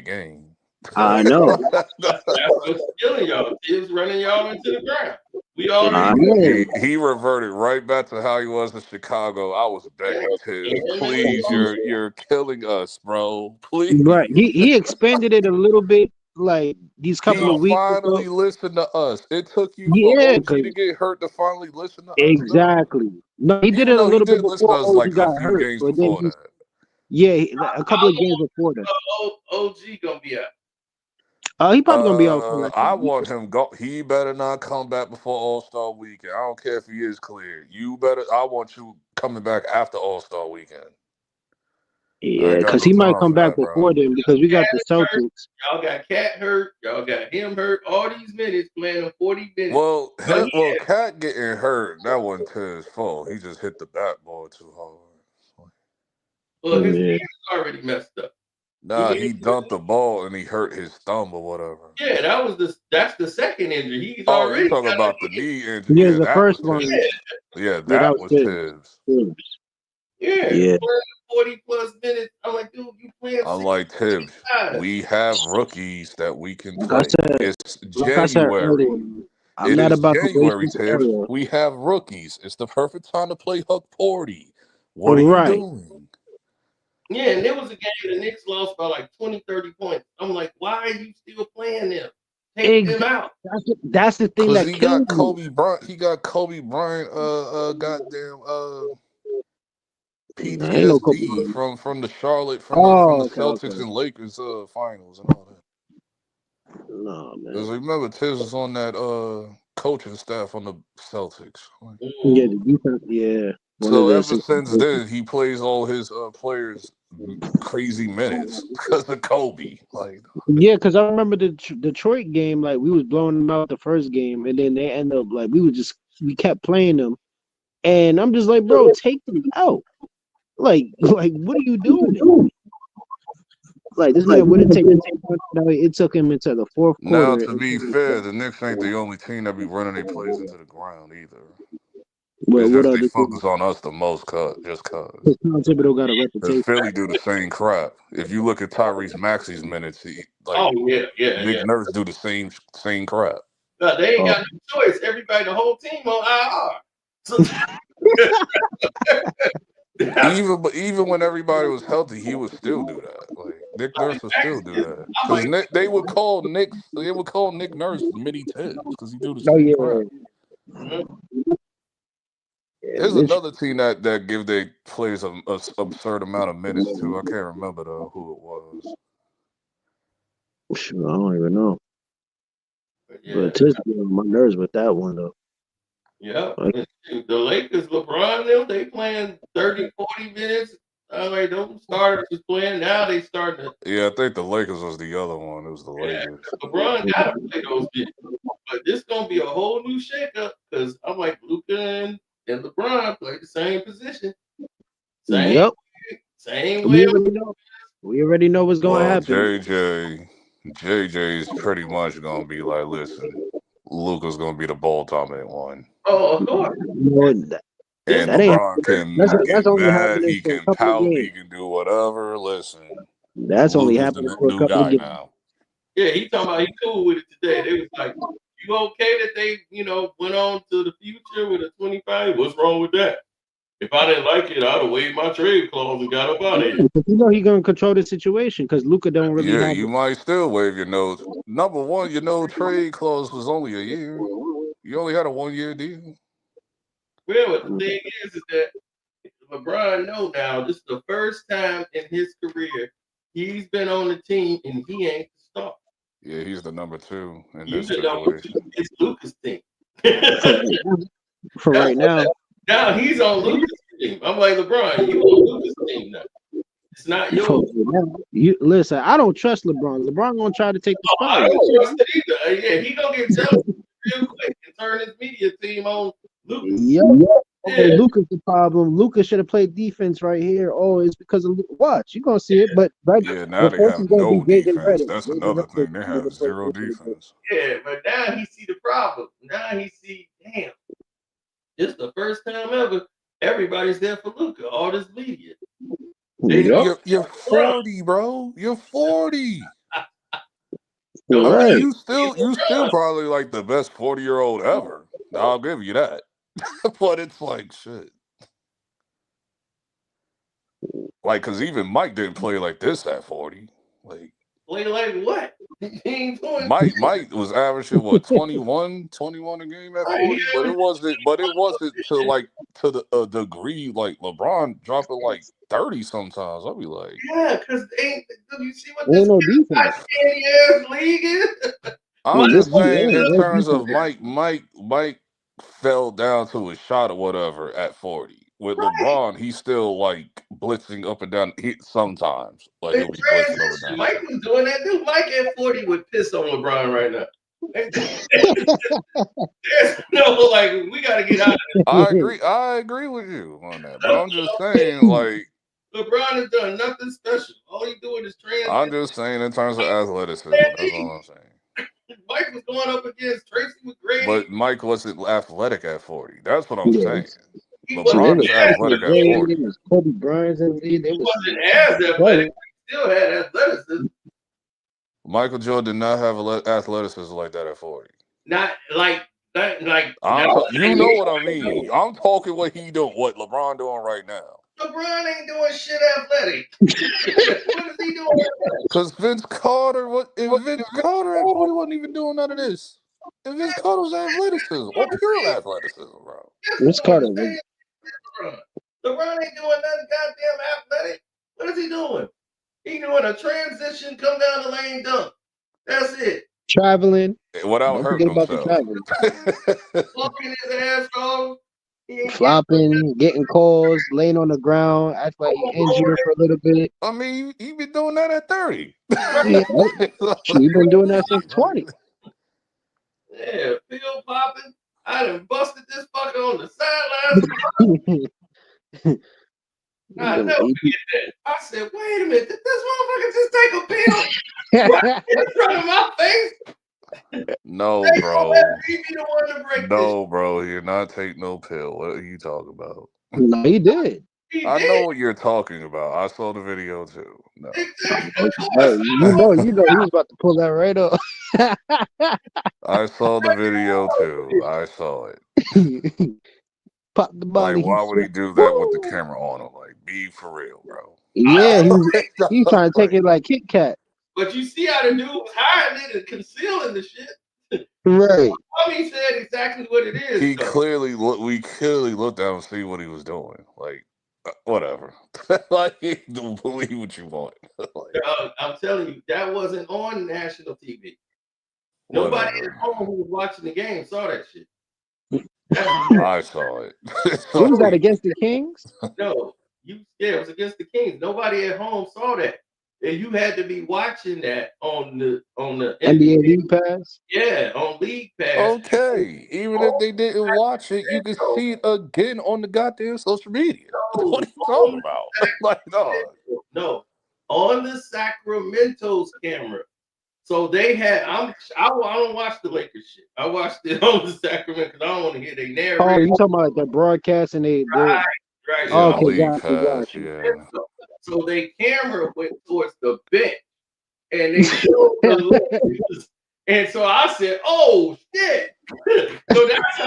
game. I know. That's what's killing y'all. He's running y'all into the ground. We already he reverted right back to how he was in Chicago. I was begging Tiz, please, you're killing us, bro. Please. Right. He expanded it a little bit, like these couple of weeks. Finally listened to us. It took you for OG to get hurt to finally listen to us. Exactly. No, he did it a little bit before OG like got hurt. Games before that. Yeah, a couple of games before that. OG gonna be out. He probably gonna be out for like I want him go. He better not come back before All-Star Weekend. I don't care if he is cleared. I want you coming back after All-Star Weekend. Yeah, because he might come back before then, because we got the Celtics. Y'all got Cat hurt. Y'all got him hurt. All these minutes playing on 40 minutes. Well, Cat getting hurt, that wasn't his fault. He just hit the backboard too hard. Well, his hand is already messed up. Nah, he dumped the ball and he hurt his thumb or whatever. Yeah, that's the second injury. He's already talking about the knee injury. Yeah, the first one. Yeah, that was Tibbs. Yeah. 40 plus minutes. I'm like, dude, you playing. I'm like, Tibbs, we have rookies that we can play. It's January. I'm not about January, Tibbs. We have rookies. It's the perfect time to play Huck Porty. What are you doing? Yeah, and there was a game the Knicks lost by like 20, 30 points. I'm like, why are you still playing them? Take them out. That's the thing that he got Kobe Bryant. He got Kobe Bryant. Goddamn. PTSD from the Charlotte from the Celtics and Lakers finals and all that. No, man. Because remember, Tiz was on that coaching staff on the Celtics. Yeah, the defense. Yeah. So ever since then, he plays all his players crazy minutes because of Kobe. Like, yeah, because I remember the Detroit game. Like, we was blowing them out the first game, and then they end up like we kept playing them, And I'm just like, bro, take them out. Like what are you doing? Like this man wouldn't take the now it took him into the fourth Now, quarter. to be fair, the Knicks ain't the only team that be running their plays into the ground either. Well, It's what just they other focus on us the most, just cause. Tom Thibodeau got a Because reputation? Philly do the same crap. If you look at Tyrese Maxey's minutes, Nick Nurse do the same crap. No, they ain't got no choice. Everybody, the whole team on IR. So, even when everybody was healthy, he would still do that. Like Nick Nurse would still do that because they would call Nick Nurse mini Tibbs because he do the same crap. There's another team that give their players an absurd amount of minutes too. I can't remember who it was. I don't even know. But Tibbs get on my nerves with that one though. Yeah, the Lakers, LeBron, they playing 30, 40 minutes. Like those starters is playing. Now they starting to. Yeah, I think the Lakers was the other one. It was the Lakers. LeBron got to play those minutes. But this gonna be a whole new shakeup because I'm like Luka and LeBron play the same position. Same way. We already know what's going to happen. JJ's pretty much gonna be like, listen, Luka's gonna be the ball dominant one. Oh, of course. And LeBron can get mad, he can pout, he can do whatever. Listen, that's only happening for a couple of games now. Yeah, he talking about he cool with it today. They was like, you okay that they, went on to the future with a 25? What's wrong with that? If I didn't like it, I'd have waived my trade clause and got up out of here. He's gonna control the situation because Luka don't really. Yeah, you might still waive your nose. Number one, your no trade clause was only a year. You only had a 1-year deal. Well, what the thing is that LeBron now this is the first time in his career he's been on the team and he ain't the star. Yeah, he's the number 2 in He's this the number 2. situation. It's Luka's team. For right now. Now he's on Luka's team. I'm like, LeBron, you on Luka's team now. It's not yours. You listen, I don't trust LeBron. LeBron gonna try to take the spot. I don't trust it either. Yeah, he gonna get jealous real quick and turn his media team on Luka. Okay, Luka's the problem. Luka should have played defense right here. Oh, it's because of watch. You're gonna see it, but now they have no defense. That's another thing. They have zero defense. Yeah, but now he see the problem. Now he see, damn. It's the first time ever everybody's there for Luka. All this media. You're 40, bro. You're 40. Right. You still probably like the best 40-year-old ever. I'll give you that. But it's like shit. Like, cause even Mike didn't play like this at 40. Like play like what? Mike was averaging what 21 a game at 40, but it wasn't to the degree like LeBron dropping like 30 sometimes. I'll be like, yeah, because do you see what this no defense league is? I'm just saying in terms of Mike fell down to his shot or whatever at 40. With LeBron, he's still like blitzing up and down sometimes. Like he'll be blitzing up and down. Mike was doing that too. Mike at 40 would piss on LeBron right now. There's no we gotta get out of this. I agree with you on that. But I'm just saying, like LeBron has done nothing special. All he's doing is transition. I'm just saying in terms of athleticism. That's all I'm saying. Mike was going up against Tracy McGrady. But Mike wasn't athletic at 40. That's what I'm saying. LeBron is athletic at 40. Kobe Bryant he wasn't as athletic. He still had athleticism. Michael Jordan did not have athleticism like that at 40. Not like that. You know what I mean. I'm talking what LeBron doing right now. LeBron ain't doing shit athletic. What is he doing? Because Vince Carter at 40 wasn't even doing none of this. If Vince Carter was athleticism or pure athleticism, bro. Vince Carter. LeBron ain't doing nothing goddamn athletic. What is he doing? He doing a transition, come down the lane, dunk. That's it. Traveling. Without hurting himself. Flopping his ass off. Flopping, getting calls, laying on the ground, act like he's injured for a little bit. I mean, he been doing that at 30. He's been doing that since 20. Yeah, field popping. I done busted this fucker on the sidelines. I never forget that. I said, wait a minute, did this motherfucker just take a pill right in front of my face? No, They bro. gonna let me be the one to break No, bro. He did not take no pill. What are you talking about? No, he did. this. He I did. know what you're talking about. I saw the video too. No. Exactly. Hey, you know, he was about to pull that right up. I saw the video too. I saw it. Pop the body. Like, why would he do that with the camera on him? Like, be for real, bro. Yeah, he's trying to take it like Kit Kat. But you see how the dude was hiding it and concealing the shit. Right. Tommy said exactly what it is. We clearly looked down and see what he was doing. Like, whatever. Like, don't believe what you want. Like, I'm telling you, that wasn't on national TV. Nobody at home who was watching the game saw that shit. I saw it. Who was that, against the Kings? No, it was against the Kings. Nobody at home saw that, and you had to be watching that on the NBA League Pass. Yeah, on League Pass. Okay, even if they didn't watch it, you can see it again on the goddamn social media. What are you talking about? Like, dog. No, on the Sacramento's camera. So they had. I don't watch the Lakers shit. I watched it on the Sacramento because I don't want to hear they narrate. Oh, you talking about like the broadcast and they right. Yeah, okay, got you. So they camera went towards the bench, and they showed the Lakers. And so I said, "Oh shit!" So that's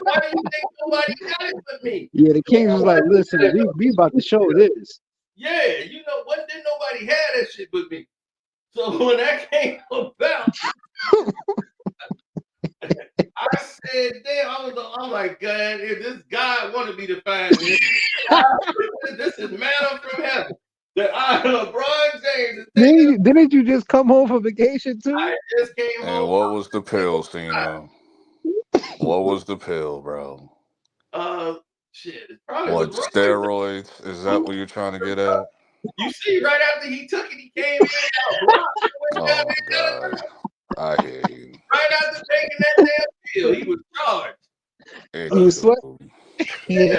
why you think nobody got it but me. Yeah, the Kings was like, "Listen, we about to show this." Yeah, you know what? Didn't nobody have that shit but me. So when that came about, I said, "Damn!" I'm like, God, if this guy wanted me to find this, this is manna from heaven. That LeBron James. Didn't you just come home from vacation too? I just came home. And what was the pill, Cena? What was the pill, bro? Shit. It probably what, was steroids? Is that what you're trying to get at? You see, right after he took it, he came in. Oh my God. I hear you. Right after taking that damn pill, he was charged. He was sweating. Yeah.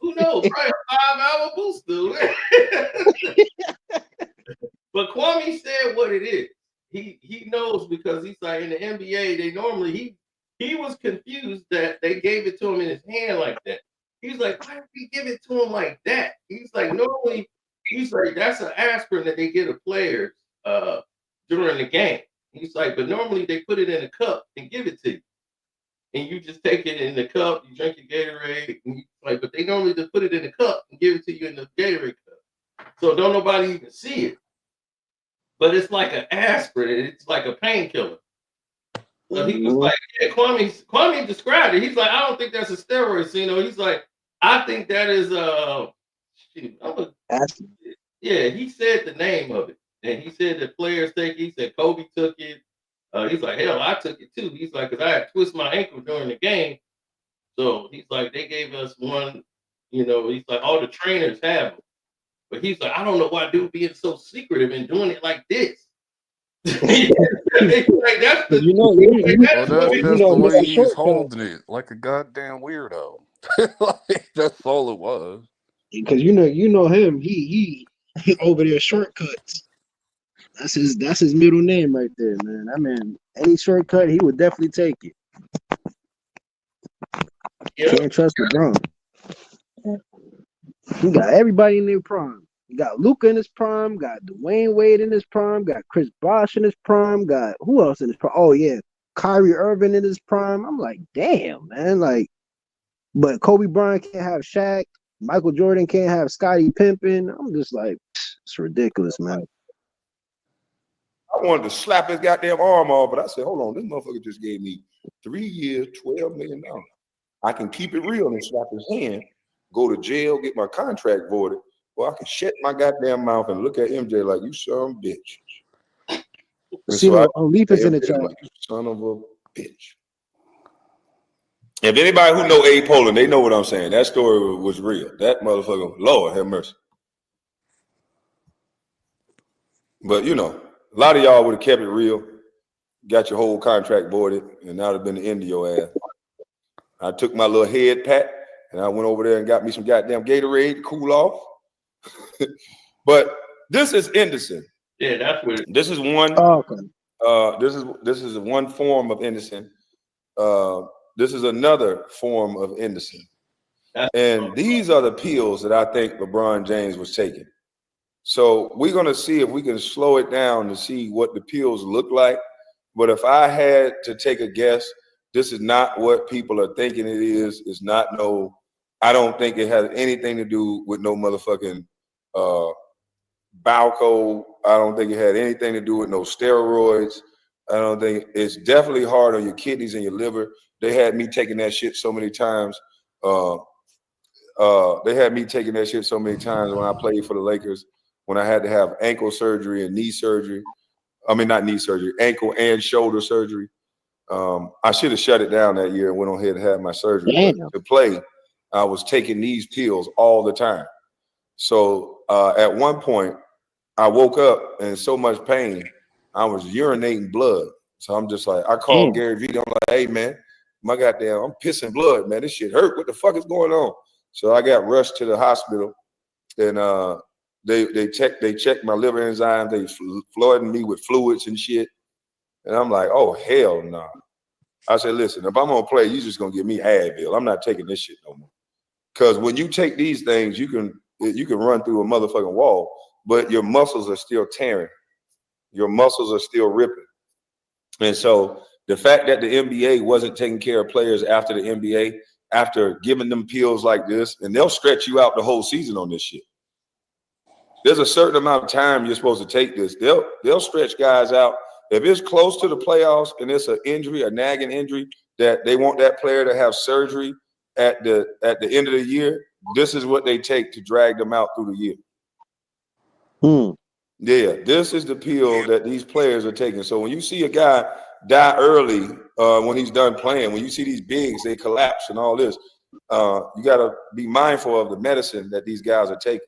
Who knows? Probably a 5-hour booster. But Kwame said what it is. He knows because he's like in the NBA, they normally he was confused that they gave it to him in his hand like that. He's like, why did we give it to him like that? He's like, normally, he's like, that's an aspirin that they give to players during the game. He's like, but normally they put it in a cup and give it to you. And you just take it in the cup, you drink your Gatorade, and like, but they normally just put it in the cup and give it to you in the Gatorade cup. So don't nobody even see it. But it's like an aspirin, it's like a painkiller. So he was like, yeah, Kwame described it. He's like, I don't think that's a steroid, He's like, I think that is yeah, he said the name of it. And he said that players take it. He said Kobe took it. He's like, hell, I took it too. He's like, because I had twisted my ankle during the game. So he's like, they gave us one, he's like, all the trainers have them. But he's like, I don't know why dude being so secretive and doing it like this. Like, that's the, that's the way he's holding it, like a goddamn weirdo. Like, that's all it was. Because you know him, he over there shortcuts. That's his middle name right there, man. I mean, any shortcut, he would definitely take it. Can't trust LeBron. You got everybody in their prime. You got Luka in his prime, got Dwayne Wade in his prime, got Chris Bosh in his prime, got who else in his prime? Oh yeah, Kyrie Irving in his prime. I'm like, damn, man. Like, but Kobe Bryant can't have Shaq. Michael Jordan can't have Scottie Pippen. I'm just like, it's ridiculous, man. I wanted to slap his goddamn arm off, but I said, hold on, this motherfucker just gave me 3 years, $12 million. I can keep it real and slap his hand, go to jail, get my contract voided, or I can shut my goddamn mouth and look at MJ like, you son of a bitch. See, so Leaf is in the chat. Like, you son of a bitch. If anybody who know A. Poland, they know what I'm saying. That story was real. That motherfucker, Lord have mercy. But, a lot of y'all would have kept it real, got your whole contract voided, and that would have been the end of your ass. I took my little head pat and I went over there and got me some goddamn Gatorade to cool off. But this is Henderson. Yeah, that's what this is one. Oh, okay. This is one form of Henderson. This is another form of Henderson. And these are the pills that I think LeBron James was taking. So we're going to see if we can slow it down to see what the pills look like. But if I had to take a guess, this is not what people are thinking it is. It's not no, I don't think it has anything to do with no motherfucking Balco. I don't think it had anything to do with no steroids. I don't think it's definitely hard on your kidneys and your liver. They had me taking that shit so many times. They had me taking that shit so many times when I played for the Lakers, when I had to have ankle surgery and knee surgery. I mean, not knee surgery, ankle and shoulder surgery. I should have shut it down that year and went on ahead and had my surgery. But to play, I was taking these pills all the time. So at one point, I woke up in so much pain, I was urinating blood. So I'm just like, I called Gary Vee. I'm like, hey, man, my goddamn, I'm pissing blood, man. This shit hurt. What the fuck is going on? So I got rushed to the hospital, and they checked my liver enzymes. They flooded me with fluids and shit. And I'm like, oh, hell no. Nah. I said, listen, if I'm going to play, you just going to give me Advil. I'm not taking this shit no more. Because when you take these things, you can run through a motherfucking wall, but your muscles are still tearing. Your muscles are still ripping. And so the fact that the NBA wasn't taking care of players after the NBA, after giving them pills like this, and they'll stretch you out the whole season on this shit. There's a certain amount of time you're supposed to take this. They'll stretch guys out. If it's close to the playoffs and it's an injury, a nagging injury, that they want that player to have surgery at the end of the year, this is what they take to drag them out through the year. Yeah, this is the pill that these players are taking. So when you see a guy die early when he's done playing, when you see these bigs, they collapse and all this, you got to be mindful of the medicine that these guys are taking.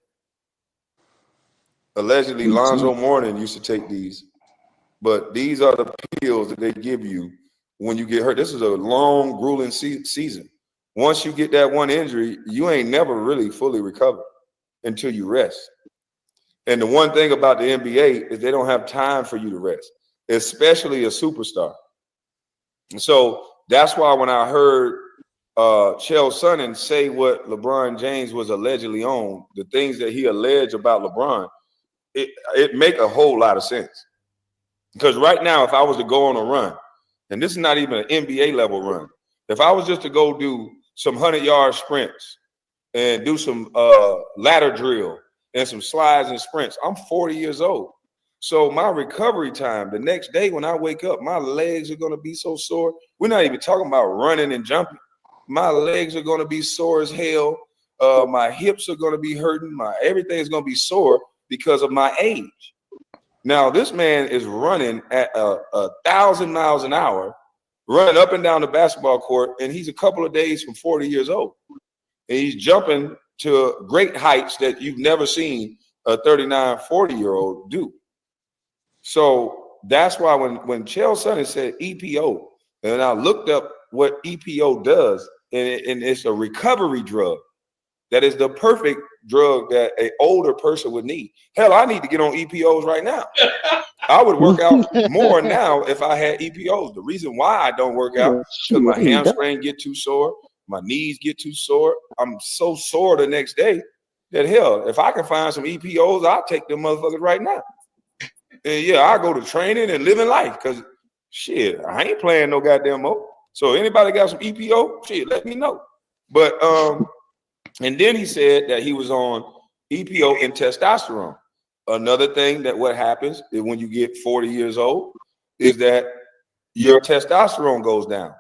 Allegedly, Lonzo Mourning used to take these, but these are the pills that they give you when you get hurt. This is a long, grueling season. Once you get that one injury, you ain't never really fully recovered until you rest. And the one thing about the NBA is they don't have time for you to rest, especially a superstar. And so that's why when I heard Chael Sonnen say what LeBron James was allegedly on, the things that he alleged about LeBron, it make a whole lot of sense. Because right now, if I was to go on a run, and this is not even an NBA level run, if I was just to go do some 100-yard sprints and do some ladder drill and some slides and sprints, I'm 40 years old. So my recovery time, the next day when I wake up, my legs are going to be so sore. We're not even talking about running and jumping. My legs are going to be sore as hell. My hips are going to be hurting. Everything is going to be sore because of my age. Now, this man is running at 1,000 miles an hour, running up and down the basketball court, and he's a couple of days from 40 years old. And he's jumping to great heights that you've never seen a 39, 40-year-old do. So that's why when Chael Sonnen said EPO, and I looked up what EPO does, and it's a recovery drug. That is the perfect drug that an older person would need. Hell, I need to get on EPOs right now. I would work out more now if I had EPOs. The reason why I don't work out is because my hamstring get too sore, my knees get too sore. I'm so sore the next day that hell, if I can find some EPOs, I'll take them motherfuckers right now. And yeah, I go to training and living life because shit, I ain't playing no goddamn more. So anybody got some EPO, shit, let me know. But and then he said that he was on EPO and testosterone. Another thing that what happens is when you get 40 years old is that your testosterone goes down.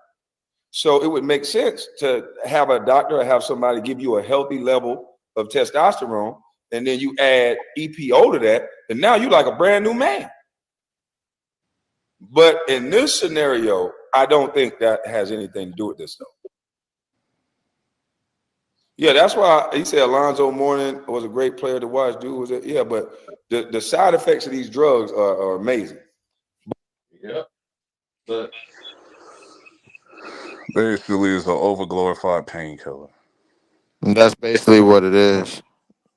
So it would make sense to have a doctor or have somebody give you a healthy level of testosterone, and then you add EPO to that, and now you're like a brand new man. But in this scenario, I don't think that has anything to do with this though. Yeah, that's why he said Alonzo Mourning was a great player to watch. Dude was it? Yeah, but the side effects of these drugs are amazing. Yeah, but Basically, it's an overglorified painkiller. That's basically what it is.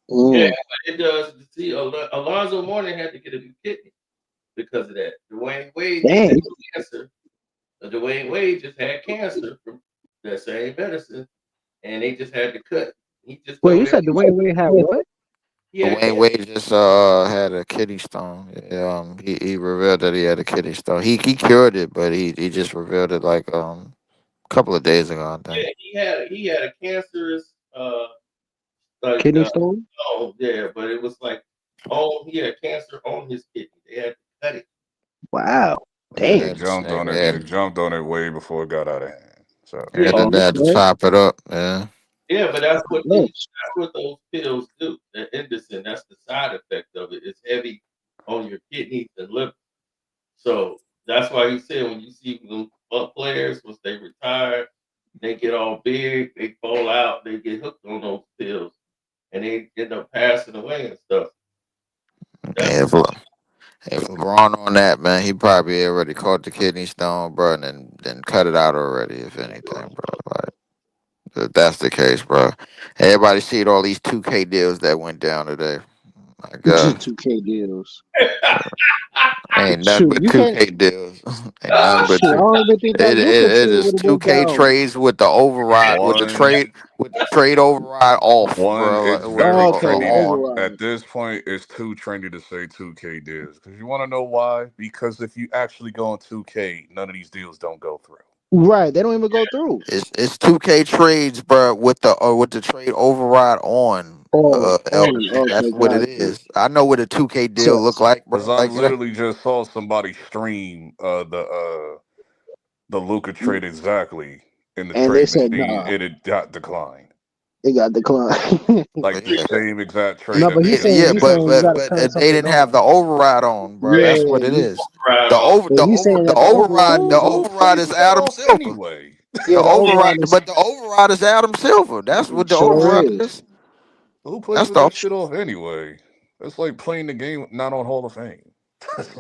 Yeah, it does. See, Alonzo Mourning had to get a new kidney because of that. Dwayne Wade just had cancer. Dwayne Wade just had cancer from that same medicine, and they just had to cut. He just Wait, you said Dwayne Wade had what? Dwayne Wade just had a kidney stone. He revealed that he had a kidney stone. He cured it, but he just revealed it like a couple of days ago, I think. Yeah, he had a cancerous Kidney stone? Oh, yeah, but it was like, he had cancer on his kidney. They had to cut it. Wow. They Damn. jumped on it. They jumped on it way before it got out of hand. So they had to chop it up. Yeah. Yeah, but that's what those pills do. The Indocin, that's the side effect of it. It's heavy on your kidneys and liver. So that's why he said when you see them players, once they retire, they get all big, they fall out, they get hooked on those pills, and they end up passing away and stuff. If LeBron on that, man, he probably already caught the kidney stone, bro, and then cut it out already, if anything, bro. Like, if that's the case, bro. Everybody see all these 2K deals that went down today. My God. 2K deals. Ain't nothing but 2K deals. Ain't nothing but I don't even think that it is 2K trades with the override, with the trade override off, One, bro. it's very trendy. On. At this point, it's too trendy to say 2K deals. Because you want to know why? Because if you actually go on 2K, none of these deals don't go through. Right, they don't even go through. It's 2K trades, bro, with the trade override on. That's what it is. I know what a 2K deal look like, bro. Because I literally just saw somebody stream the Luka trade exactly in the trade machine, and it got declined. It got declined. Like the same exact trade. No, but he's saying, but they didn't have the override on, bro. Yeah, that's what it is. The override is Adam Silver. Anyway. Yeah, but the override is Adam Silver. That's what the override is. Who plays with that shit off anyway? It's like playing the game not on Hall of Fame.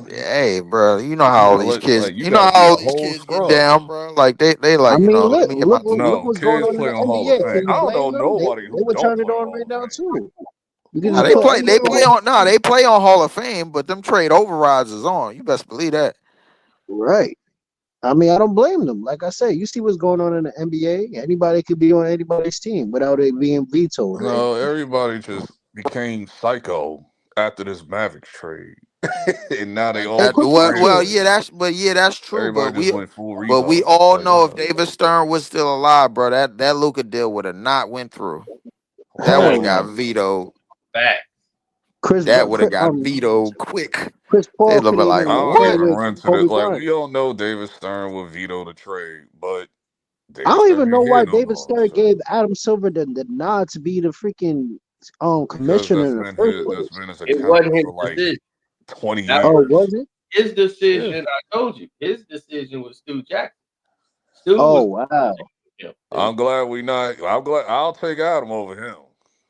Hey, bro, you know how all these kids, like, you know how all these kids get down, bro. Like they like, let me get my team. No, kids play on Hall of Fame. I don't know nobody who would turn don't it play on on right now too. Nah, they play on Hall of Fame, but them trade overrides is on. You best believe that. Right. I mean, I don't blame them. Like I said, you see what's going on in the NBA. Anybody could be on anybody's team without it being vetoed. Right? No, everybody just became psycho after this Mavericks trade, and now they all. that's true. Everybody But just went full rebound. we all know if David Stern was still alive, bro, that Luka deal would have not went through. That would have got vetoed. Back. That would have got vetoed quick. Chris Paul They'd look like, I don't even run to it. Like, we all know David Stern would veto the trade, but I don't even know why David Stern gave Adam Silver the nod to be the freaking commissioner in the first place. That's been his account for like 20 years. Oh, was it? His decision, I told you, his decision was Stu Jackson. Wow. I'm glad I'll take Adam over him.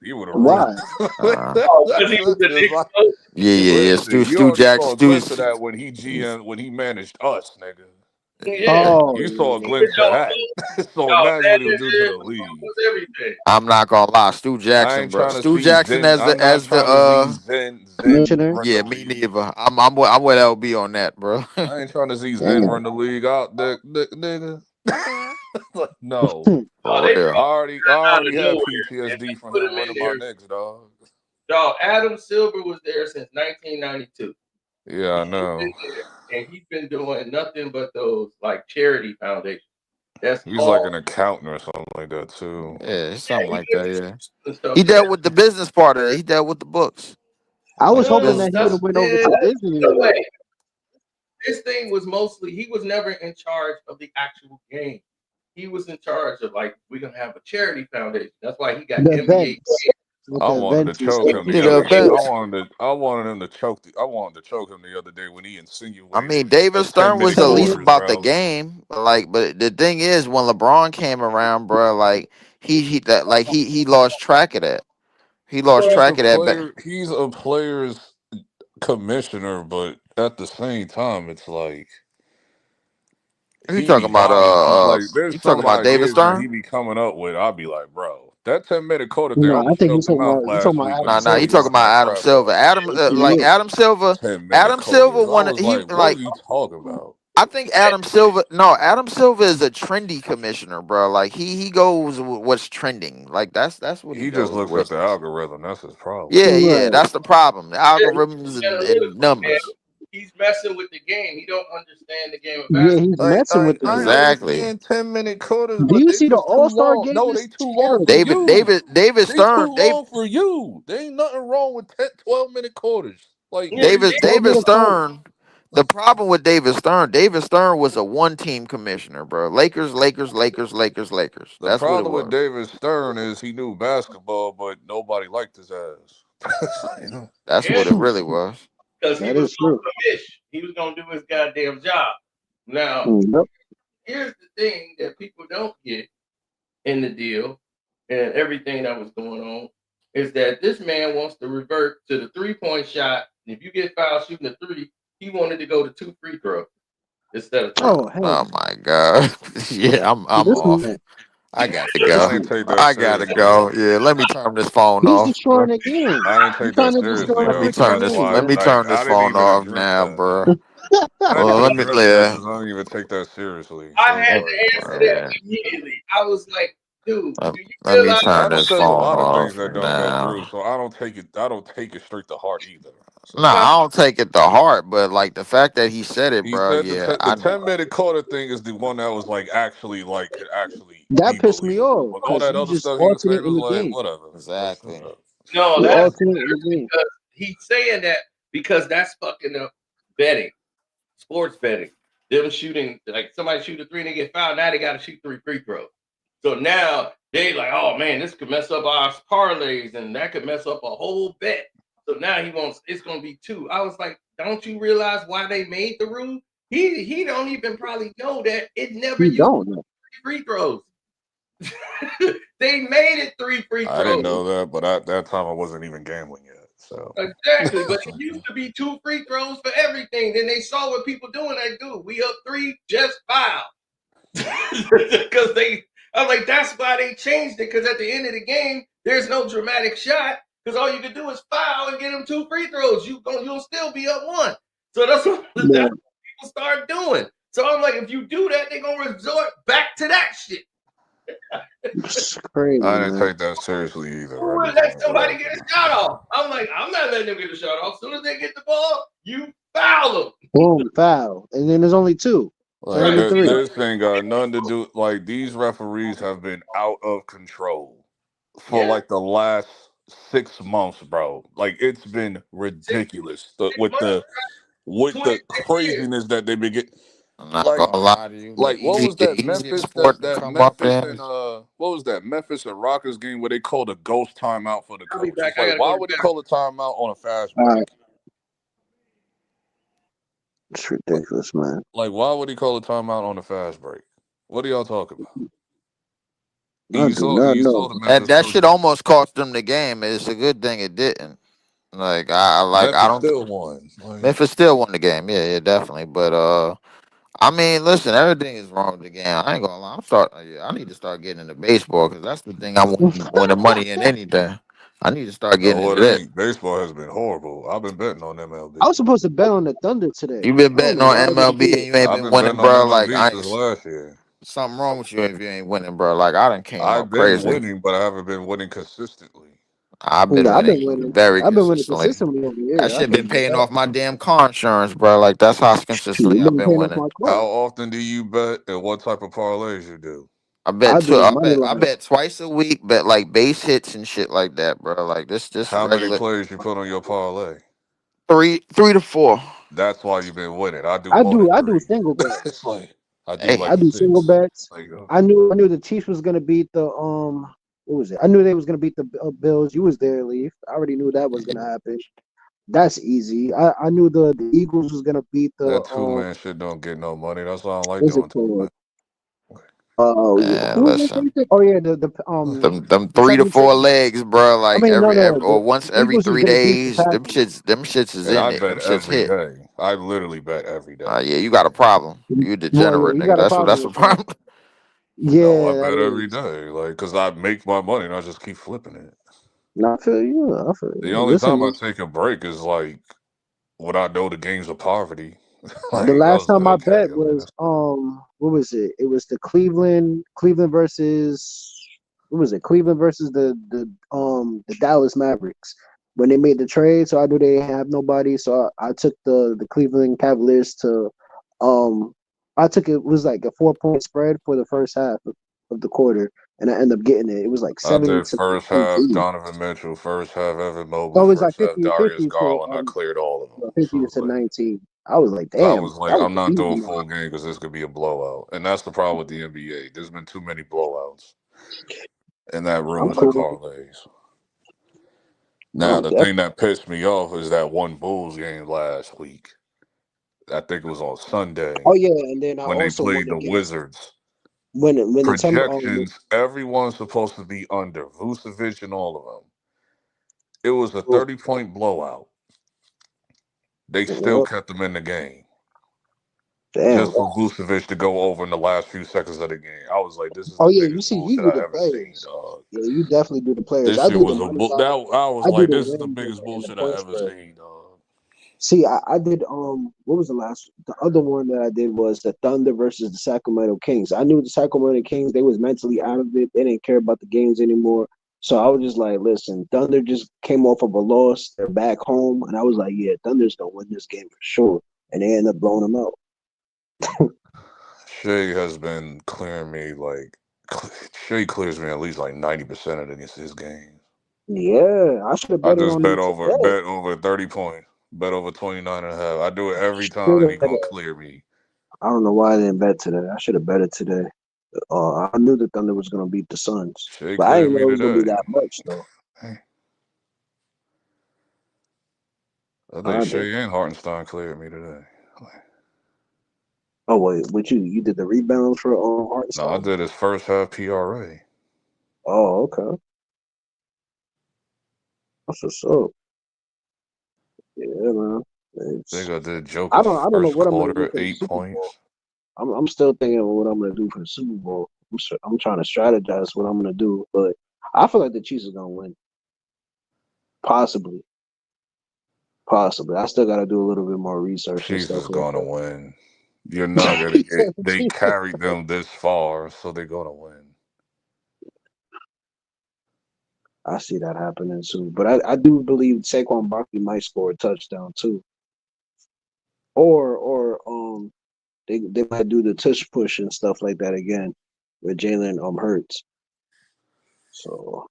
He would have why? Yeah. Stu Jackson. To that when he managed us, nigga. Yeah. You saw a glimpse of that. So imagine what he'll do to the league. I'm not gonna lie, Stu Jackson, bro. Stu Jackson as the commissioner. Yeah, me neither. I'm with LB on that, bro. I ain't trying to see Zen run the league out, nigga. No. I already have PTSD from him running my Knicks, dog. Dog, Adam Silver was there since 1992. Yeah, I know. And he's been doing nothing but those like charity foundations. He's like an accountant or something like that too. Yeah, something like that. Yeah. He dealt with the business part of it. He dealt with the books. I was hoping that he would have went over to Disney. This thing was mostly, he was never in charge of the actual game. He was in charge of like, we're gonna have a charity foundation. That's why he got NBA. I wanted to choke him the other day. I wanted him to choke him the other day when he insinuated. I mean, David Stern was at least about the game, but the thing is, when LeBron came around, bro, like he lost track of that. He lost track of that. He's a player's commissioner, but at the same time, it's like You he talking be about honest. Like there's you some talking about David ideas that he Stern? be coming up with. I'll be like, bro, that 10-minute quarter thing, I No, I almost think choked him out he's talking last about week when Adam he Nah, said you he Silver. talking wanted about that Adam crap Silver. up. Yeah. Ten-minute Adam Silver quarters. I wanted was like, what are you talking about? I think Adam Silver. No, Adam Silver is a trendy commissioner, bro. Like he goes with what's trending. Like that's what he He just goes looks at with. the algorithm. That's his problem. Yeah, that's the problem. The Yeah, algorithms he's and analytical, man. numbers. He's messing with the game. He don't understand the game of Yeah, basketball. he's messing with the I game. Exactly. understand 10-minute quarters, Do but you they see the just too All-Star long. game No, is they too long terrible? for you. David They Stern. too long for you. There ain't nothing wrong with 12-minute quarters. Like David Stern. The problem with David Stern was a one-team commissioner, bro. Lakers. the That's what it problem with was. David Stern is he knew basketball, but nobody liked his ass. That's what it really was. Because he That was is going true. to commish. He was going to do his goddamn job. Now, Yep. here's the thing that people don't get in the deal and everything that was going on is that this man wants to revert to the three-point shot. If you get fouled shooting a three, he wanted to go to 2 free throws instead of 3. Oh, hell. Oh my god. Yeah, I'm This off. man, I got to I go. didn't take that I gotta seriously. go. Yeah, let me turn this phone he's off, bro. destroying the game. I didn't He's take trying that to seriously destroy the Let me though. freaking turn That's this. game, why. Let man. me Like, turn this I didn't phone even off address now, that. bro. I didn't Well, even let me. address that Yeah. because I don't even take that seriously. I So had like, to answer that immediately. I was like, dude, do you Let me realize turn Adam this says a phone lot of things off that don't go through, now. so I don't take it. I don't take it straight to heart either. No, So I don't take it to heart, but like the fact that he said it, he bro. said Yeah, the 10-minute quarter thing is the one that was like actually like could actually That be pissed me believable. off But all because that he other just stuff he was saying alternate in was the like game. whatever. exactly. no, He that's alternate in the game. because he's saying that because that's fucking up betting, sports betting. Them shooting, like somebody shoot a 3 and they get fouled, now they got to shoot 3 free throws. So now they like, oh man, this could mess up our parlays and that could mess up a whole bet. So now he wants it's gonna be 2. I was like, don't you realize why they made the rule? He don't even probably know that it never He used don't know. 3 free throws. They made it 3 free I didn't throws. know that, but at that time I wasn't even gambling yet. So Exactly, but it used to be 2 free throws for everything. Then they saw what people doing. Like, dude, we up 3, just foul. Because I'm like, that's why they changed it. Because at the end of the game, there's no dramatic shot. Because all you can do is foul and get them 2 free throws. You'll still be up 1. So that's what people start doing. So I'm like, if you do that, they're gonna resort back to that shit. It's crazy, I didn't man. take that seriously either. Who would let somebody get a shot off? I'm like, I'm not letting them get a shot off. As soon as they get the ball, you foul them. Boom, foul. And then there's only 2. Like Only 3. this thing got nothing to do. Like these referees have been out of control for like the last 6 months, bro. Like it's been ridiculous with the craziness that they've been getting. I'm not Like, gonna lie to you. like what was that The easiest Memphis sport to that come up Memphis in. and what was that Memphis and Rockets game where they called a ghost timeout for the I'll be coach? back. It's I like gotta why go would he back. call a timeout on a fast All break? right. It's ridiculous, man. Like why would he call a timeout on a fast break? What are y'all talking about? I You do saw not you know. saw the Memphis That coach. shit almost cost them the game. It's a good thing it didn't. Like I Memphis don't. still won. Like, Memphis still won the game. Yeah, definitely. But I mean, listen, everything is wrong with the game. I ain't gonna lie. I need to start getting into baseball because that's the thing I want winning money in anything. I need to start getting no, into it that. ain't. Baseball has been horrible. I've been betting on MLB. I was supposed to bet on the Thunder today. You been I don't betting know on why I didn't MLB do and it. you ain't I've been been winning, betting on bro. Like MLB since last year. something wrong with you if you ain't winning, bro. Like I done came I've up been crazy. winning, but I haven't been winning consistently. I've been I've been winning winning. very I've been winning consistently. consistently over That here. I shit can't been do paying that. off my damn car insurance, bro. Like that's how consistently You've I've been been paying off winning. my How car. often do you bet, and what type of parlays you do? I bet I do the money I line. bet twice a week, bet like base hits and shit like that, bro. Like this How many regular plays you put on your parlay? three to four. That's why you've been winning. I do I more than do 3. single It's bets. like I do Hey, like I do single 6. bets. Like, I knew the Chiefs was gonna beat the what was it? I knew they was gonna beat the Bills. You was there, Leaf. I already knew that was gonna happen. That's easy. I knew the Eagles was gonna beat the that 2-man shit don't get no money. That's why I don't like what's it doing 2-man. called? Man, who was that listen. you think? Oh yeah, Them the 3 to 4 76ers. legs, bro. I Like mean, no, every no, the or once every Eagles was 3 gonna beat the days. Packers. Them shits is And in I there. Them bet shits every hit. day. I literally bet every day. Yeah, you got a problem. You a Well, yeah, degenerate, you nigga. got a That's problem a with that. problem. No, I Yeah, bet that every is. day. Like, cause I make my money and I just keep flipping it. No, I feel you. I feel The you. only Listen, time I take a break is like when I know the games of poverty. Like the I last was like, time I okay, bet was what was it? It was the Cleveland versus what was it? Cleveland versus the Dallas Mavericks when they made the trade. So I knew they didn't have nobody. So I took the Cleveland Cavaliers to I took it was like a 4-point spread for the first half of the quarter, and I ended up getting it. It was like I 7 did to first half 18. Donovan Mitchell, first half Evan So Mobley, it was like first half 50 to Darius 50 to Garland. I cleared all of them. So 50 it was to like 19. I was like, I damn, was like, that was I'm an not doing easy a one. full game because this could be a blowout. And that's the problem with the NBA. There's been too many blowouts. And that I'm ruins your cool. parlays. Now I'm the definitely thing that pissed me off is that one Bulls game last week. I think it was on Sunday Oh yeah, and then I when they also went played the against Wizards. when the Projections, everyone's supposed to be under. Vucevic and all of them. It was a 30-point blowout. They still kept them in the game. damn. Just for Vucevic to go over in the last few seconds of the game. I was like, this is Oh the yeah, you biggest see, you bullshit do I the ever seen, players. dog. Yeah, you definitely do the players. This I shit do the was a money that line. I was I do like, the this is the wins biggest and the bullshit I point ever spread. seen, dog. See, I did what was the other one that I did was the Thunder versus the Sacramento Kings. I knew the Sacramento Kings, they was mentally out of it. They didn't care about the games anymore. So I was just like, listen, Thunder just came off of a loss. They're back home. And I was like, yeah, Thunder's gonna win this game for sure. And they end up blowing them out. Shea has been clearing me like Shea clears me at least like 90% of his games. Yeah, I should have I bet it just on him today. bet over 30 points. Bet over 29 and a half. I do it every time Should and he have bet gonna it. clear me. I don't know why I didn't bet today. I should have bet it today. I knew the Thunder was gonna beat the Suns, Shea but I cleared didn't me know it was gonna be today. that much though. I think I did. Shea and Hartenstein cleared me today. Oh wait, what you did the rebounds for No, I Hartenstein? did his first half PRA. Oh, okay. That's what's up. Yeah, man. I think I did I Joker's don't know first what I'm gonna do quarter, for the 8 Super Bowl. points. I'm still thinking of what I'm gonna do for the Super Bowl. I'm trying to strategize what I'm gonna do, but I feel like the Chiefs are gonna win. Possibly. Possibly. I still gotta do a little bit more research and Chiefs stuff is like gonna that. win. You're not gonna get. They carried them this far, so they're gonna win. I see that happening soon. But I do believe Saquon Barkley might score a touchdown too. Or they might do the tush push and stuff like that again with Jalen Hurts. So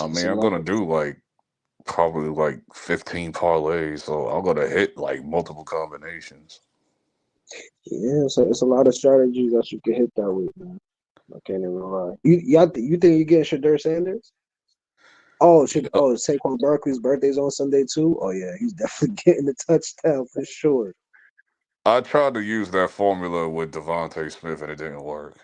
I it's mean, a I'm lot. gonna do like probably like 15 parlays, so I'm gonna hit like multiple combinations. Yeah, it's a lot of strategies that you can hit that with, man. I can't even lie. You think you get Shadur Sanders? Yeah, Saquon Barkley's birthday's on Sunday too? Oh yeah, he's definitely getting a touchdown for sure. I tried to use that formula with Devontae Smith and it didn't work.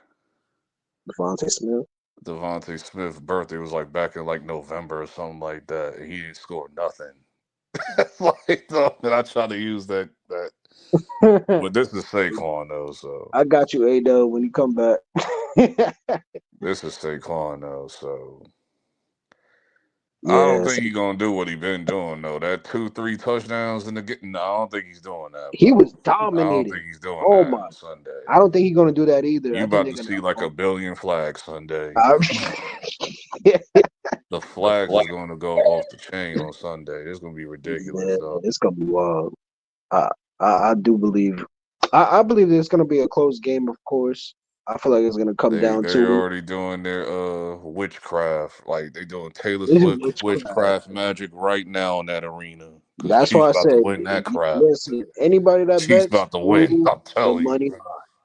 Devontae Smith. Devontae Smith's birthday was like back in like November or something like that. And he didn't score nothing. Like, so, and I tried to use that. But this is Saquon though, so I got you, A-Dub, when you come back. this is Saquon though, so I don't Yeah, think he's gonna do what he been doing though. That 2-3 touchdowns in the get. No, I don't think he's doing that, he bro. was I don't dominating. think he's doing Oh that my! on Sunday. I don't think he's gonna do that either. You I think about they're to gonna. see like a billion flags Sunday. I- The flags is going to go off the chain on Sunday. It's going to be ridiculous, yeah, though. it's gonna be wild. I I do believe. I believe it's gonna be a close game. Of course, I feel like it's gonna come down They're to already doing their witchcraft. Like they doing Taylor it. Swift Witchcraft. witchcraft magic right now in that arena. Because That's why Chiefs I about to said, win that crap. listen, anybody that Chiefs bets, about to do win. I'm the telling you. money line.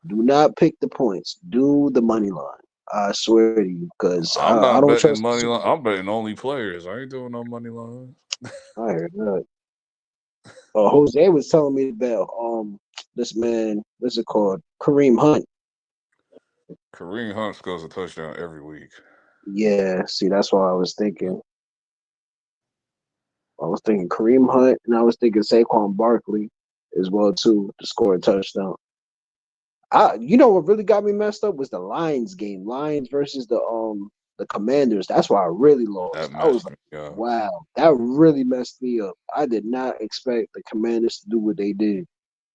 Do not pick the points. Do the money line. I swear to you, because I'm I not don't betting trust the money Super line. Bowl. I'm betting only players. I ain't doing no money lines. I heard that. Jose was telling me to bet this man, what's it called? Kareem Hunt. Kareem Hunt scores a touchdown every week. Yeah, see, that's what I was thinking. I was thinking Kareem Hunt, and I was thinking Saquon Barkley as well too to score a touchdown. You know what really got me messed up was the Lions game, Lions versus the Commanders. That's why I really lost. That I was messed me like, up. wow, that really messed me up. I did not expect the Commanders to do what they did,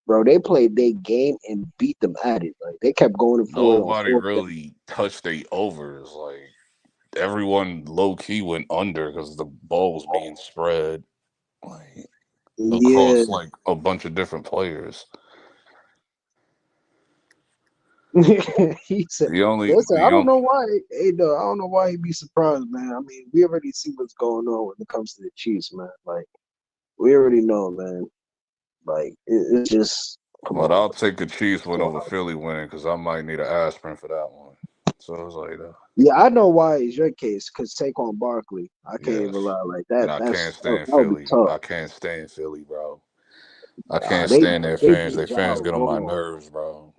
bro. They played their game and beat them at it. Like they kept going forward on Nobody fourth down. really touched they overs. Like everyone low key went under because the ball was being spread like Yeah, across like a bunch of different players. he said. The only Listen, I the don't only know why. Hey, no, I don't know why he'd be surprised, man. I mean, we already see what's going on when it comes to the Chiefs, man. Like we already know, man. Like it's just come but on. I'll take the Chiefs win over Philly winning because I might need an aspirin for that one. So it was like Yeah, I know why it's your case because Saquon Barkley. I can't even yes. lie like that. And I can't That stand would be Philly. tough. I can't stand Philly, bro. I can't They stand their they fans. did Their fans y'all get on my wrong, nerves, bro.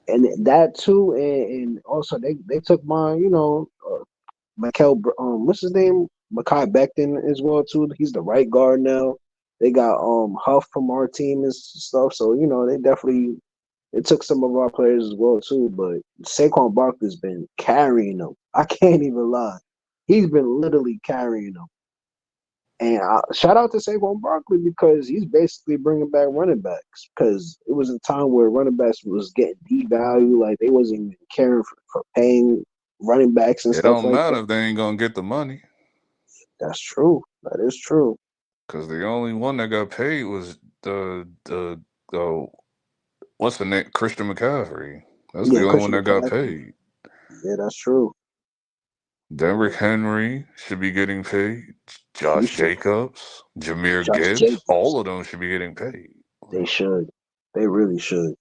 and that too, and also they took my Mikel what's his name, Mekhi Becton as well too. He's the right guard now. They got Huff from our team and stuff, so they definitely it took some of our players as well too. But Saquon Barkley's been carrying them. I can't even lie. He's been literally carrying them. And shout out to Saquon Barkley because he's basically bringing back running backs because it was a time where running backs was getting devalued, like they wasn't even caring for paying running backs and It stuff don't like matter that. if they ain't gonna get the money. That's true. That is true. Because the only one that got paid was the what's the name? Christian McCaffrey. That's Yeah, the only one Christian that got McCaffrey. paid. Yeah, that's true. Derrick Henry should be getting paid. He Josh should. Jacobs, Jameer Josh Gibbs, Jacobs. all of them should be getting paid. They should. They really should.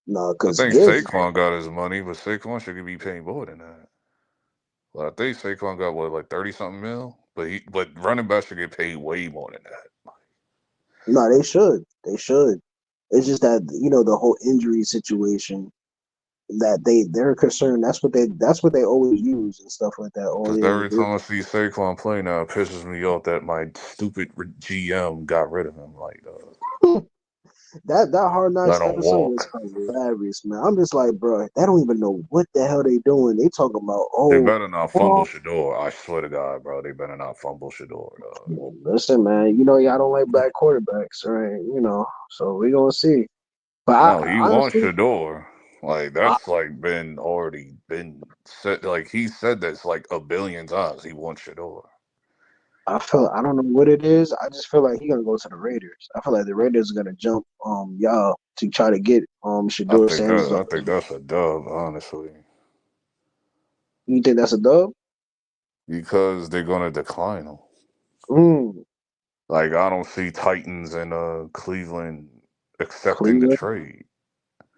No, I because think Gibbs. Saquon got his money, but Saquon should be paying more than that. Well, I think Saquon got what, like 30 something mil, but running back should get paid way more than that. No, they should. They should. It's just that the whole injury situation that they're concerned. That's what they always use and stuff like that. Oh Because yeah, every time I see Saquon play now, it pisses me off that my stupid GM got rid of him. Like, that Hard let Knocks him episode was walk. hilarious, man. I'm just like, bro, they don't even know what the hell they doing. They talking about They better not fumble oh, Shador. I swear to God, bro. They better not fumble Shador. listen, man. Y'all don't like black quarterbacks, right? So we gonna see. But No, he wants honestly, Shador. Like, I, that's like already been said. Like, he said this like a billion times. He wants Shador. I don't know what it is. I just feel like he gonna go to the Raiders. I feel like the Raiders are gonna jump y'all to try to get Shador Sanders I off. think that's a dub, honestly. You think that's a dub? Because they're gonna decline him. Mm, Like, I don't see Titans and Cleveland accepting the Cleveland. trade.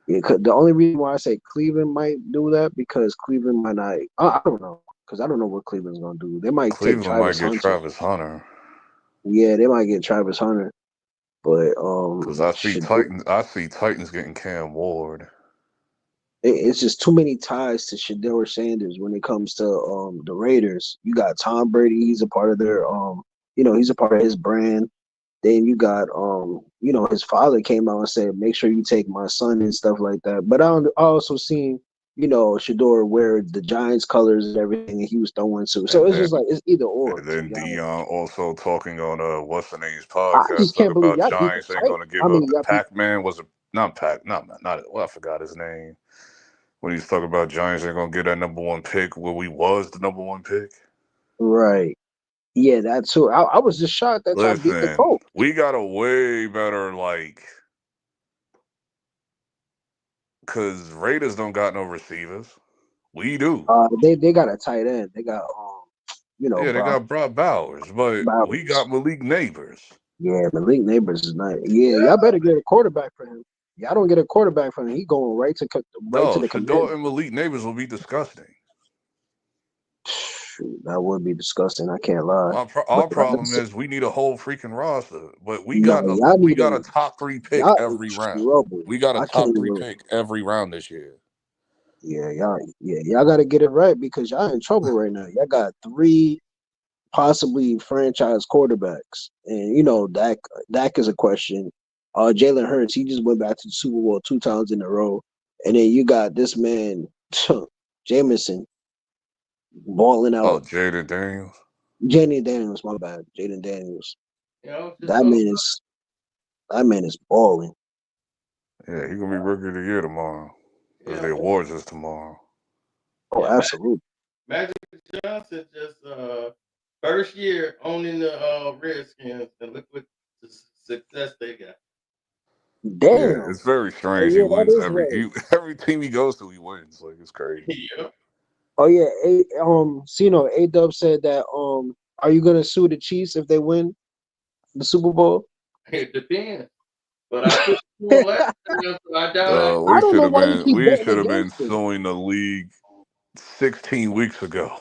Yeah, the only reason why I say Cleveland might do that because Cleveland might not. I don't know because I don't know what Cleveland's gonna do. They might take Cleveland might Travis get Hunter. Travis Hunter. Yeah, they might get Travis Hunter, but Because I see Titans getting Cam Ward. it's just too many ties to Shador Sanders when it comes to the Raiders. You got Tom Brady; he's a part of their he's a part of his brand. Then you got his father came out and said, "Make sure you take my son" and stuff like that. But I also seen Shador wear the Giants colors and everything, and he was throwing too. So And it's then just like it's either or. and To then be honest, Dion also talking on what's the name's I podcast, just talking can't believe about y'all beat the Giants ain't Titans. gonna I give up. mean, y'all beat. Pac-Man was not Pac, not well, I forgot his name. When he's talking about Giants ain't gonna get that number one pick where we was the number one pick. Right. Yeah, that too. I was just shocked that y'all beat the Listen, Colts. we got a way better because Raiders don't got no receivers. We do. They got a tight end. They got Yeah, they Brock got Brock Bowers, but we Bowers. got Malik Neighbors. Yeah, Malik Neighbors is nice. Yeah, y'all better get a quarterback for him. Y'all don't get a quarterback for him. He going right to No, the Shador Commanders. and Malik Neighbors will be disgusting. Shoot, that would be disgusting. I can't lie. Our But like I problem said, is we need a whole freaking roster, but no, y'all we need got a a top 3 pick y'all in every round. trouble. We got a I can't top 3 even. pick every round this year. Yeah, y'all got to get it right because y'all in trouble right now. Y'all got 3 possibly franchise quarterbacks, and you know Dak is a question. Jalen Hurts, he just went back to the Super Bowl 2 times in a row, and then you got this man, Jameson, balling Oh, out. Jaden Daniels. Jaden Daniels, my bad, Jaden Daniels. You know, just That go. man is balling. Yeah, he gonna be rookie of the year tomorrow. Because the awards is tomorrow. Oh, Yeah, absolutely. Magic Johnson just first year owning the Redskins, and look what the success they got. Yeah, Damn. it's very Oh strange. He yeah, that wins is right. every team he goes to, he wins. Like it's crazy. Yeah. Oh yeah, Cino, A-Dub said that are you gonna sue the Chiefs if they win the Super Bowl? It depends. But I took one last time, so I doubt I. I don't know why you keep We betting should have been against them. suing the league 16 weeks ago.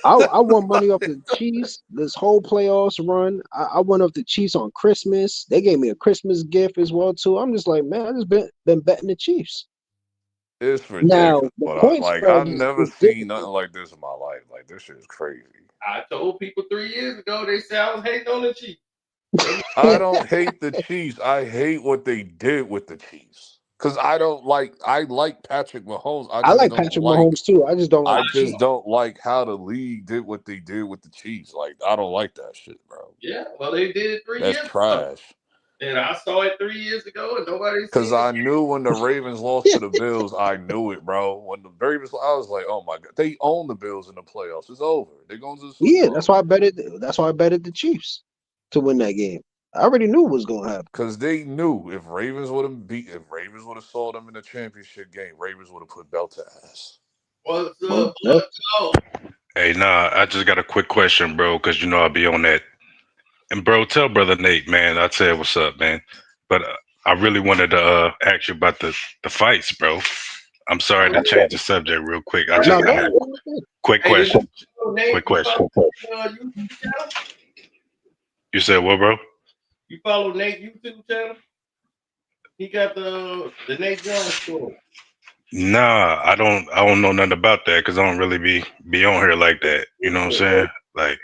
I won money off the Chiefs this whole playoffs run. I won off the Chiefs on Christmas. They gave me a Christmas gift as well too. I'm just like, man, I just been betting the Chiefs. It's Now ridiculous. the But point I spread never is seen nothing difficult. like this in my life. Like this shit is crazy. I told people 3 years ago. They said I was hating on the Chiefs. I don't hate the Chiefs. I hate what they did with the Chiefs. Cause I like Patrick Mahomes. I like Patrick Mahomes too. I just don't like I the just Chiefs. don't like how the league did what they did with the Chiefs. Like I don't like that shit, bro. Yeah, well, they did it 3 That's years ago. trash. And I saw it 3 years ago, and nobody Cause seen it. I knew when the Ravens lost to the Bills, I knew it, bro. When the Ravens, I was like, oh my god, they own the Bills in the playoffs. It's over. They're going to the Super Yeah, Bowl. that's why I betted the Chiefs to win that game. I already knew what was gonna happen. Cause they knew if Ravens would have saw them in the championship game, Ravens would have put belt to ass. What's Most up? Let's go. Hey, nah, I just got a quick question, bro, because you know I'll be on that. And bro, tell brother Nate, man, I said what's up, man. But I really wanted to ask you about the fights, bro. I'm sorry to change the subject real quick. I No, just go I had ahead. quick Hey, question. Nate, Quick question. YouTube channel? You said what, bro? You follow Nate YouTube channel? He got the Nate Jones story. Nah, I don't know nothing about that because I don't really be on here like that. You know what I'm saying? Like,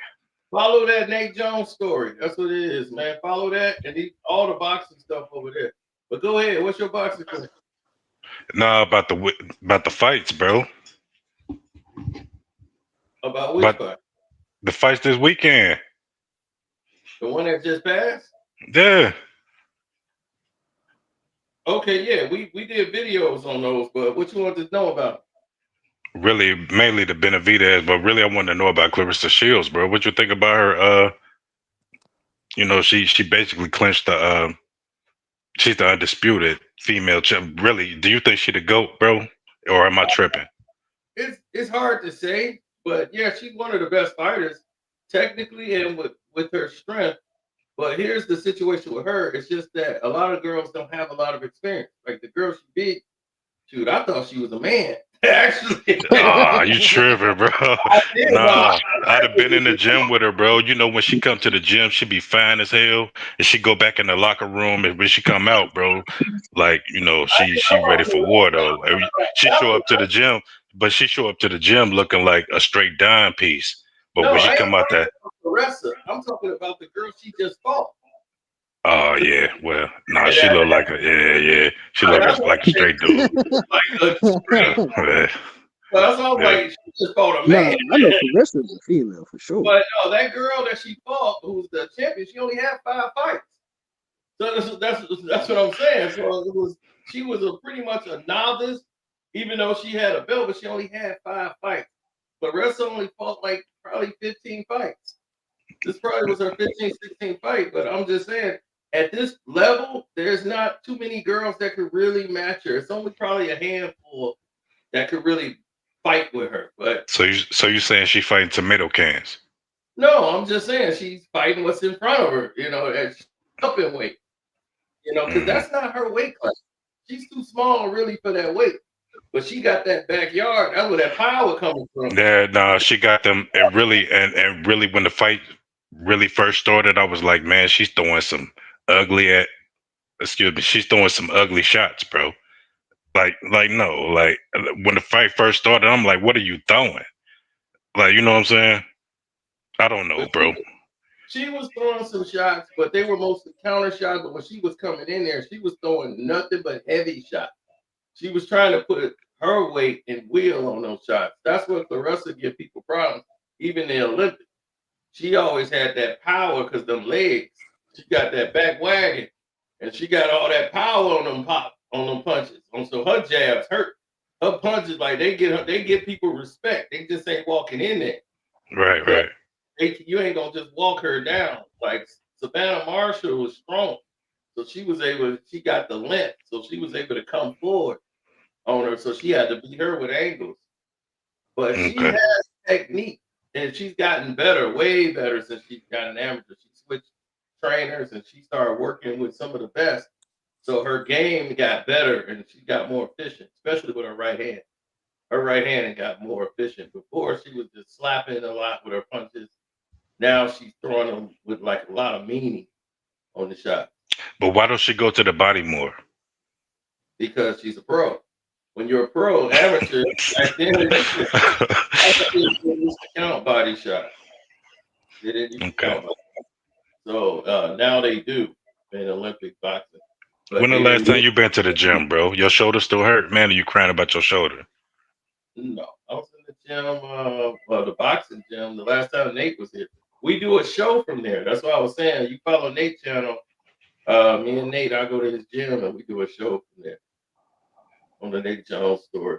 Follow that Nate Jones story. That's what it is, man. Follow that and all the boxing stuff over there. But go ahead. What's your boxing question? nah, about the fights, bro. About which fight? The fights this weekend. The one that just passed? Yeah. Okay, yeah, we did videos on those, but what you want to know about? Really, mainly the Benavidez, but really I wanted to know about Clarissa Shields, bro. What you think about her? You know, she basically clinched the she's the undisputed female champ. Really, do you think she the GOAT, bro? Or am I tripping? It's hard to say, but yeah, she's one of the best fighters, technically and with her strength. But here's the situation with her. It's just that a lot of girls don't have a lot of experience. Like the girl she beat, shoot, I thought she was a man. Actually. Ah, you tripping, bro. Nah, I'd have been in the gym with her, bro. You know, when she come to the gym, she be fine as hell. And she go back in the locker room, and when she come out, bro, like, you know, she ready for war, though. She show up to the gym, but she show up to the gym looking like a straight dime piece. But No, when she I ain't come out talking there, about the wrestler. I'm talking about the girl she just fought. oh, yeah, well, nah, And she look like a, yeah. She look like a straight dude. Yeah. So that's all Yeah. like she just fought a Nah, man. I know Carissa's a female for sure. But no, that girl that she fought, who's the champion, she only had 5 fights. So that's what I'm saying. So she was pretty much a novice, even though she had a belt, but she only had 5 fights. But Ressa only fought like probably 15 fights. This probably was her 15, 16 fight. But I'm just saying, at this level, there's not too many girls that could really match her. It's only probably a handful that could really fight with her. But So you saying she fighting tomato cans? no, I'm just saying she's fighting what's in front of her, she's up in weight. Because that's not her weight class. She's too small really for that weight. But she got that backyard. That's where that power coming from. Yeah, no, she got them. And really, when the fight really first started, I was like, man, she's throwing some excuse me, she's throwing some ugly shots, bro. Like no, like when the fight first started, I'm like, what are you throwing? Like, you know what I'm saying? I don't know, bro. She was throwing some shots, but they were mostly counter shots. But when she was coming in there, she was throwing nothing but heavy shots. She was trying to put her weight and will on those shots. That's what Clarissa give people problems, even in the Olympics. She always had that power because them legs. She got that back wagon, and she got all that power on them punches. And so her jabs hurt. Her punches, like they give people respect. They just ain't walking in there. Right. You ain't gonna just walk her down. Like Savannah Marshall was strong, so she got the length, so she was able to come forward on her. So she had to beat her with angles. But she has technique, and she's gotten better, way better since she got an amateur. She switched trainers and she started working with some of the best. So her game got better and she got more efficient, especially with her right hand. Her right hand got more efficient. Before she was just slapping a lot with her punches. Now she's throwing them with like a lot of meaning on the shot. But why don't she go to the body more? Because she's a pro. When you're a pro, amateur, back then they used to count body shots. They didn't use to count body shots. So now they do in Olympic boxing. But when the last time you been to the gym, bro? Your shoulder still hurt? Man, are you crying about your shoulder? No. I was in the gym, the boxing gym, the last time Nate was here. We do a show from there. That's what I was saying. You follow Nate's channel. Me and Nate, I go to his gym and we do a show from there on the Nate Jones story.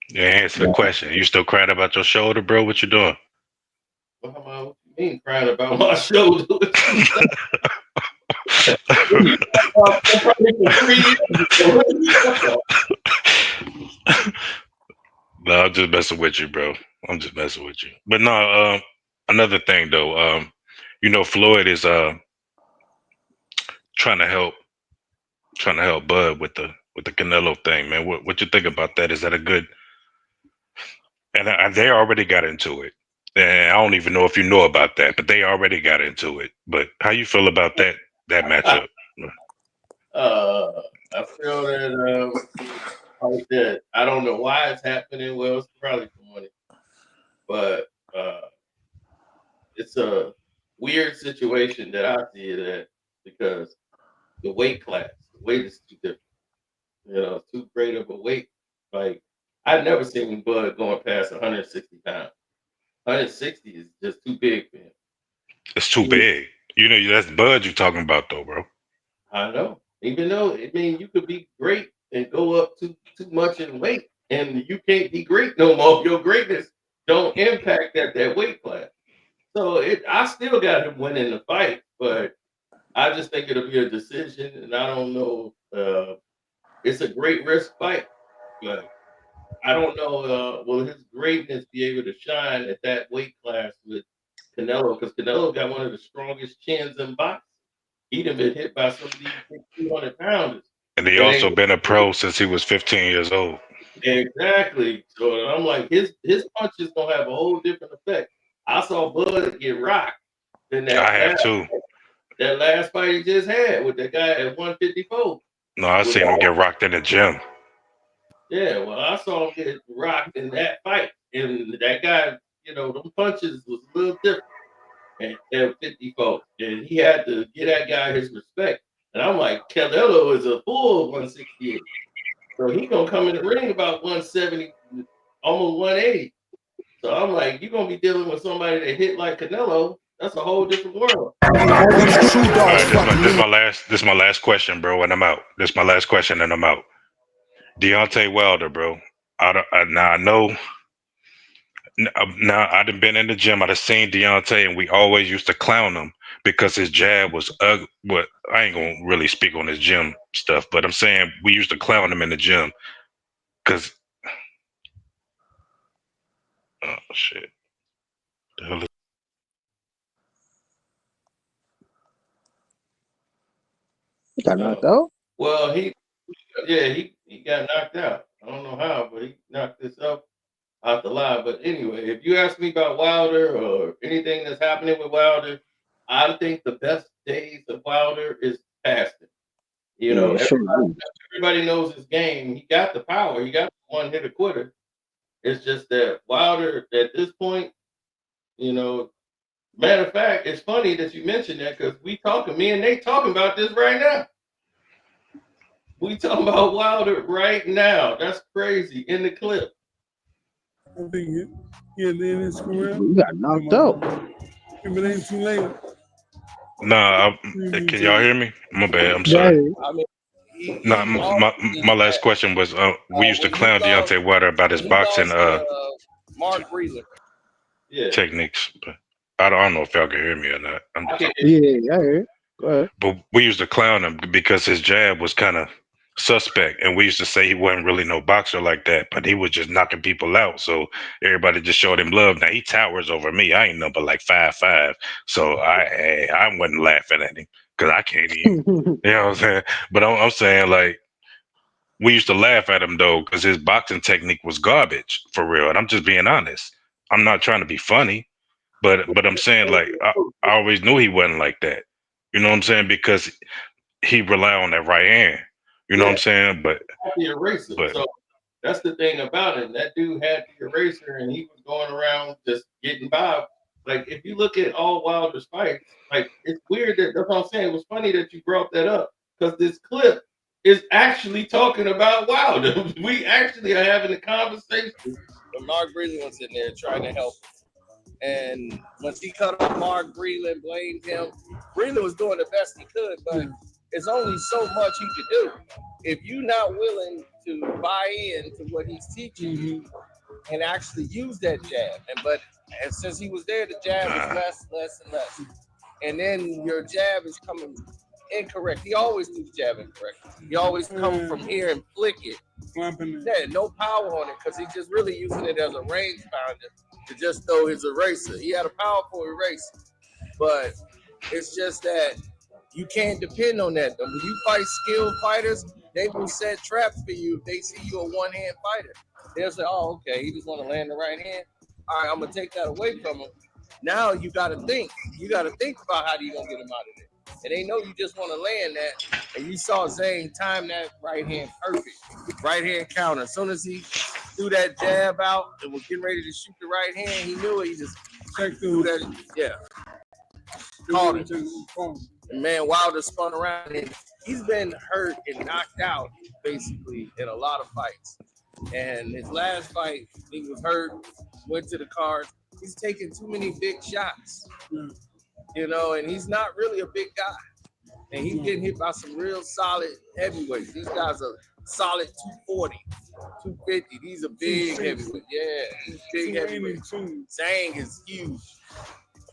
Yeah, answer the question. You still crying about your shoulder, bro? What you doing? What you mean crying about my shoulder? No, I'm just messing with you, bro. I'm just messing with you. But no, another thing though, Floyd is trying to help Bud with the Canelo thing, man. What you think about that? Is that a good? And they already got into it. And I don't even know if you know about that, but they already got into it. But how you feel about that matchup? I feel that I don't know why it's happening. Well, it's probably for money, but it's a weird situation that I see it at because the weight class, the weight is too different. It's too great of a weight. Like I've never seen Bud going past 160 pounds. 160 is just too big for him. It's too big. That's Bud you're talking about, though, bro. I know. Even though, you could be great and go up too much in weight, and you can't be great no more. Your greatness don't impact that weight class. So I still got him winning the fight, but I just think it'll be a decision, and I don't know. It's a great risk fight, but I don't know. Will his greatness be able to shine at that weight class with Canelo? Because Canelo got one of the strongest chins in boxing. He'd have been hit by some of these 200 pounders. And he also been a pro since he was 15 years old. Exactly. So I'm like, his punch is gonna have a whole different effect. I saw Bud get rocked in that. I have too. That last fight he just had with that guy at 154. No, I seen him get rocked in the gym. Yeah, well, I saw him get rocked in that fight, and that guy, them punches was a little different. At 54, and he had to get that guy his respect. And I'm like, Canelo is a full 168, so he gonna come in the ring about 170, almost 180. So I'm like, you're gonna be dealing with somebody that hit like Canelo. That's a whole different world. All right, this is my last question, bro, and I'm out. This is my last question, and I'm out. Deontay Wilder, bro. I know. Now, I'd have been in the gym. I'd have seen Deontay, and we always used to clown him because his jab was ugly. But I ain't gonna really speak on his gym stuff. But I'm saying we used to clown him in the gym because, oh shit, the hell is... He got knocked out. Well, he got knocked out. I don't know how, but he knocked this out the line. But anyway, if you ask me about Wilder or anything that's happening with Wilder, I think the best days of Wilder is past him. You know, everybody knows his game. He got the power. He got the one hit quitter. It's just that Wilder at this point, you know, matter of fact, it's funny that you mentioned that because me and Nate talking about this right now. We talking about Wilder right now. That's crazy in the clip. I think at the end of his career, he got knocked out. If it ain't too late. Nah, can y'all hear me? My bad. I'm sorry. I mean, No, my last question was we used to clown Deontay Wilder about his boxing Mark Breland. techniques, but I don't know if y'all can hear me or not. Yeah, I heard. Go ahead. But we used to clown him because his jab was kind of suspect, and we used to say he wasn't really no boxer like that, but he was just knocking people out. So everybody just showed him love. Now he towers over me. I ain't no but like 5'5", so I wasn't laughing at him because I can't even. You know what I'm saying? But I'm saying like we used to laugh at him though because his boxing technique was garbage for real. And I'm just being honest. I'm not trying to be funny, but I'm saying like I always knew he wasn't like that. You know what I'm saying? Because he relied on that right hand. You know what I'm saying? But the eraser. So that's the thing about it. That dude had the eraser, and he was going around just getting by. Like if you look at all Wilder's fights, like it's weird that's what I'm saying. It was funny that you brought that up because this clip is actually talking about Wilder. We actually are having a conversation. But Mark Breland was in there trying to help him. And once he cut off Mark Breland, blamed him. Breland was doing the best he could, but it's only so much he could do. If you're not willing to buy into what he's teaching you and actually use that jab, and since he was there, the jab is less and less. And then your jab is coming incorrect. He always do the jab incorrect. He always come from here and flick it. Yeah, no power on it because he's just really using it as a rangefinder to just throw his eraser. He had a powerful eraser, but it's just that you can't depend on that. When you fight skilled fighters, they will set traps for you if they see you a one-hand fighter. They'll say, oh, okay, he just want to land the right hand. All right, I'm going to take that away from him. Now you got to think. You got to think about how you going to get him out of there. And they know you just want to land that. And you saw Zane time that right hand perfect. Right hand counter. As soon as he threw that jab out and was getting ready to shoot the right hand, he knew it. He just threw that. Yeah. Caught it. And man, Wilder spun around and he's been hurt and knocked out basically in a lot of fights. And his last fight, he was hurt, went to the card. He's taking too many big shots, you know, and he's not really a big guy. And he's getting hit by some real solid heavyweights. These guys are solid 240, 250. These are big heavyweights. Yeah, these big heavyweights. Zhang is huge.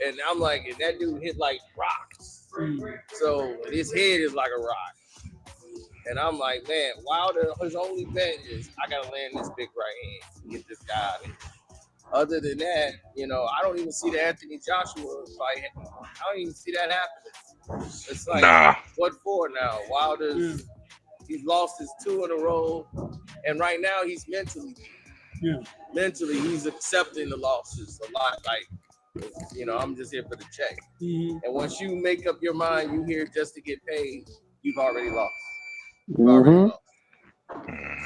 And I'm like, and that dude hit like rocks. So his head is like a rock. And I'm like, man, Wilder, his only bet is I gotta land this big right hand and get this guy out of here. Other than that, you know, I don't even see the Anthony Joshua fight. I don't even see that happening. It's like, what for now? Wilder's, he's lost his 2 in a row. And right now he's mentally, he's accepting the losses a lot. Like, you know, I'm just here for the check. And once you make up your mind, you here just to get paid, you've already lost. You've already lost.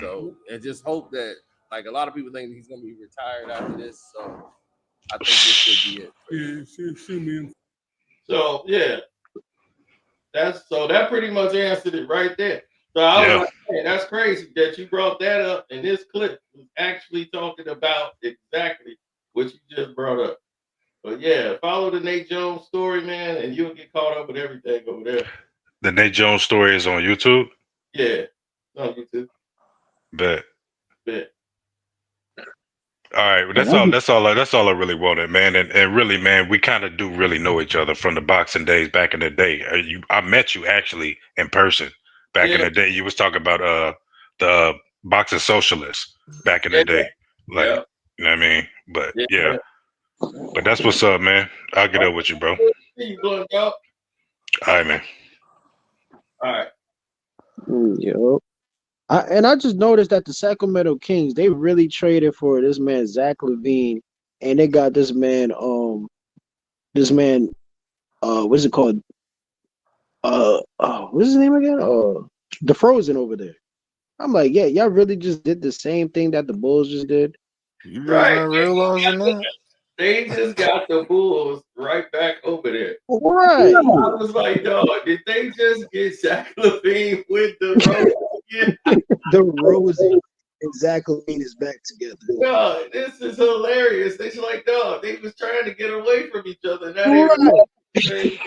So, and just hope that, like, a lot of people think he's going to be retired after this. So, I think this should be it. Yeah, should be. So, yeah. That pretty much answered it right there. So, I was like, man, that's crazy that you brought that up. And this clip was actually talking about exactly what you just brought up. But yeah, follow the Nate Jones story, man, and you'll get caught up with everything over there. The Nate Jones story is on YouTube? Yeah, on YouTube. Bet. All right, well, that's all I really wanted, man. And really, man, we kind of do really know each other from the boxing days back in the day. I met you actually in person back in the day. You was talking about the boxing socialists back in the day. Like, you know what I mean? But yeah. But that's what's up, man. I'll get up with you, bro. See you, blood out. All right, man. All right. Yo. I just noticed that the Sacramento Kings, they really traded for this man Zach LaVine, and they got this man what's it called? What's his name again? The Frozen over there. I'm like, yeah, y'all really just did the same thing that the Bulls just did. You just Right. not realizing that? They just got the Bulls right back over there. Right. I was like, dog, did they just get Zach LaVine with the Rose? The Rosen and Zach LaVine is back together. No, this is hilarious. They like, dog, they was trying to get away from each other. Now they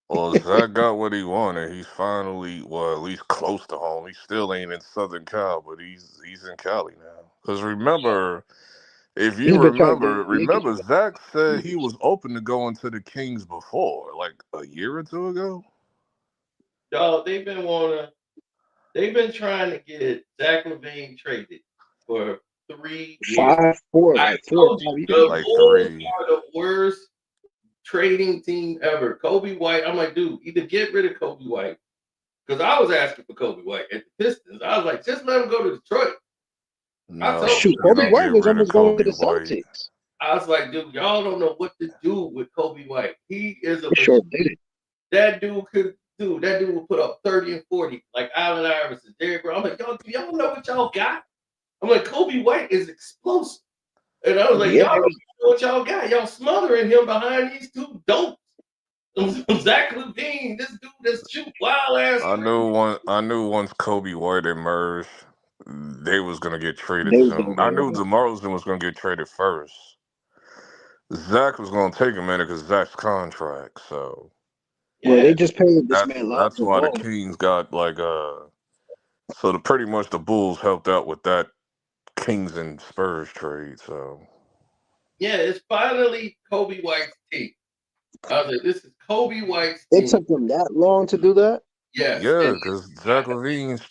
Well, Zach got what he wanted. He's finally, well, at least close to home. He still ain't in Southern Cal, but he's in Cali now. Because remember, if you remember, Zach said he was open to going to the Kings before, like a year or two ago. Dog, they've been trying to get Zach LaVine traded for 3 years. Four, the Bulls are the worst trading team ever. Kobe White, I'm like, dude, either get rid of Kobe White, because I was asking for Kobe White at the Pistons. I was like, just let him go to Detroit. No, Kobe White was almost going to the Celtics. I was like, dude, y'all don't know what to do with Kobe White. He is a sure did. That dude would put up 30 and 40 like Allen Iverson, Derrick Brown. I'm like, y'all know what y'all got? I'm like, Kobe White is explosive. And I was like, y'all don't know what y'all got. Y'all smothering him behind these two dopes. Zach LaVine, this dude that's shoot wild ass. I knew once Kobe White emerged, they was gonna get traded soon. I knew DeMarlon was gonna get traded first. Zach was gonna take a minute because Zach's contract. So well, they just paid this man. That's why the Kings got like so pretty much the Bulls helped out with that Kings and Spurs trade. So yeah, it's finally Kobe White's team. I was like, this is Kobe White's team. It took them that long to do that? Yes. Yeah, because Zach LaVine's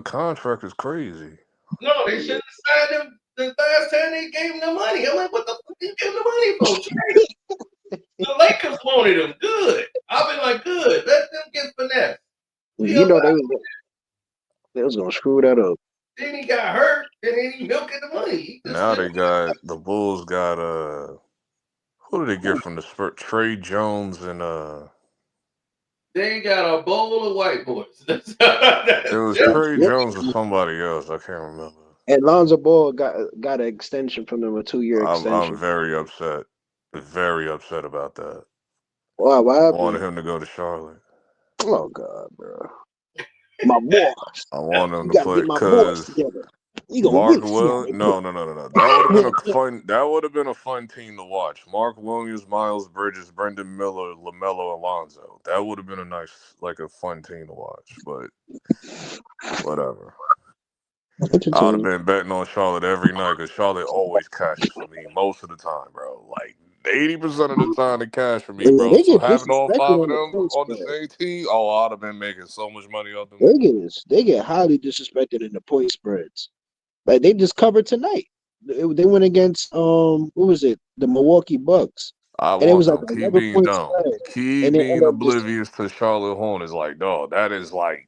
contract is crazy. No, they should have signed him the last time they gave him the money. I'm like, what the fuck you give him the money for? The Lakers wanted him. Good. I've been like, good. Let them get finesse. You know they was gonna screw that up. Then he got hurt, and then he milking the money. Now the Bulls got who did they get from the Spurs? Trey Jones and they got a bowl of white boys. It was Trey Jones or somebody else. I can't remember. And Lonzo Ball got an extension from them, a 2-year extension. I'm very upset. Very upset about that. Wow, what happened? I wanted him to go to Charlotte. Oh God, bro. My boys. I want him to play because Mark Williams. No. That would have been a fun team to watch. Mark Williams, Miles Bridges, Brendan Miller, LaMelo, Alonzo. That would have been a fun team to watch. But whatever. I'd have been betting on Charlotte every night because Charlotte always cashes for me most of the time, bro. Like 80% of the time they cash for me, bro. So having all 5 of them on the same team, I'd have been making so much money off them. They get highly disrespected in the point spreads. Like they just covered tonight. They went against what was it? The Milwaukee Bucks. And it was like keep being dumb. Keep being oblivious to Charlotte Hornets. Like, dog, that is like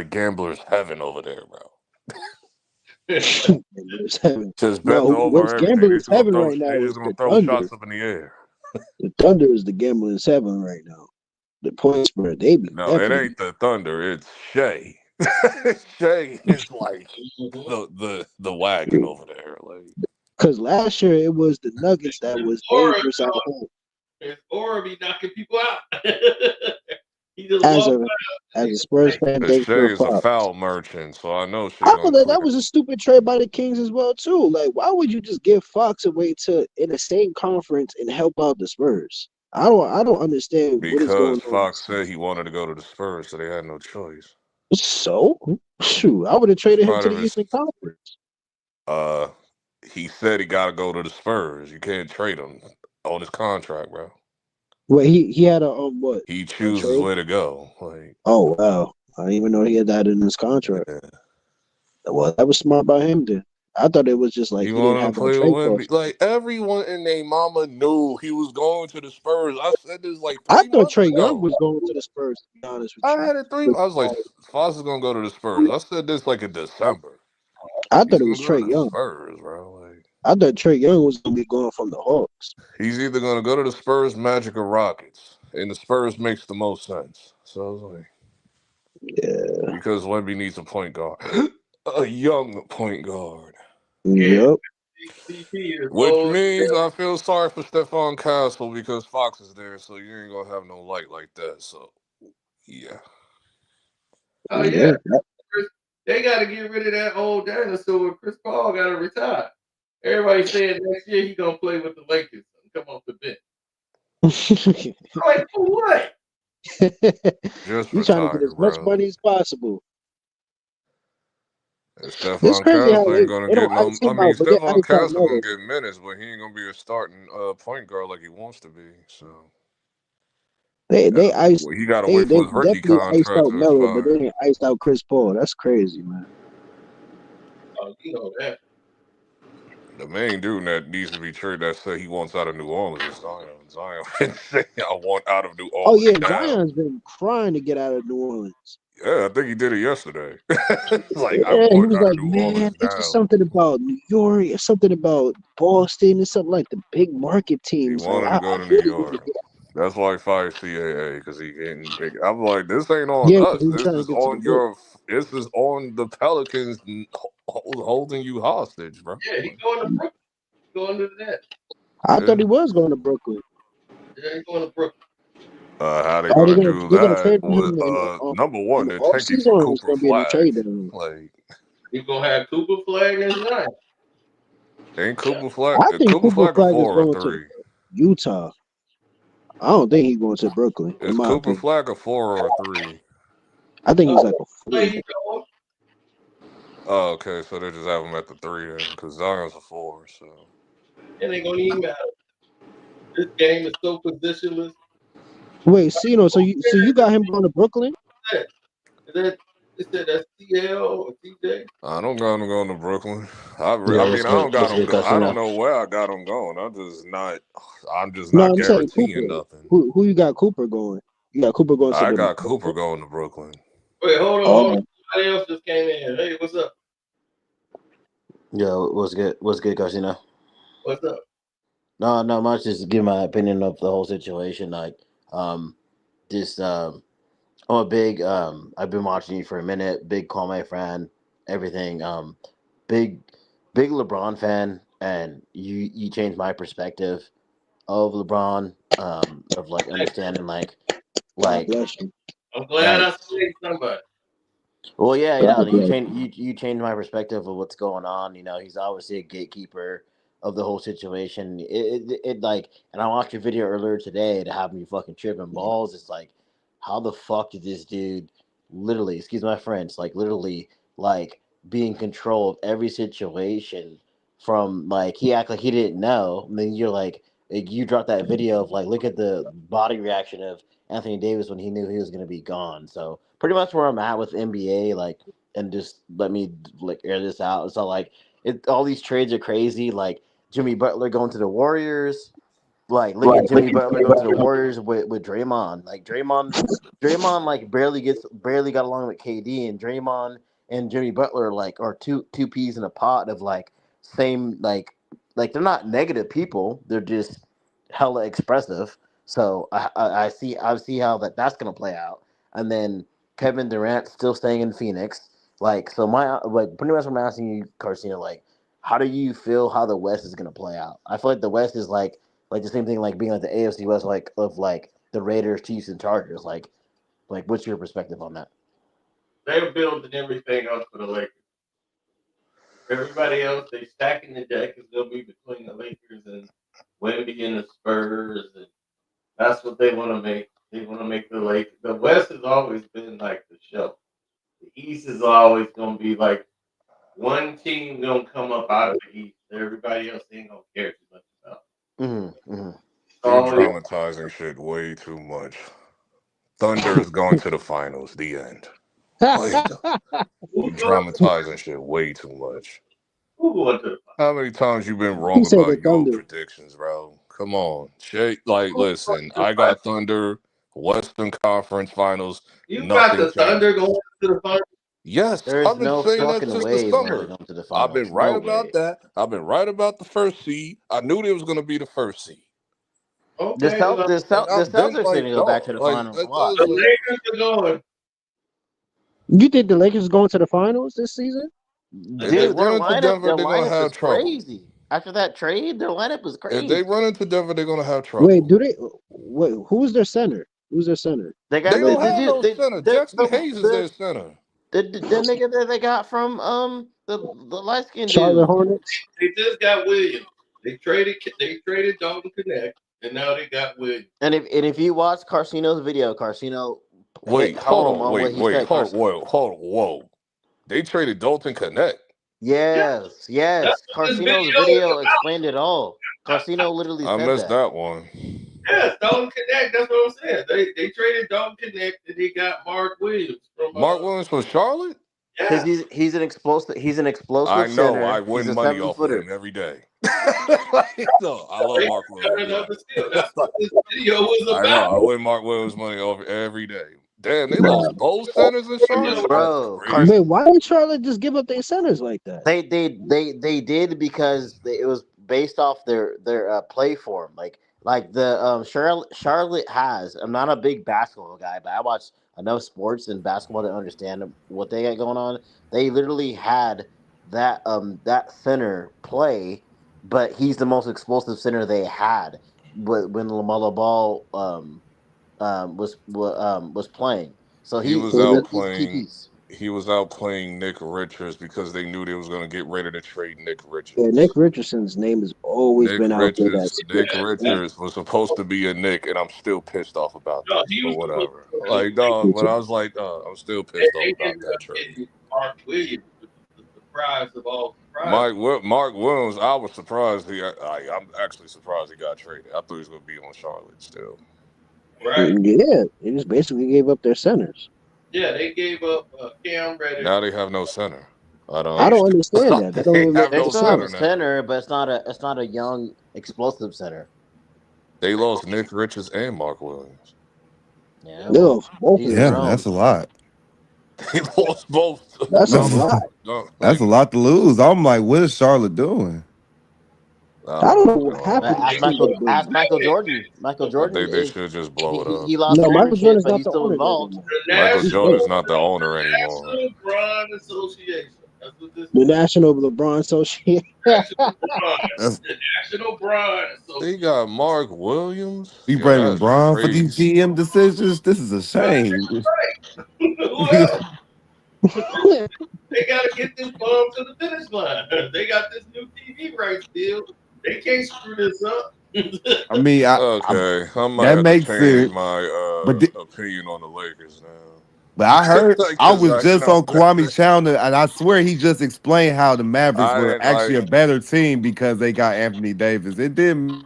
gambler's heaven over there, bro. Just bet over everything. Gambler's heaven right now. They're just gonna throw shots up in the air. The Thunder is the gambler's heaven right now. The point spread, they be it ain't the Thunder. It's Shea. Shea is like the wagon over there, like. Because last year it was the Nuggets that was dangerous at home. His aura be knocking people out. As a Spurs fan, Shea is a foul merchant, so I know I thought that was a stupid trade by the Kings as well too. Like, why would you just give Fox away to in the same conference and help out the Spurs? I don't understand. Because Fox said he wanted to go to the Spurs, so they had no choice. So, shoot, I would have traded him to the Eastern Conference. He said he got to go to the Spurs. You can't trade him on his contract, bro. Well, he had a what? He chooses where to go. Like, oh wow, I didn't even know he had that in his contract. Yeah. Well, that was smart by him then. I thought it was just like He he didn't wanted to have no play with trade Wemby. costs. Like everyone in their mama knew he was going to the Spurs. I said this like I 3 thought months Trae Young ago. was going to the Spurs. To be honest with I you, had it 3. I was like, Fox is gonna go to the Spurs. I said this like in December. I He's thought it gonna was go to Trae the Young. Spurs, bro. Like I thought Trae Young was going to be going from the Hawks. he's either gonna go to the Spurs, Magic, or Rockets, and the Spurs makes the most sense. So I was like, Yeah. because Wemby needs a point guard, a young point guard. Yep. Which means I feel sorry for Stephon Castle because Fox is there, so you ain't gonna have no light like that. So yeah. Oh yeah, they got to get rid of that old dinosaur. Chris Paul got to retire. Everybody saying next year he gonna play with the Lakers and come off the bench. Like for what? Just He's trying to get retire, as much bro. money as possible. And It's Stephon crazy how Castle ain't gonna they get don't no. ice I him mean, out, but they Stephon ice out Castle gonna Melo. get minutes, but he ain't gonna be a starting point guard like he wants to be. So They iced he gotta they wait for his rookie definitely iced contract out to Melo, but they expire. didn't iced out Chris Paul. That's crazy, man. Oh, you know that. The main dude that needs to be traded that said he wants out of New Orleans is Zion. Zion been saying I want out of New Oh Orleans yeah, now. Zion's been crying to get out of New Orleans. Yeah, I think he did it yesterday. Like I Yeah, he want was out of like, New man, Orleans it's just now. something about New York, it's something about Boston, it's something like the big market He teams. Like wanted I to go to New really want to York. get. That's why he fired CAA because he can't. I'm like, this ain't on Yeah, us. he was This trying to is get to the on book. your. This is on the Pelicans holding you hostage, bro. Yeah, he going to Brooklyn. Going to the net. I thought he was going to Brooklyn. Yeah, he going to Brooklyn. How they Are they gonna gonna do they're gonna that? trade for him Number in one, the they're off tanking season, for or it's Cooper gonna be in the trade Flag. deadline? Like, He's gonna have Cooper Flag and Zion. ain't Cooper Flag? I think Cooper Cooper Flag a Flag is 4 or going to 3? Utah. I don't think he's going to Brooklyn, in Is my Cooper opinion. Flag a 4 or a 3? I think he's like a 4. Oh, okay, so they just have him at the 3 then, because Zion's a 4. So It ain't gonna even matter. This game is so positionless. Wait, Cino, so you got him going to Brooklyn? Is that CL or TJ? I don't got him going to Brooklyn. I Yo, mean, what's I don't good? got What's him. good, I don't Casino? know where I got him going. I'm just No, not I'm saying guaranteeing Cooper. nothing. Who you got Cooper going? You got Cooper going to I the got Cooper going to Brooklyn. Wait, hold Oh, on. Somebody else just came in. Hey, what's up? Yo, what's good? What's good, Casino? What's up? No, not much. Just give my opinion of the whole situation. Like, just I'm a big I've been watching you for a minute. Big Kwame fan, everything. Big LeBron fan, and you changed my perspective of LeBron. Of like understanding God bless you. I'm glad I like saved somebody. well, yeah, God you bless you changed my perspective of what's going on. He's obviously a gatekeeper of the whole situation. It like, and I watched your video earlier today to have me fucking tripping balls. It's like, how the fuck did this dude literally, excuse my French, like literally, like be in control of every situation from like he act like he didn't know. And then you're like you dropped that video of like, look at the body reaction of Anthony Davis when he knew he was going to be gone. So pretty much where I'm at with NBA, like, and just let me like air this out. So like, all these trades are crazy. Like Jimmy Butler going to the Warriors. Like look at Jimmy Butler going to the Warriors with Draymond. Like Draymond like barely got along with KD, and Draymond and Jimmy Butler like are two peas in a pot of like same like they're not negative people. They're just hella expressive. So I see how that's gonna play out. And then Kevin Durant still staying in Phoenix. Like so my like pretty much what I'm asking you, Carcino, like how do you feel how the West is gonna play out? I feel like the West is like the same thing like being like the AFC West like of like the Raiders, Chiefs, and Chargers. Like what's your perspective on that? They're building everything else for the Lakers. Everybody else, they stacking the deck is gonna be between the Lakers and Wemby and the Spurs, and that's what they want to make. They want to make the Lakers. The West has always been like the show. The East is always gonna be like one team gonna come up out of the East. Everybody else ain't gonna care too much about. You're dramatizing shit way too much. Thunder is going to the finals. The end. Like, you're dramatizing shit way too much. Who going to the How many times you been He wrong said the about your Thunder. predictions, bro? Come on, Shake. Like, listen, I got Thunder, Western Conference Finals. You got Nothing the Thunder changes. going to the finals? Yes, There's I've been no saying that fucking since the way Thunder summer. going to the I've finals. been right No about way. that. I've been right about the first seed. I knew they was gonna be the first seed. The Okay, well, the And I've been Celtics like, need to go back dog, to the like finals a that lot. the was like, Lakers are going. You think the Lakers going to the finals this season? if they Dude, run into Denver, their they're gonna lineup have is trouble. crazy. After that trade, their lineup is If they crazy. run into Denver, they're gonna have Wait, trouble. do they? Wait, who's their center? Who's their center? They They got don't have no the center. Jackson Hayes is their center. the nigga that they got from the light skinned Charlotte dude. Hornets. They just got Williams. They traded Dalton Knecht, and now they got Williams. And if you watch Carcino's video, Carcino Wait, hit hold home on, on what he said. whoa. They traded Dalton Knecht. Yes. That's what this Carcino's video is video about. explained it all. Carcino literally I said missed that. that one. Yes, Dalton Knecht. That's what I'm saying. They traded Dalton Knecht, and they got Mark Williams from Mark Williams from Charlotte? Because he's an explosive I know. center. I He's win a money 7 off footer. of him every day. No, I love Mark Williams. That's what this video was I know. about. I win Mark Williams money off every day. Damn, they lost both centers in Charlotte. Bro, Wait, why did Charlotte just give up their centers like that? They did because it was based off their play form. Like the Charlotte has. I'm not a big basketball guy, but I watch enough sports and basketball to understand what they got going on. They literally had that center play, but he's the most explosive center they had when LaMelo Ball was playing. So He was he's out key playing. piece. He was out playing Nick Richards because they knew they was going to get ready to trade Nick Richards. Yeah, Nick Richardson's name has always been out there. Nick Richards was supposed to be a Nick, and I'm still pissed off about that. But whatever. Like, dog, when I was like, I'm still pissed off about that trade. Mark Williams, the surprise of all surprises. Mark Williams, I was surprised. I'm actually surprised he got traded. I thought he was going to be on Charlotte still. Right. Yeah, they just basically gave up their centers. Yeah, they gave up Cam Reddish. Now they have no center. I don't understand that. They don't even have no It's not a center now. center, but it's not a young explosive center. They lost Nick Richards and Mark Williams. Yeah, that's a lot. They lost both. That's a lot. That's a lot to lose. I'm like, what is Charlotte doing? I don't know what happened. Ask Michael Jordan. Michael Jordan. They should just blow it up. He lost Michael ownership, Jordan's but not he's the still owner involved. Michael Jordan's not the owner anymore. National LeBron Association. That's what this The National LeBron Association. the National LeBron Association. They got Mark Williams. We Yeah, blaming that's Braun for crazy. these GM decisions. This is a shame. They got to get this ball to the finish line. They got this new TV rights deal. They can't screw this up. I mean, I might that have makes to change sense. my But opinion on the Lakers now. But I heard I was Because just on Kwame Chandler, and I swear he just explained how the Mavericks I were didn't actually like- a better team because they got Anthony Davis. It didn't.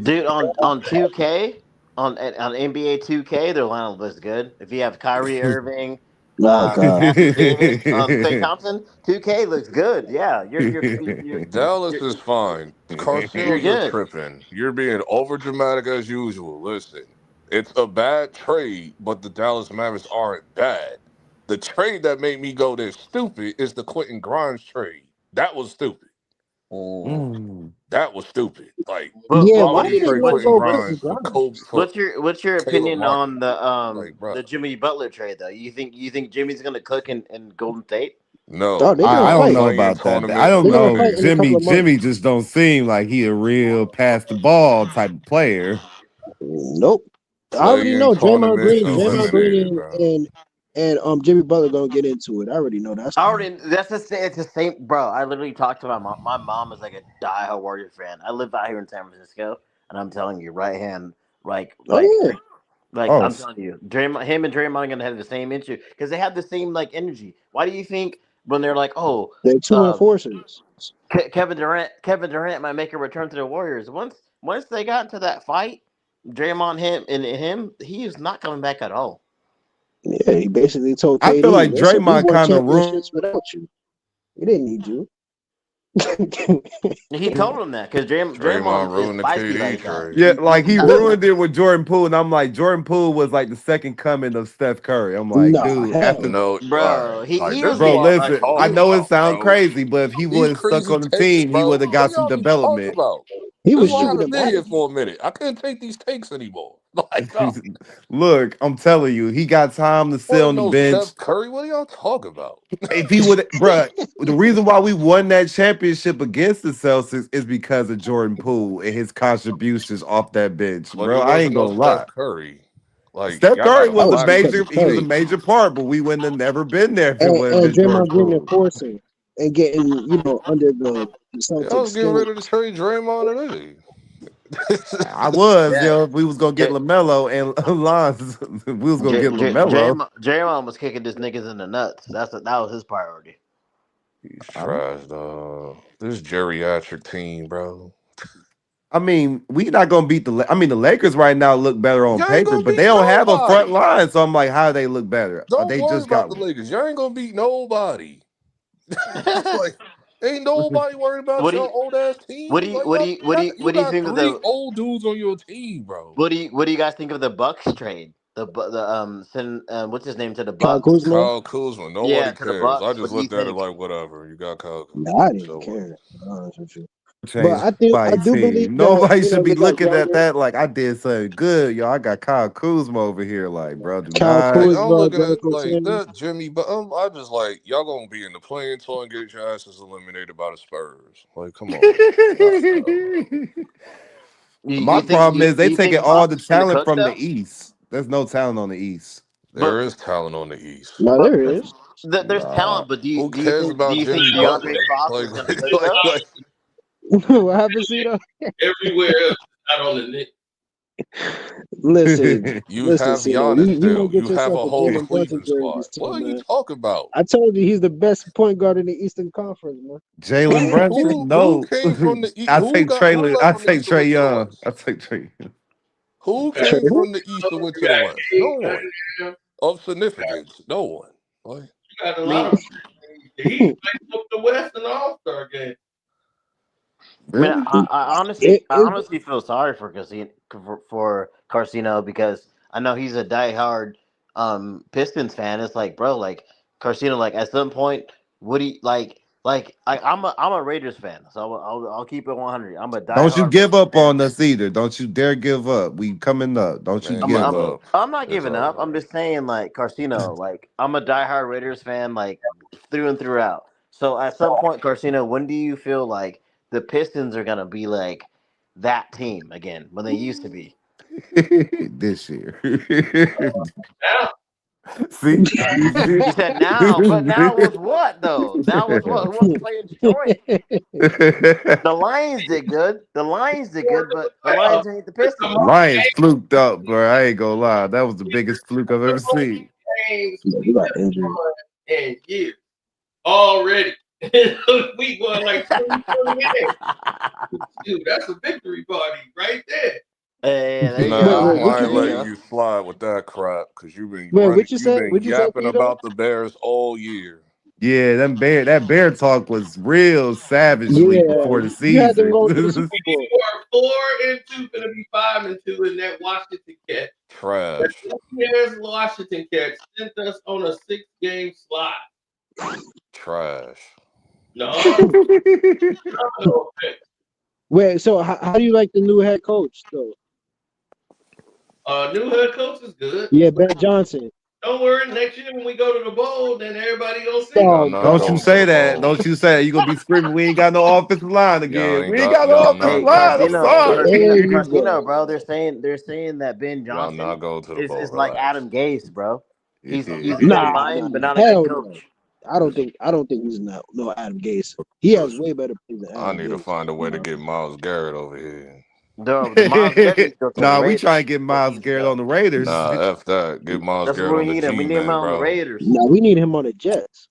Dude, on 2K, on NBA 2K, their lineup looks good. If you have Kyrie Irving, Anthony Davis, Klay Thompson, 2K looks good. Yeah, you're Dallas is fine. Carcino, You're you're good. tripping. You're being over dramatic as usual. Listen, it's a bad trade, but the Dallas Mavericks aren't bad. The trade that made me go this stupid is the Quentin Grimes trade. That was stupid. That was stupid. Like, Yeah, why why would you did they trade let Quentin go of Grimes for Quentin Kobe? What's your Caleb opinion Martin? on Like, bro. the Jimmy Butler trade though? You think Jimmy's gonna cook in Golden State? No, Oh, they gonna I don't fight. know Playing about that. tournament. I don't They're gonna know. fight in a couple of months. Jimmy just don't seem like he a real pass the ball type of player. Nope. I already Play-in know Draymond tournament Green, eliminated, bro. and Jimmy Butler gonna get into it. I already know that's. That's it's the same, bro. I literally talked to my mom. My mom is like a diehard Warrior fan. I live out here in San Francisco, and I'm telling you, right hand, I'm telling you, him and Draymond are gonna have the same issue because they have the same energy. Why do you think when they're like, oh, they're two enforcers? Kevin Durant might make a return to the Warriors. Once they got into that fight, Draymond, him, he is not coming back at all. Yeah, he basically told KD, I feel like "Listen, we Draymond won kind of championships without you." We didn't need you. He told him that because Draymond Draymond is ruined the spicy KD like that. trade. Yeah, like he ruined it with Jordan Poole, and I'm like, Jordan Poole was like the second coming of Steph Curry. I'm like, No, dude, hell after No, Bro, all right. he Like was this bro, is getting what I'm listen, I talking know it about, sounds bro. crazy, but if he These would have stuck crazy on the takes, team, he bro. would have got What some y'all be talking development. about? he This is was why I shooting haven't them been out here of for a minute. I couldn't take these takes anymore. Like, no, Look, I'm telling you, he got time to sit wasn't on the no bench. Steph Curry. What are y'all talking about? If he would, bruh, the reason why we won that championship against the Celtics is because of Jordan Poole and his contributions off that bench, But bro. it I wasn't ain't no gonna lie. Steph Curry. Like, Steph y'all Curry gotta That was a was watch because major, of this. he was a Curry. major part, but we wouldn't have never been there if it wasn't And been Jordan Draymond Green Poole. enforcing and getting, under the Y'all Celtics was getting skin. ready to trade Draymond today. I was, yeah. we was gonna get LaMelo and Lons. We was gonna get LaMelo. Draymond was kicking this niggas in the nuts. That was his priority. He's trash, dog. This geriatric team, bro. I mean, we not gonna beat the Lakers right now look better on Y'all ain't paper, gonna but they beat don't have a front nobody. line. So I'm like, how do they look better? Don't They worry just about got the one. Lakers. Y'all ain't gonna beat nobody. Like, ain't nobody worried about What do your you old ass what team. do you Like, what do you what do you you what do you got think of 3 the old dudes on your team, bro. what do you guys think of the Bucks trade? Send what's his name to the Kyle Bucks? Kuzma. Kyle Kuzma. Yeah, Nobody to the cares. I Bucks. What just do you looked at it think? like whatever. You got Kyle No, I Kuzma. didn't So what? care. To be honest with you. Change But I my do believe team. that, Nobody should be they got looking at younger. that like I did something good, yo. I got Kyle Kuzma over here, like, bro, do Kyle not. Like, I'm Kuzma, looking Greg at like Oden. that Jimmy, but I just like y'all gonna be in the playing tour and get your asses eliminated by the Spurs. Like, come on, stop, bro. My You think problem is do they you taking think all the Boston's gonna talent cook from the though? East. There's no talent on the East. But There is talent on the East. No, but there is. there's Nah. talent. But Who cares do about you think Jimmy DeAndre Butler? Fox Like, is gonna cook though? What happened, Cito? Everywhere else, not on the Knicks. Listen, you listen, have Cito. Giannis You still. might get You have yourself a a whole Jalen Brunson Cleveland jersey squad. soon, What are you man. talking about? I told you he's the best point guard in the Eastern Conference, man. Jalen Brunson? Who No. came from the East? I take Who left I from the take East and Trey went to the Young. West? I take Trey Young. Who Trey came who? from the East and went You to the got West? No Cade one Cunningham. of significance. No one. Like, You got a I lot mean, of he played up the West in the All-Star game. Really? I honestly feel sorry for Carcino because I know he's a diehard Pistons fan. It's like, bro, like Carcino, like at some point, what do you I'm a Raiders fan, so I'll keep it 100. I'm a Don't you diehard give Raiders up fan. on us either. Don't you dare give up. We coming up. Don't you man, give give up. up. I'm not It's giving up. I'm over. just saying, like Carcino, like I'm a diehard Raiders fan, like through and throughout. So at some point, Carcino, when do you feel like the Pistons are gonna be like that team again when they used to be? This year. Now, See? You said now, but now was what though? Now was what? Who wants to play in Detroit? The Lions did good. The Lions did good, but the Lions ain't the Pistons. Lions fluked up, bro. I ain't gonna lie. That was the biggest fluke I've ever seen. games Yeah, we you got have injured. won in years already. We won like 20 games. Dude, that's a victory party right there. There you Wait, go. Nah, wait, what I you ain't There you say? letting go. you slide with that crap because you've been Wait, what you you've say? been What you say, yapping Tito? about the Bears all year. Yeah, that bear talk was real savagely Yeah, before the you had them season. going to the Super Bowl. We were 4-2, gonna be 5-2 in that Washington catch. Trash. Here's Washington catch sent us on a 6-game slide. Trash. No. Wait, so how do you like the new head coach though? New head coach is good. Yeah, Ben Johnson. Don't worry, next year when we go to the bowl, then everybody gonna see. Y'all Oh not God. Don't you going to say the that. bowl. Don't you say that. You gonna be screaming, we ain't got no offensive line again. We ain't got no Y'all offensive not Hey, going line. to I'm the bowl. sorry. There you go. Carcino, bro. They're saying that Ben Y'all Johnson not going to the is bowl. like Relax. Adam Gase, bro. He's Yeah. a good Nah, mind, but not a good hell no. coach. I don't think he's no Adam Gase. He has way better players than I Adam need to Gase. find a way to get Miles Garrett over here. The Miles Garrett needs to go to the Nah, we Raiders. try and get Where he Miles needs to Garrett on go. the Raiders. Nah, F that. Get Miles That's Garrett where we on the need him. We need him G-Men, on the bro. Raiders. Now we need him on the Jets.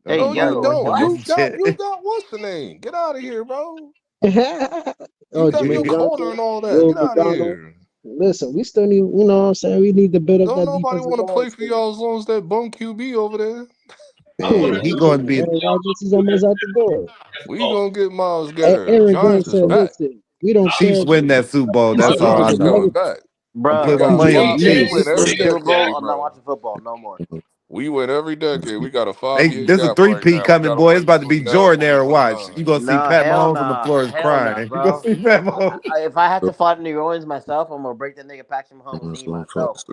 Hey, No, you yo, don't. what? You got what's the name? Get out of here, bro. You Oh, got your Jermaine corner Johnson, and all that. Will Get out of McDonald. here. Listen, we still need, you know what I'm saying? We need to build up Don't that nobody defensive want to line play for still. y'all as long as that bum QB over there. He going to be. Aaron Rodgers is almost out the door. We gonna get Miles Hey, Garrett. Aaron Glenn Giants is said, back. "Listen, we don't care." Chiefs win that Super Bowl. He said, That's all I Giants "The know. coming Nuggets." back. I'm Bro, putting my if money on the Chiefs We Chiefs. win win the every Super Bowl, decade, I'm not bro. watching football no more. We win every decade. We got a Hey, 5-year there's a gap right three-peat now. We coming, gotta boy. It's wait about to till be Jordan era. Watch. 2029. You gonna see Nah, Pat hell Mahomes on the nah, floor is hell nah, crying. You gonna bro. see Pat Mahomes. If I had to fly to New Orleans myself, I'm gonna break that nigga Patrick Mahomes' knee myself.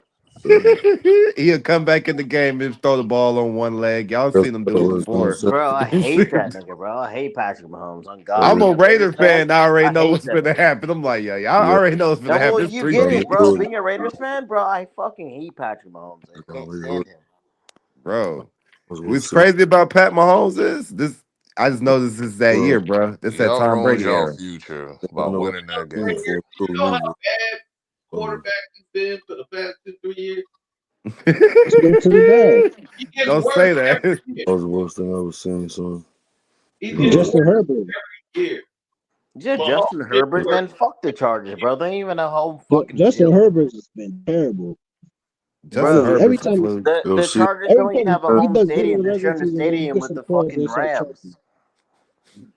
He'll come back in the game and throw the ball on one leg. Y'all seen him do it before. Bro, I hate that nigga, bro. I hate Patrick Mahomes. On God, I'm a Raider Raiders fan. I already know hate what's that gonna nigga. happen. I'm like, yeah, I already know what's gonna No, well, happen. It's you three get P. it, bro. Being a Raiders fan, bro, I fucking hate Patrick Mahomes. I can't stand him. Bro, what's crazy about Pat Mahomes is this. I just know this is that year, bro. This that Y'all Tom ruined Brady y'all era. future by winning that game. You know how bad quarterback has been for the past 2-3 years? Let's go to the bag. He gets Don't worse say that. every year. That was the worst thing I was saying, son. He gets Justin worse Herbert. every year. Just Mahomes Justin gets Herbert, worse. man. Fuck the Chargers, bro. They ain't even a home But fucking Justin field. Herbert has been terrible. Justin Bro, Every Herbert's a time, fluke. the Chargers every don't even time have a he home does good in stadium. the They're regular sharing the season, when he stadium gets with some the calls, fucking they start Rams. choking.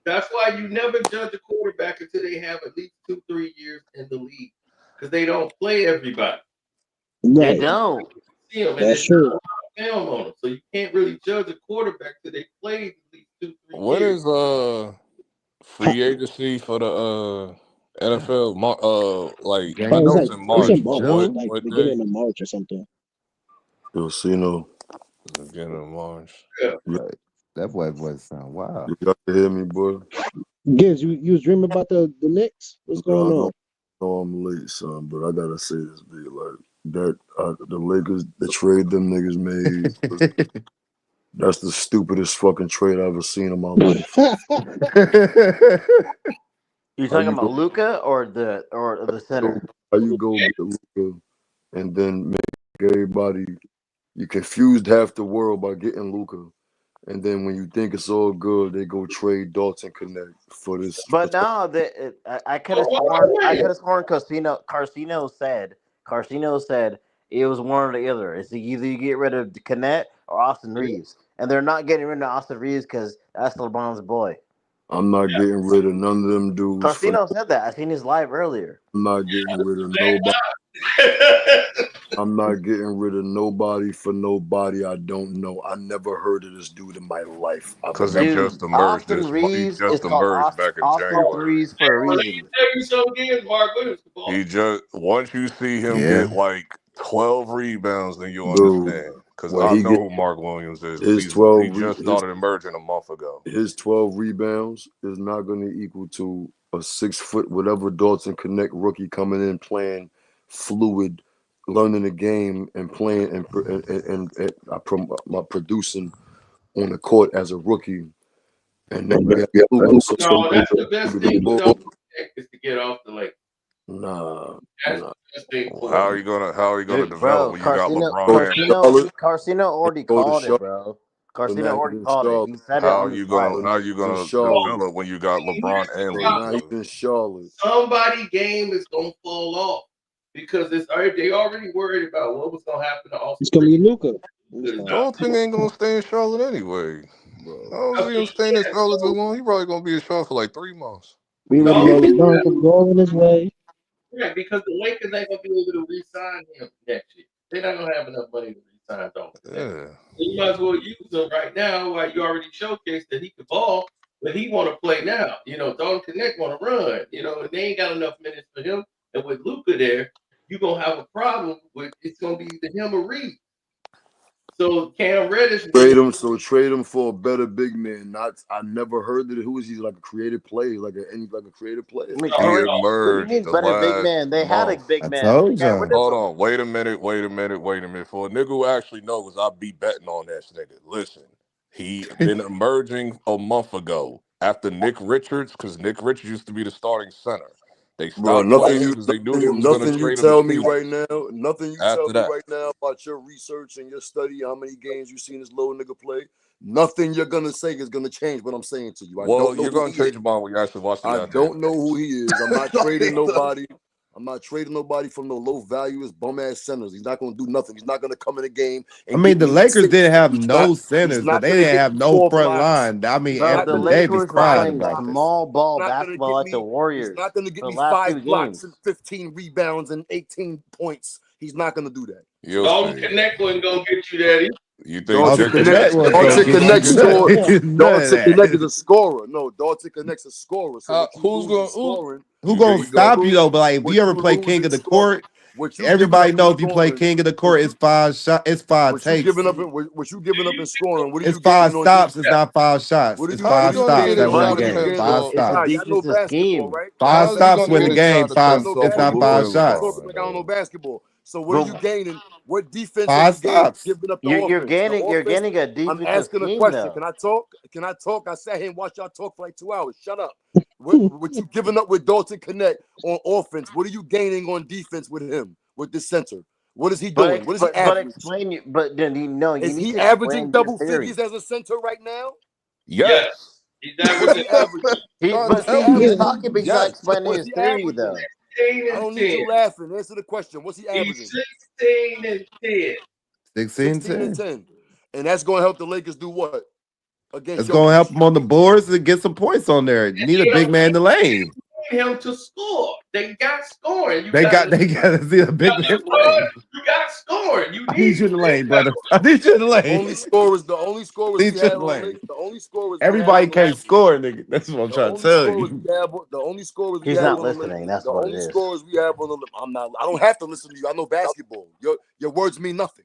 That's why you never judge a quarterback until they have at least 2-3 years in the league, because they don't play everybody. They Right. don't. See them, and That's there's not a true. lot of film on them, so you can't really judge a quarterback till they played at least 2-3 When years. is free agency for the NFL? Like I Oh, know it's in it's March, in but March, what like what day? beginning of March or something. Beginning of March. Yeah. That boy sound wild. You got to hear me, boy. Gibbs, you was dreaming about the Knicks? What's Yeah, going I on? know I'm late, son, but I gotta say this, B. Like that, the Lakers, the trade them niggas made. That's the stupidest fucking trade I've ever seen in my life. You talking about Luka or the center? How you go get Luka and then make everybody, you confused half the world by getting Luka, and then when you think it's all good, they go trade Dalton Knecht for this. But no, I could have sworn Carcino said it was one or the other. It's either you get rid of Knecht or Austin Reeves, and they're not getting rid of Austin Reeves because that's LeBron's boy. I'm not getting rid of none of them dudes. Carcino said that. I seen his live earlier. I'm not getting rid of nobody. I'm not getting rid of nobody for nobody I don't know. I never heard of this dude in my life. Because he just emerged Austin Reeves is called back in Austin January. Reeves for a Let me reason. tell you something again, Mark Williams. He just once you see him Yeah. get like 12 rebounds, then you Dude, understand. Because when I he know get who Mark Williams is. his He 12 just started emerging a month ago. his 12 rebounds is not going to equal to a 6 foot whatever Dalton Knecht rookie coming in playing fluid, learning the game and playing and producing on the court as a rookie. And then No, that's the best thing for Dalton Knecht is to get off the lake. That's the best thing for How are him. you gonna develop Bro, when you got LeBron and Carcino already called it, bro. Carcino already called it. He said it on his live. how you gonna develop when you got LeBron and Luka? Charlotte. Somebody game is gonna fall off because they already worried about what was gonna happen to Austin. It's gonna be Luka. Dalton ain't gonna stay in Charlotte anyway. I don't see him staying in Charlotte too long. He probably gonna be in Charlotte for like 3 months. We already know LeBron can go on his way. Yeah, because the Lakers ain't gonna be able to re-sign him next year. They're not gonna have enough money to re-sign Dalton. Yeah. So you might as well use him right now while you already showcased that he can ball, but he want to play now. Dalton Knecht want to run. And they ain't got enough minutes for him. And with Luka there, you're gonna have a problem with it's gonna be either him or Reed. So Cam Reddish Trade him for a better big man. I never heard that. Who is he? Like a creative player, like a creative player. He emerged the better big last man. They had a month. big man. Hold on. Wait a minute. For a nigga who actually knows, I be betting on this nigga. Listen, he been emerging a month ago after Nick Richards, because Nick Richards used to be the starting center. They Bro, stopped playing because they knew they was going to trade him tell to me Phoenix. right now. Nothing you After tell me that. right now about your research and your study, how many games you seen this little nigga play. Nothing you're gonna say is gonna change what I'm saying to you. I Well, don't know you're who going to he change is. your mind when you actually watch the I goddamn don't know game. who he is. I'm not trading nobody. I'm not trading nobody from no low values, bum ass centers. He's not going to do nothing. He's not going to come in the game. I mean, the Lakers didn't have no centers, but they didn't have no front line. I mean, Bro, the Anthony Davis Lakers were cried playing about this. small ball He's not gonna basketball get like me- the Warriors. He's not going to get for me the last 5 2 blocks games. and 15 rebounds and 18 points. He's not going to do that. Dalton Knecht wasn't gonna get you that. You think Dalton Jack Knecht scored. None Dalton of Knecht that. is a scorer. No, Dalton Knecht's a scorer. So what you who's do is gonna- scoring? Who gonna stop you though? But like, if What you ever you play lose King is of the scoring. Court, What you everybody giving up know in if you play scoring, King of the Court, it's 5 shots, it's 5 what you takes. giving up in what you giving up in scoring? What are It's you 5 gaining on stops. defense? It's not 5 shots. What are It's you 5 gonna stops get that his win shot the if you game. gain 5 on? It's a stops. Nah, y'all know defensive basketball, scheme. right? 5 How's he stops gonna win get the a game. shot Five. to It's not 5 shots. Talking like I don't know basketball. So what are you gaining? What defense 5 are you gaining? stops. Giving up the You're offense. you're gaining a I'm defensive asking a scheme question. though. Can I talk? Can I talk? I sat here and watched y'all talk for like 2 hours. Shut up. What you giving up with Dalton Knecht on offense? What are you gaining on defense with him, with the center? What is he doing? What is he But averaging? explain you. But then you know you Is need he to averaging explain your double theory. figures as a center right now? Yes. He's What's he averaging? But see, he's talking, but he's not explaining his theory averaging? though. 16 I don't and need 10. you laughing. Answer the question. What's he averaging? He's 16 and 10. 16 and 10. 10. And that's going to help the Lakers do what? Against It's gonna help them on the boards to get some points on there. You need a big man in the lane. Him to score. They got scoring. They got to see a big man in the lane. You got scoring. You I need you in the lane, brother. I need you in the The lane. only scorers Need we you in have the on lane. the only scorers Everybody we have can't score, nigga. That's what I'm trying to tell you. the only scorers we He's have not on the listening. Lakers, That's the what only it is. scorers we have on the I don't have to listen to you. I know basketball. Your words mean nothing.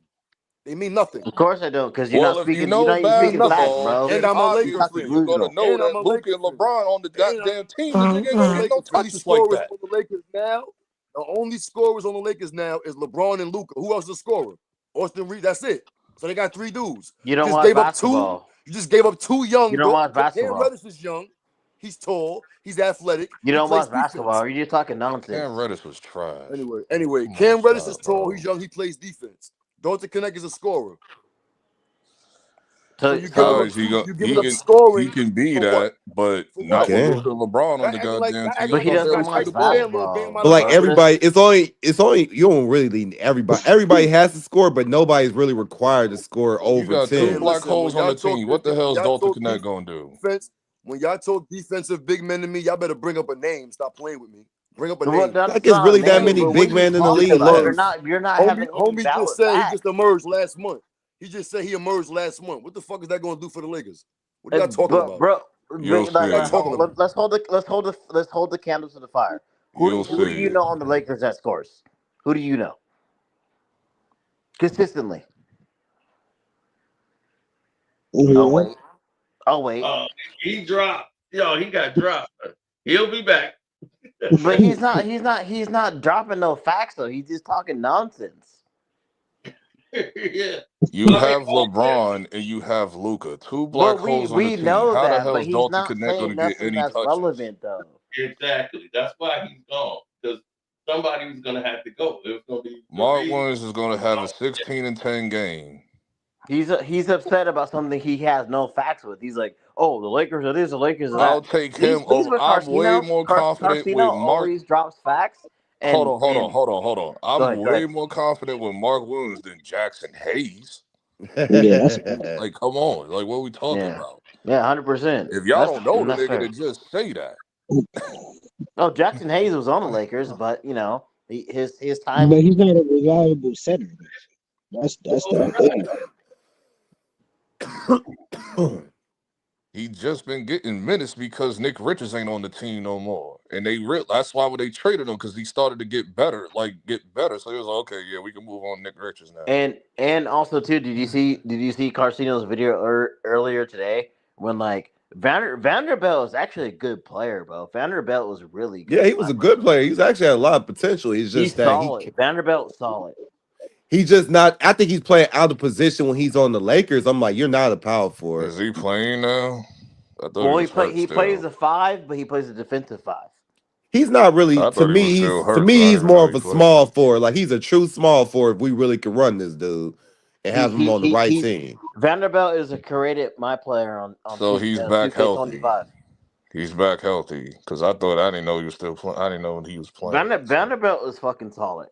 They mean nothing. Of course I don't, because you're Well, not if you speaking. know You're not even speaking facts, basketball, bro. then And I'm a Lakers obviously fan. you're gonna know And I'm that a Luka Lakers and LeBron on the And goddamn team. The nigga ain't The gonna get no Lakers, only touches like scorers that. on the Lakers now. The only scorers on the Lakers now is LeBron and Luka. Who else is a scorer? Austin Reed. That's it. So they got 3 dudes. You don't just watch gave up basketball. You just gave up 2 young. You don't watch Cam basketball. Reddish is young. He's tall. He's athletic. You He don't plays watch basketball. Or you're just talking nonsense. Cam Reddish was trash. Anyway, Cam Reddish is tall. He's young. He plays defense. Dalton Knecht is a scorer. So you How is he going? He can be that, but not with Luka and LeBron on the goddamn team. But he doesn't watch basketball. But like everybody, it's only you don't really need everybody. Everybody has to score, but nobody's really required to score You over got 10. two black holes on the team. What the hell is Dalton Knecht gonna do? Defense. When y'all talk defensive big men to me, y'all better bring up a name. Stop playing with me. Bring up a name. Like it's really that many big men in the league left. You're not having Homie valid just said facts. he just emerged last month. He just said he emerged last month. What the fuck is that going to do for the Lakers? What are y'all talking about? Bro, You'll see. let's hold the candles to the fire. Who do you know on the Lakers that scores? Who do you know? Consistently. Oh wait. He dropped. Yo, he got dropped. He'll be back. But he's not dropping no facts though. He's just talking nonsense. Yeah. You have LeBron and you have Luka, 2 black holes on the we team. know How the that, hell but is he's Dalton not Knecht saying going to get nothing any that's touches? relevant though. Exactly. That's why he's gone. Because somebody was going to have to go. It was going to be Mark Williams is going to have a 16 and 10 game. He's upset about something he has no facts with. He's like, "Oh, the Lakers are this, the Lakers are that." I'll take him over. I'm way more confident with Mark. Always drops facts. Hold on. I'm way more confident with Mark Williams than Jackson Hayes. Yeah, like, come on. Like, what are we talking about? Yeah, 100%. If y'all don't know the nigga, then just say that. Oh, Jackson Hayes was on the Lakers, but you know, his time. But he's not a reliable center. That's the thing. He just been getting minutes because Nick Richards ain't on the team no more, and that's why they traded him, because he started to get better. So he was like, okay, yeah, we can move on Nick Richards now. And also too, did you see Carcino's video earlier today when like Vanderbilt is actually a good player, bro. Vanderbilt was really good. Yeah, he was a good player. He's actually had a lot of potential. He's just solid. Vanderbilt's solid. He's just not. I think he's playing out of position when he's on the Lakers. I'm like, you're not a power forward. Is he playing now? I thought Well, he plays a 5, but he plays a defensive 5. He's not really. To me, he's more of a small forward. Like he's a true small forward. If we really can run this dude and have him on the right team. Vanderbilt is a created my player on. So he's back healthy. He's back healthy because I didn't know he was still playing. I didn't know he was playing. Vanderbilt is fucking solid.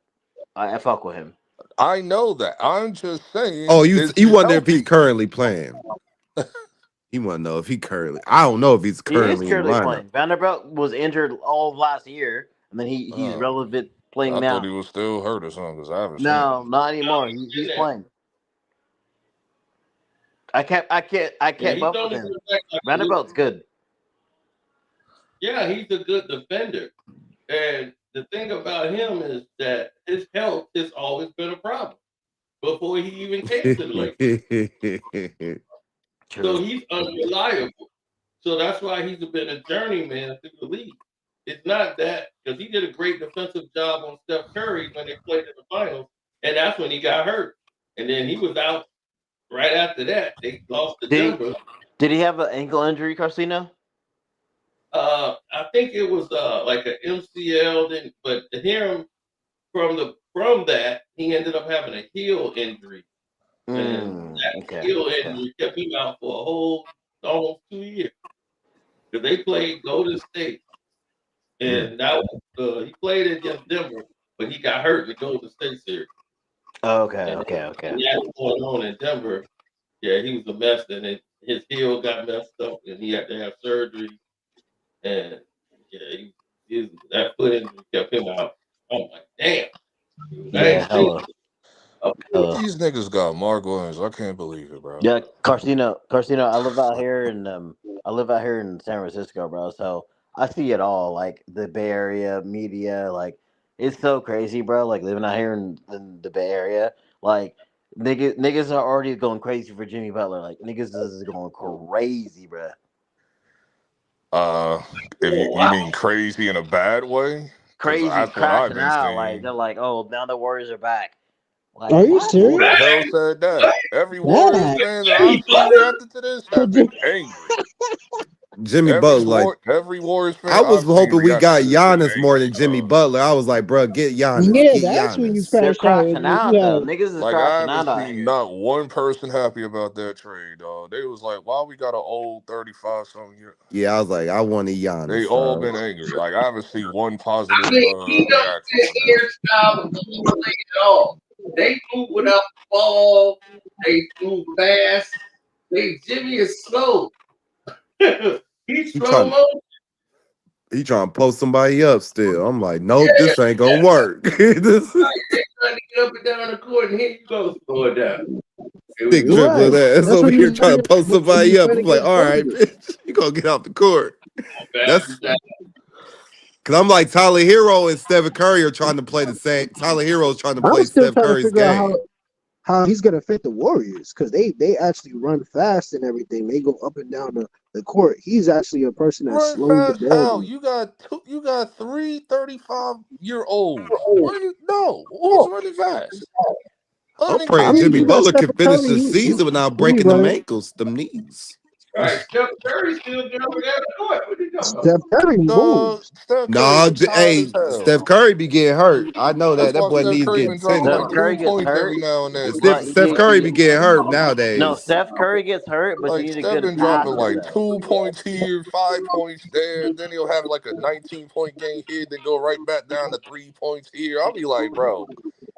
I fuck with him. I know that. I'm just saying. Oh, you wonder if he's currently playing. He want to know if he currently. I don't know if he's currently in lineup. Playing. Vanderbilt was injured all of last year, and then he's relevant playing now. I thought he was still hurt or something because I haven't seen him. Not anymore. He's playing. I can't up with him. Vanderbilt's good. Yeah, he's a good defender. And the thing about him is that his health has always been a problem before he even came to the Lakers. So he's unreliable. So that's why he's been a journeyman through the league. It's not that, because he did a great defensive job on Steph Curry when they played in the finals, and that's when he got hurt. And then he was out right after that. They lost to Denver. Did he have an ankle injury, Carcino? I think it was like an MCL. Then, but to hear him from that, he ended up having a heel injury. And that heel injury kept him out for almost 2 years. Because they played Golden State. And that was, he played against Denver, but he got hurt in the Golden State series. Okay. And that's going on in Denver. Yeah, he was a mess. And his heel got messed up, and he had to have surgery. And yeah, that foot injury kept him out. I'm like, damn. These niggas got Mark Williams. I can't believe it, bro. Yeah, Carcino. I live out here in San Francisco, bro. So I see it all, like the Bay Area media. Like it's so crazy, bro. Like living out here in the Bay Area, like niggas are already going crazy for Jimmy Butler. Like niggas is going crazy, bro. If you mean crazy in a bad way, crazy that's what I've crashing been out. saying. Like they're like, oh, now the Warriors are back. Like, Are you Who serious? the hell said that? Every Warriors fan that I've seen reacted to this have been angry. Jimmy Butler, every Warriors fan I was hoping we got Giannis more than angry, Jimmy Butler. I was like, bro, get Giannis. Yeah, get that's Giannis. when you They're crashed out. crashing out though. Niggas is Like I crashing out haven't out seen here. not one person happy about that trade, dog. They was like, why we got an old 35-something year? Yeah, I was like, I wanted Giannis. They all been angry. Like I haven't seen one positive he don't reaction. fit hairstyle and play at all. They move without the ball. They move fast. Jimmy is slow. He's slow motion. He trying to post somebody up still. I'm like, nope, this ain't gonna work. They trying to get up and down the court, and here you go, going down. Big dribbling ass over here trying to post somebody up. I'm like, all right, bitch, you gonna get off the court. That's because I'm like Tyler Hero and Stephen Curry are trying to play the same. Tyler Hero's trying to play Steph Curry's game. How he's gonna fit the Warriors, because they actually run fast and everything. They go up and down the court. He's actually a person that's Run slowing fast the ball. how? You got 3 35-year-olds. No, who's running fast? I'm praying Jimmy Butler can finish the season without breaking them ankles, them knees. Right, Steph Curry still jumping down the court. What are you talking about? Steph Curry moves. Steph Curry be getting hurt. I know that. That boy needs getting Steph Curry gets hurt. Steph Curry be getting hurt nowadays. No, Steph Curry gets hurt, but you need a Steph good been dropping like 2 points here, 5 points there. Then he'll have like a 19-point game here, then go right back down to 3 points here. I'll be like, bro,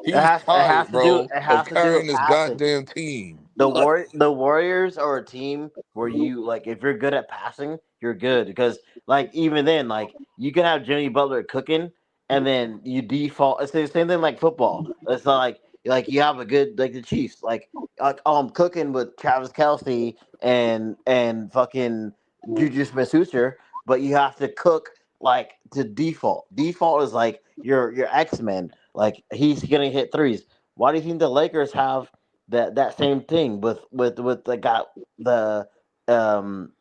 he's tired, bro, of carrying this goddamn team. The Warriors are a team where you like if you're good at passing, you're good because like even then like you can have Jimmy Butler cooking and then you default. It's the same thing like football. It's like you have a good like the Chiefs like cooking with Travis Kelce and fucking Juju Smith-Schuster, but you have to cook like to default. Default is like your X-Men. Like he's gonna hit threes. Why do you think the Lakers have that same thing with the guy, the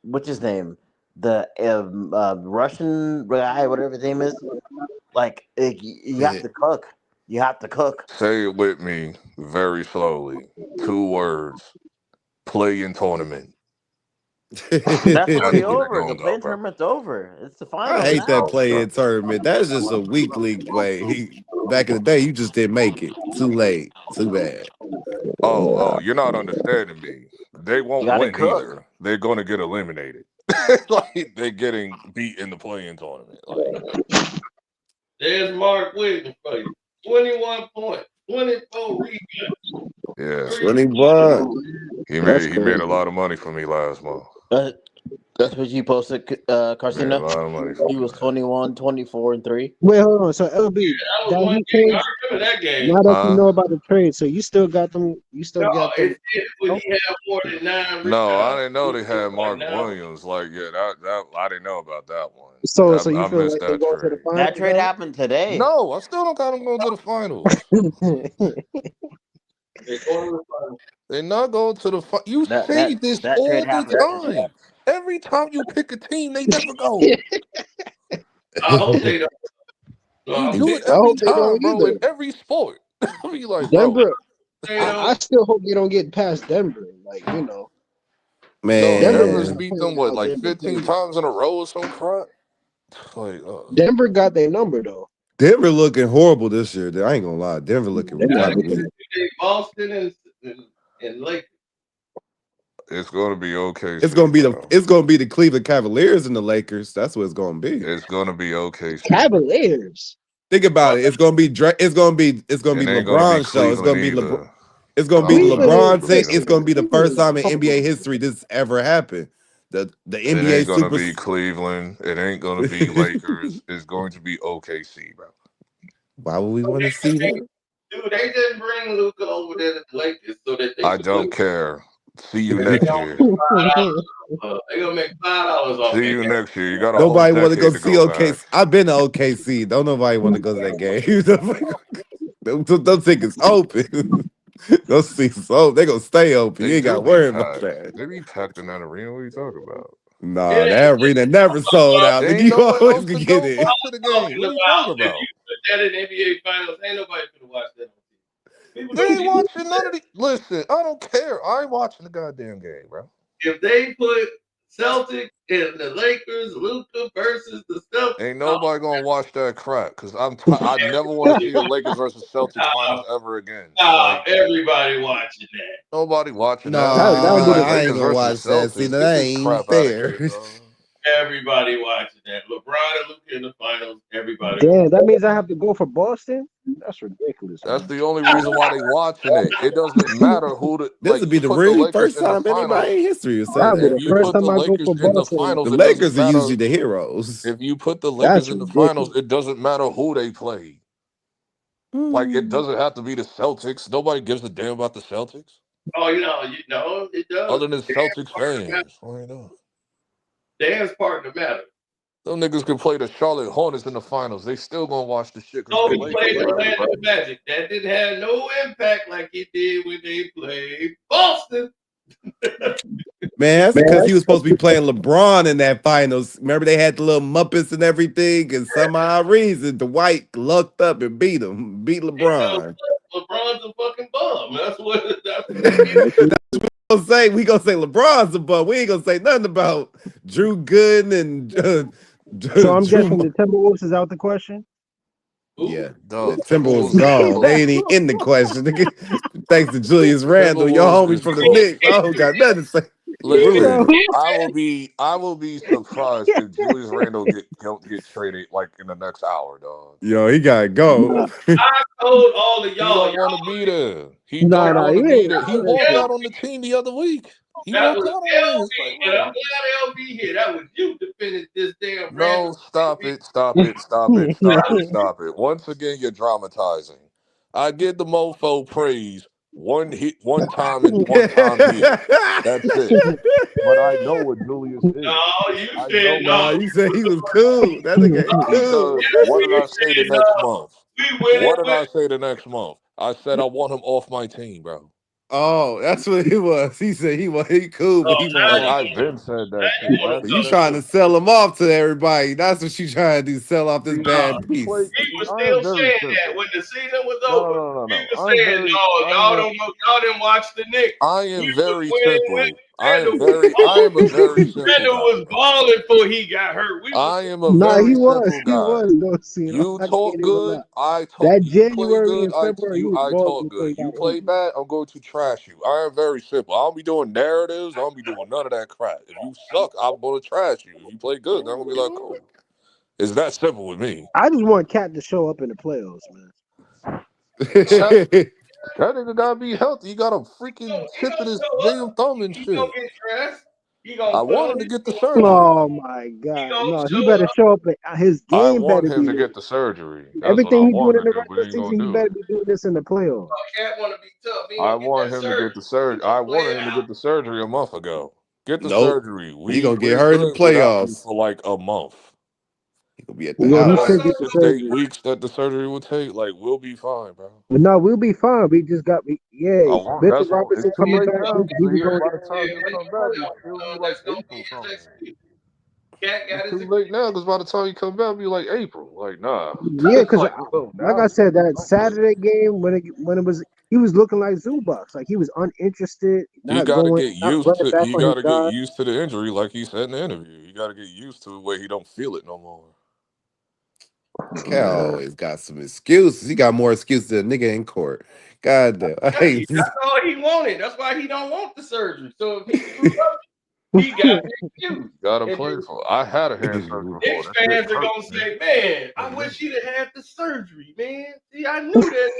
what's his name, the Russian guy, whatever his name is? Like you have to cook. You have to cook. Say it with me very slowly. 2 words: play-in tournament. That's already over. The play-in tournament's over. It's the final. I hate that play-in tournament. That's just a weak league way. Back in the day, you just didn't make it. Too late. Too bad. Oh, you're not understanding me. They won't win either. They're going to get eliminated. Like they're getting beat in the play-in tournament. Like, there's Mark waiting for you. 21 points, 24 rebounds. yeah, 21. he That's made a crazy. lot of money for me last month. That's what you posted, Made a Carcino. lot of money for He me. was 21, 24, and 3. Wait, hold on. So LB, That was that one he game. trade. I remember that game. Now that you Huh? know about the trade, so you still got them. You still No, got them. it when he had more than 9 No, I rebounds. didn't know they had Mark Like, Williams. Like, yeah, that I didn't know about that one. So you I feel missed like they that go to the trade. finals? That trade happened today. No, I still don't got them going to the finals. They're going to the finals. They're not going to the finals. You say this that all trade the happened today. time. Every time you pick a team, they never go. I hope they don't. You do it I every hope they don't time, bro, in either. every sport. I mean, like, bro. Denver. I still hope they don't get past Denver. Like No, Man, Denver's Denver beat them, what, like 15 times in a row or some crap? Like, Denver got their number though. Denver looking horrible this year. I ain't gonna lie. Denver looking kind of weak. Boston and Lakers. it's going to be okay. It's gonna be the Cleveland Cavaliers and the Lakers. That's what it's gonna be. It's going to be okay. Cavaliers. Think about it. It's gonna be It ain't gonna be LeBron's show. It's gonna be Cleveland It's gonna be either. LeBron thing. It's gonna be the first time in NBA history this ever happened. The It NBA ain't gonna super. be Cleveland. It ain't gonna be Lakers. It's going to be OKC, bro. Why would we want to see that? Dude, they didn't bring Luka over there to the Lakers so that they I could don't care. See you next year. They're gonna make $5 off. See you next year. You got a Nobody whole want to go decade see to go OKC. back. I've been to OKC. Don't nobody want to go to that game. Those tickets open. Those seats open. They gonna stay open. You ain't got to worry about that. They be packed in that arena. What are you talking about? Nah, that arena never sold out. Ain't You nobody always else can to get go in. watch the game. What are you talking about? That in NBA Finals, ain't nobody gonna watch that. They ain't watching none of the. Listen, I don't care. I ain't watching the goddamn game, bro. If they put Celtics and the Lakers, Luka versus the Celtics, Ain't nobody gonna watch that crap because I never want to see a Lakers versus Celtics finals ever again. Like, everybody watching that. nobody watching Nah, that. It'll be like I ain't Lakers gonna versus watch that. See, Celtics. that Get this ain't crap fair. out of here, dog. Everybody watching that. LeBron and Luka in the finals. Everybody. Damn, that means I have to go for Boston. That's ridiculous. That's the only reason why they watching it. It doesn't matter who the This like. would be You the put the really Lakers first in the time anybody finals. in history would say That'll be that. the first time I go for In the Boston. finals, The it doesn't Lakers are matter. usually the heroes. If you put the That's Lakers in the ridiculous. finals, it doesn't matter who they play. Like, it doesn't have to be the Celtics. Nobody gives a damn about the Celtics. Oh, you know, it does. Other than Celtics fans. I know. Dance partner matter. Them niggas can play the Charlotte Hornets in the finals. They still gonna watch the shit. Oh, he played Orlando Magic. That didn't have no impact like he did when they played Boston. Man, that's because he was supposed to be playing LeBron in that finals. Remember, they had the little Muppets and everything, and somehow reason Dwight lucked up and beat LeBron. LeBron's a fucking bum. That's what. We gonna say LeBron's a bum. We ain't gonna say nothing about Drew Gooden and So I'm guessing the Timberwolves is out the question. Yeah, the Timberwolves gone. They ain't even in the question. Thanks to Julius Randle, your homie from the Knicks. I don't got nothing to say. Listen, I will be surprised if Julius Randle get traded like in the next hour, dog. Yo, he gotta go. I told all of y'all. He don't want to be there. He don't want to be there. He walked out on the team the other week. He that walked was out on LB, and I'm glad LB here. That was you defending this damn. No, stop it. Once again, you're dramatizing. I give the mofo praise. One hit, one time, and one time hit. That's it. But I know what Julius is. No, you said no. You said he was cool. That nigga cool. What did I say the next month? What did I say the next month? I said I want him off my team, bro. Oh, that's what he was. He said he cool, but he Like I've been said that. So you trying to sell him off to everybody? That's what you trying to do. Sell off this bad piece. He was still saying that when the season was over. No. He was saying, "No, y'all didn't watch the Knicks." I am very simple. I am a very simple Randall guy. was balling before he got hurt. I am a Nah, very he was. simple He guy. was. No, see, You I talk can't even good, lie. I talk. That You play January good, and February, he was I balling talk before he good. You got play injured. bad, I'm going to trash you. I am very simple. I don't be doing narratives. I don't be doing none of that crap. If you suck, I'm going to trash you. If you play good, then I'm going to be like, cool. It's that simple with me. I just want Cat to show up in the playoffs, man. That nigga gotta be healthy. He got a freaking chip in his damn thumb and He shit. gonna get dressed. He gonna I put want on him to his get the surgery. Oh my God! No, he better show up. His I game want better him be to get the surgery. That's what everything I he's doing want in him the to do, but regular he ain't season. gonna He do better it. be doing this in the playoffs. Cat wanna be tough. He I gonna get want that him to surgery. get the surgery. I wanted him to get the surgery a month ago. Get the Nope. surgery. He gonna get We're hurt in the good without you playoffs. for like a month. He gonna be at the Yeah, he house. should get the 6 to 8 surgery. weeks that the surgery will take. Like we'll be fine, bro. But no, we'll be fine. We just got Bishop That's what Robertson it's too coming late back. now. He was So going. by the time you come back, it'll be like April something. Cat got It's too late now because by the time you come back, it'll be like April. Like nah. Yeah, because Like, no, like now I said, that I'm good. Saturday game when it was, he was looking like Zubaks. Like he was uninterested, He not got to going, get not used running to. back He on his got to get guy. used to the injury, like he said in the interview. He got to get used to it where he don't feel it no more. Cal always got some excuses. He got more excuses than a nigga in court. God damn. That's all he wanted. That's why he don't want the surgery. So if he screws up, he got the excuse. Got to And play then for. I had a hand surgery before. Knicks That shit fans are hurt, gonna say, "Man, I wish he'd have had the surgery, man. See, I knew that."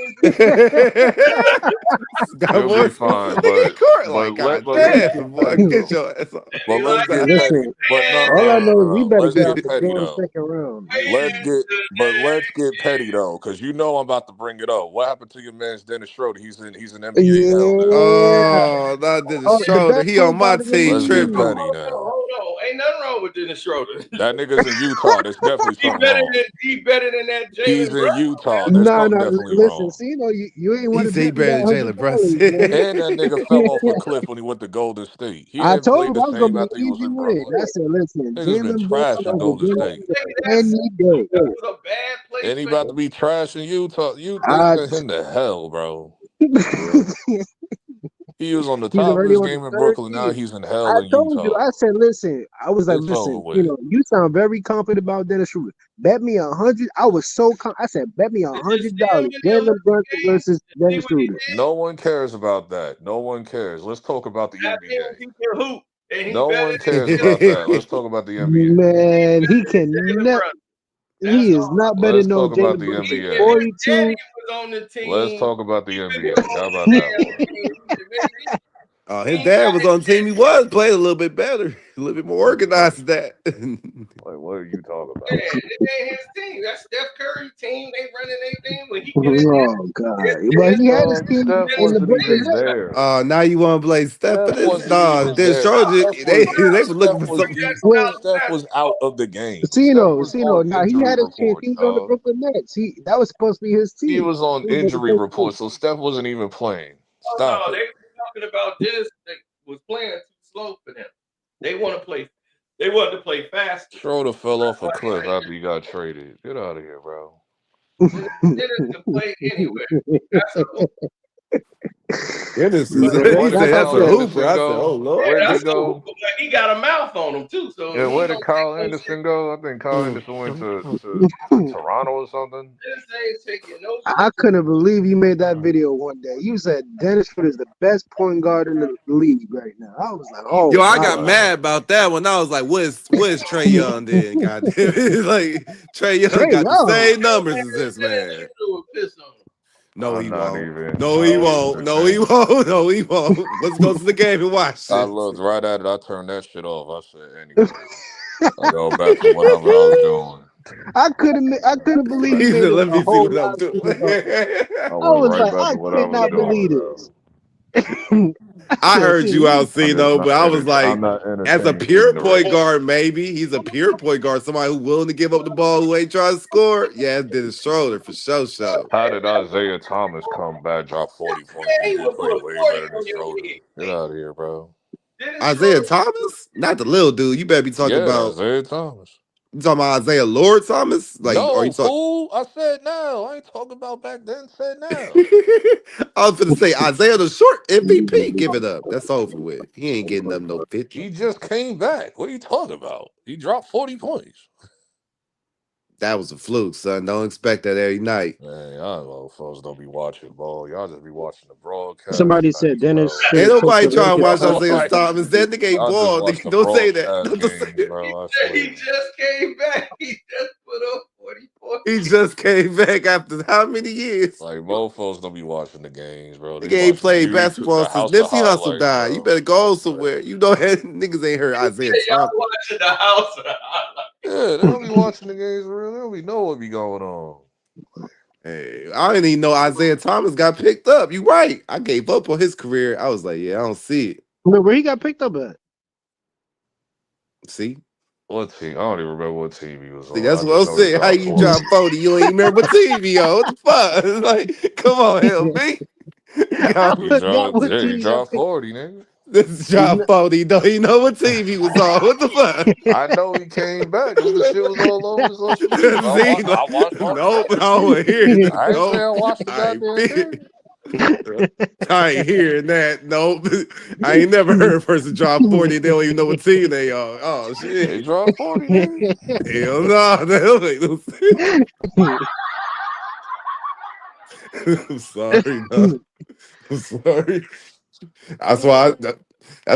Got He'll more be fine, nigga in court. Like, but God let's damn, boy, get your ass on. But let's get Listen, petty. But all I know is we no. better Let's get out get the petty door in the though. second round. Let's get petty though, because you know I'm about to bring it up. What happened to your man's Dennis Schroeder? He's in NBA hell now. Oh, not Dennis the Schroeder. best He on point my guard in the team Let's get league. tripping. petty now. Hold on, ain't nothing wrong with Dennis Schroeder. That nigga's in Utah. There's definitely He something better wrong. than that He's Jalen in Utah. Brown. There's No, something no, definitely listen. wrong. See, you ain't want He to say he bet me better that than Jalen $100, man. And that nigga fell off a cliff when he went to Golden State. He I didn't told play him the I was gonna same be an after he was easy in win. Brooklyn. I said, listen, Nigga's been Jalen Brown trash in over Golden Dennis State. any day. That was a bad place. And he about to be trash in Utah. They I, sent him to hell, bro. He was on the he's top of already his on the game in third Brooklyn. Now team. he's in I hell in told you. Utah. I said, listen. I was like, It's listen. over with. You sound very confident about Dennis Schroeder. Bet me 100. I was so I said, bet me $100. Jalen Brunson versus Dennis Schroeder. No one cares about that. No one cares. Let's talk about the NBA. He can hoop, and he No better one cares about that. Let's talk about the NBA. Man, he can never. He is not better Let's than no talk about Jalen the Brunson. NBA. 42. was on the team. Let's talk about the NBA. How about that one? Oh, his dad was on the team. He was playing a little bit better, a little bit more organized than that. Like, what are you talking about? Man, it ain't his team. That's Steph Curry team. They running their thing. When he get in Oh God! But he had his team Steph in the wasn't Brooklyn even Nets. there. Now you want to play Steph for Steph this? wasn't Nah, even Dennis there. Schroeder, they were looking for something. Steph was out of the game. Steph Cino. was on Now he injury had his chance. reports, He was on the dog. Brooklyn Nets. That was supposed to be his team. He was on He was supposed to injury play for reports, so Steph wasn't even playing. Stop they it. were talking about Dennis that was playing too slow for them. They want to play. They wanted to play fast. Schroeder fell off a cliff after he got traded. Get out of here, bro. Dennis can play anywhere. That's a Dennis He said that's a hooper. I said, oh Lord. Where did he go? He got a mouth on him too. So Yeah, where did Kyle Anderson go? I think Kyle Anderson went to Toronto or something. I couldn't believe you made that video one day. You said Dennis Schroeder is the best point guard in the league right now. I was like, oh, Yo, I wow. got mad about that one. I was like, what is Trey Young then? God damn it. Like, Trey Young got the same numbers as this man. No, he won't. No, he won't. No, he won't. No, he won't. Let's go to the game and watch I it. looked right at it. I turned that shit off. I said, anyway, I'll go back to whatever I was doing. I couldn't believe He you made said, it let a me see whole what I'm lot doing. I I was went right like, back I to what I cannot was believe doing. this. I heard you out, Cino, but I was like, I'm not as a entertaining pure the point race. guard, maybe he's a pure point guard, somebody who's willing to give up the ball, who ain't trying to score. Yeah, it's Dennis Schroeder for sure. How did Isaiah Thomas come back, drop 40 points, and he played way better than Schroeder? Get out of here, bro. Isaiah Thomas, not the little dude. You better be talking Yeah, about Isaiah Thomas. You talking about Isaiah Lord Thomas? Like, are No, you talking? fool. I said now. I ain't talking about back then. Said now. I was gonna say Isaiah the short MVP. Give it up. That's over with. He ain't getting up no 50. He just came back. What are you talking about? He dropped 40 points. That was a fluke, son. Don't expect that every night. Man, y'all motherfuckers don't be watching ball. Y'all just be watching the broadcast. Somebody said Dennis should Ain't have coached nobody the trying to watch Lakers. Isaiah Thomas. That nigga ain't Y'all just ball. watch the Don't say that. broadcast Don't say games, bro. I swear. He just came back. He just put up 40 points. He just came back after how many years? Like, motherfuckers don't be watching the games, bro. They Nigga ain't watching played YouTube, basketball the since House of Nipsey Hussle Highlights, died. bro. You better go somewhere. You know niggas ain't heard Isaiah Y'all Thomas. watching the house of the highlights. Yeah, they don't be watching the games for real. They don't be know what be going on. Hey, I didn't even know Isaiah Thomas got picked up. You right. I gave up on his career. I was like, yeah, I don't see it. Where he got picked up at? See? What team? I don't even remember what team he was on. See, that's I what just I'm know he saying. How dropped you 40. drop 40? You ain't remember TV, yo. What the fuck? Like, come on, help me. He dropped 40, nigga. This is drop 40. Don't you know what team he was on? What the fuck? I know he came back because the shit was all over the social media. See, I watched part nope, of I don't want to hear that. I ain't Nope. say I watched the I ain't goddamn feel- thing. I ain't hearing that. Nope. I ain't never heard a person drop 40. They don't even know what team they are. Oh, shit. They dropped 40, nigga. Hell no. That ain't no I'm sorry, no. I'm sorry. That's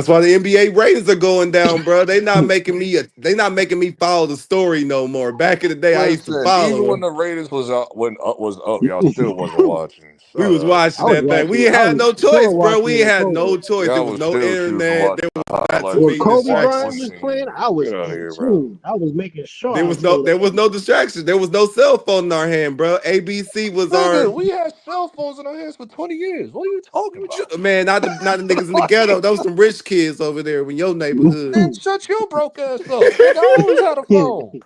why the NBA ratings are going down, bro. They not making me follow the story no more. Back in the day, I used to Listen, follow even when them. the Ratings was up, y'all still wasn't watching. We Shut was up. watching that thing. We had no choice, bro. We had no choice. There Y'all was was no still choosing to internet. watch There the was not too highlights. When many Kobe Bryant distractions. was playing, I was Get out of in here, bro. tune. I was making sure There I was stayed up. no distractions. There was no cell phone in our hand, bro. ABC was our Nigga, we had cell phones in our hands for 20 years. What are you talking about? man, not the niggas in the ghetto. Those some rich kids over there in your neighborhood. Man, shut your broke ass up. Nigga, I always had a phone.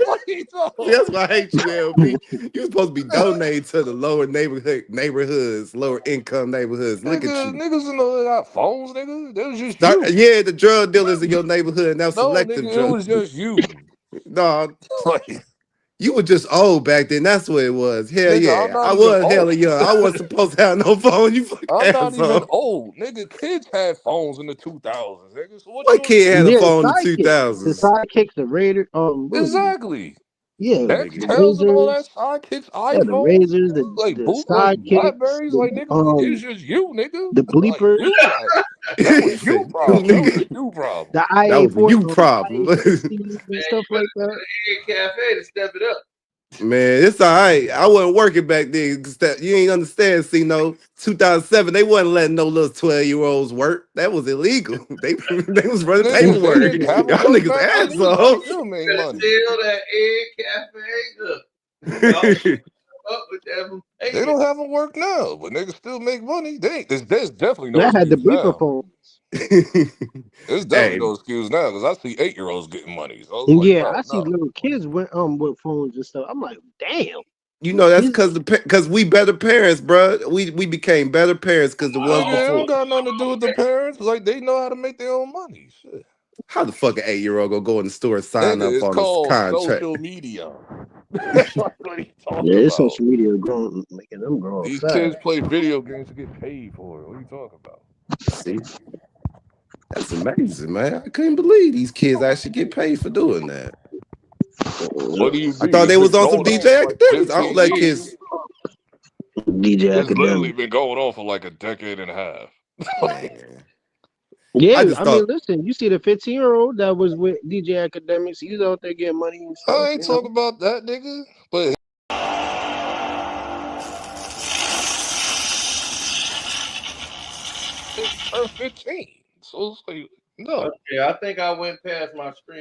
What are you talking That's why I hate you, LB. You supposed to be donating to the lower neighborhoods, lower income neighborhoods. Look at you. Niggas in the hood got phones, nigga. That was just you. Yeah, the drug dealers in your neighborhood now No, selective nigga, it drug. was just you. No, Like, you were just old back then. That's what it was. Hell nigga, I'm yeah. not I even was hella old. young. I wasn't supposed to have no phone. You fucking I'm not even asshole. old. Nigga, kids had phones in the 2000s, nigga. So what What you kid had a Yeah, phone in the the 2000s? sidekicks, the Raiders. What was it? Exactly. Yeah, the X-Tails and all that Razors. sidekicks, Yeah, the iPhones, Razors, like the bootleg sidekicks, Blackberries, like nigga, it's just you, nigga. the Like bleepers, you, like that He was you said, "You problem. That was nigga, a you problem. the that was a IA4, you problem." IA14 and stuff like that. Cafe to step it up. Man, it's all right. I wasn't working back then. 'Cause you ain't understand, see, no, 2007, they wasn't letting no little 12-year-olds work. That was illegal. They was running Niggas, they paperwork. didn't Y'all have them work niggas back then either. They assholes. still made Better money. tell that egg cafe. Look, y'all up with them. They don't have them work now, but niggas still make money. There's definitely no That had the excuse bleeper now. phones. There's definitely Hey, no excuse now because I see 8-year-olds getting money. So I was like, Yeah, bro, I see no. little kids with phones and stuff. I'm like, damn. you know that's These- because we better parents, bro. We became better parents because the ones Nigga, it don't before. got nothing to do with the parents. Like they know how to make their own money. Shit. How the fuck an 8-year-old gonna go in the store and sign Nigga, up it's on this called contract? social media. What are you talking Yeah, it's about? social media growing, making them grow These fast. kids play video games to get paid for it. What are you talking about? See, that's amazing, man. I couldn't believe these kids actually get paid for doing that. What do you I be? thought It's they was been on some going on DJ for like academics. I don't 15 let years. kids. DJ It's literally Academic. been going on for like a decade and a half. Man. Yeah, I just I mean, thought, listen, you see the 15-year-old that was with DJ Academics, he's out there getting money and stuff. I ain't talking about that nigga, but he turned 15. So it's like, no. Okay, I think I went past my screen.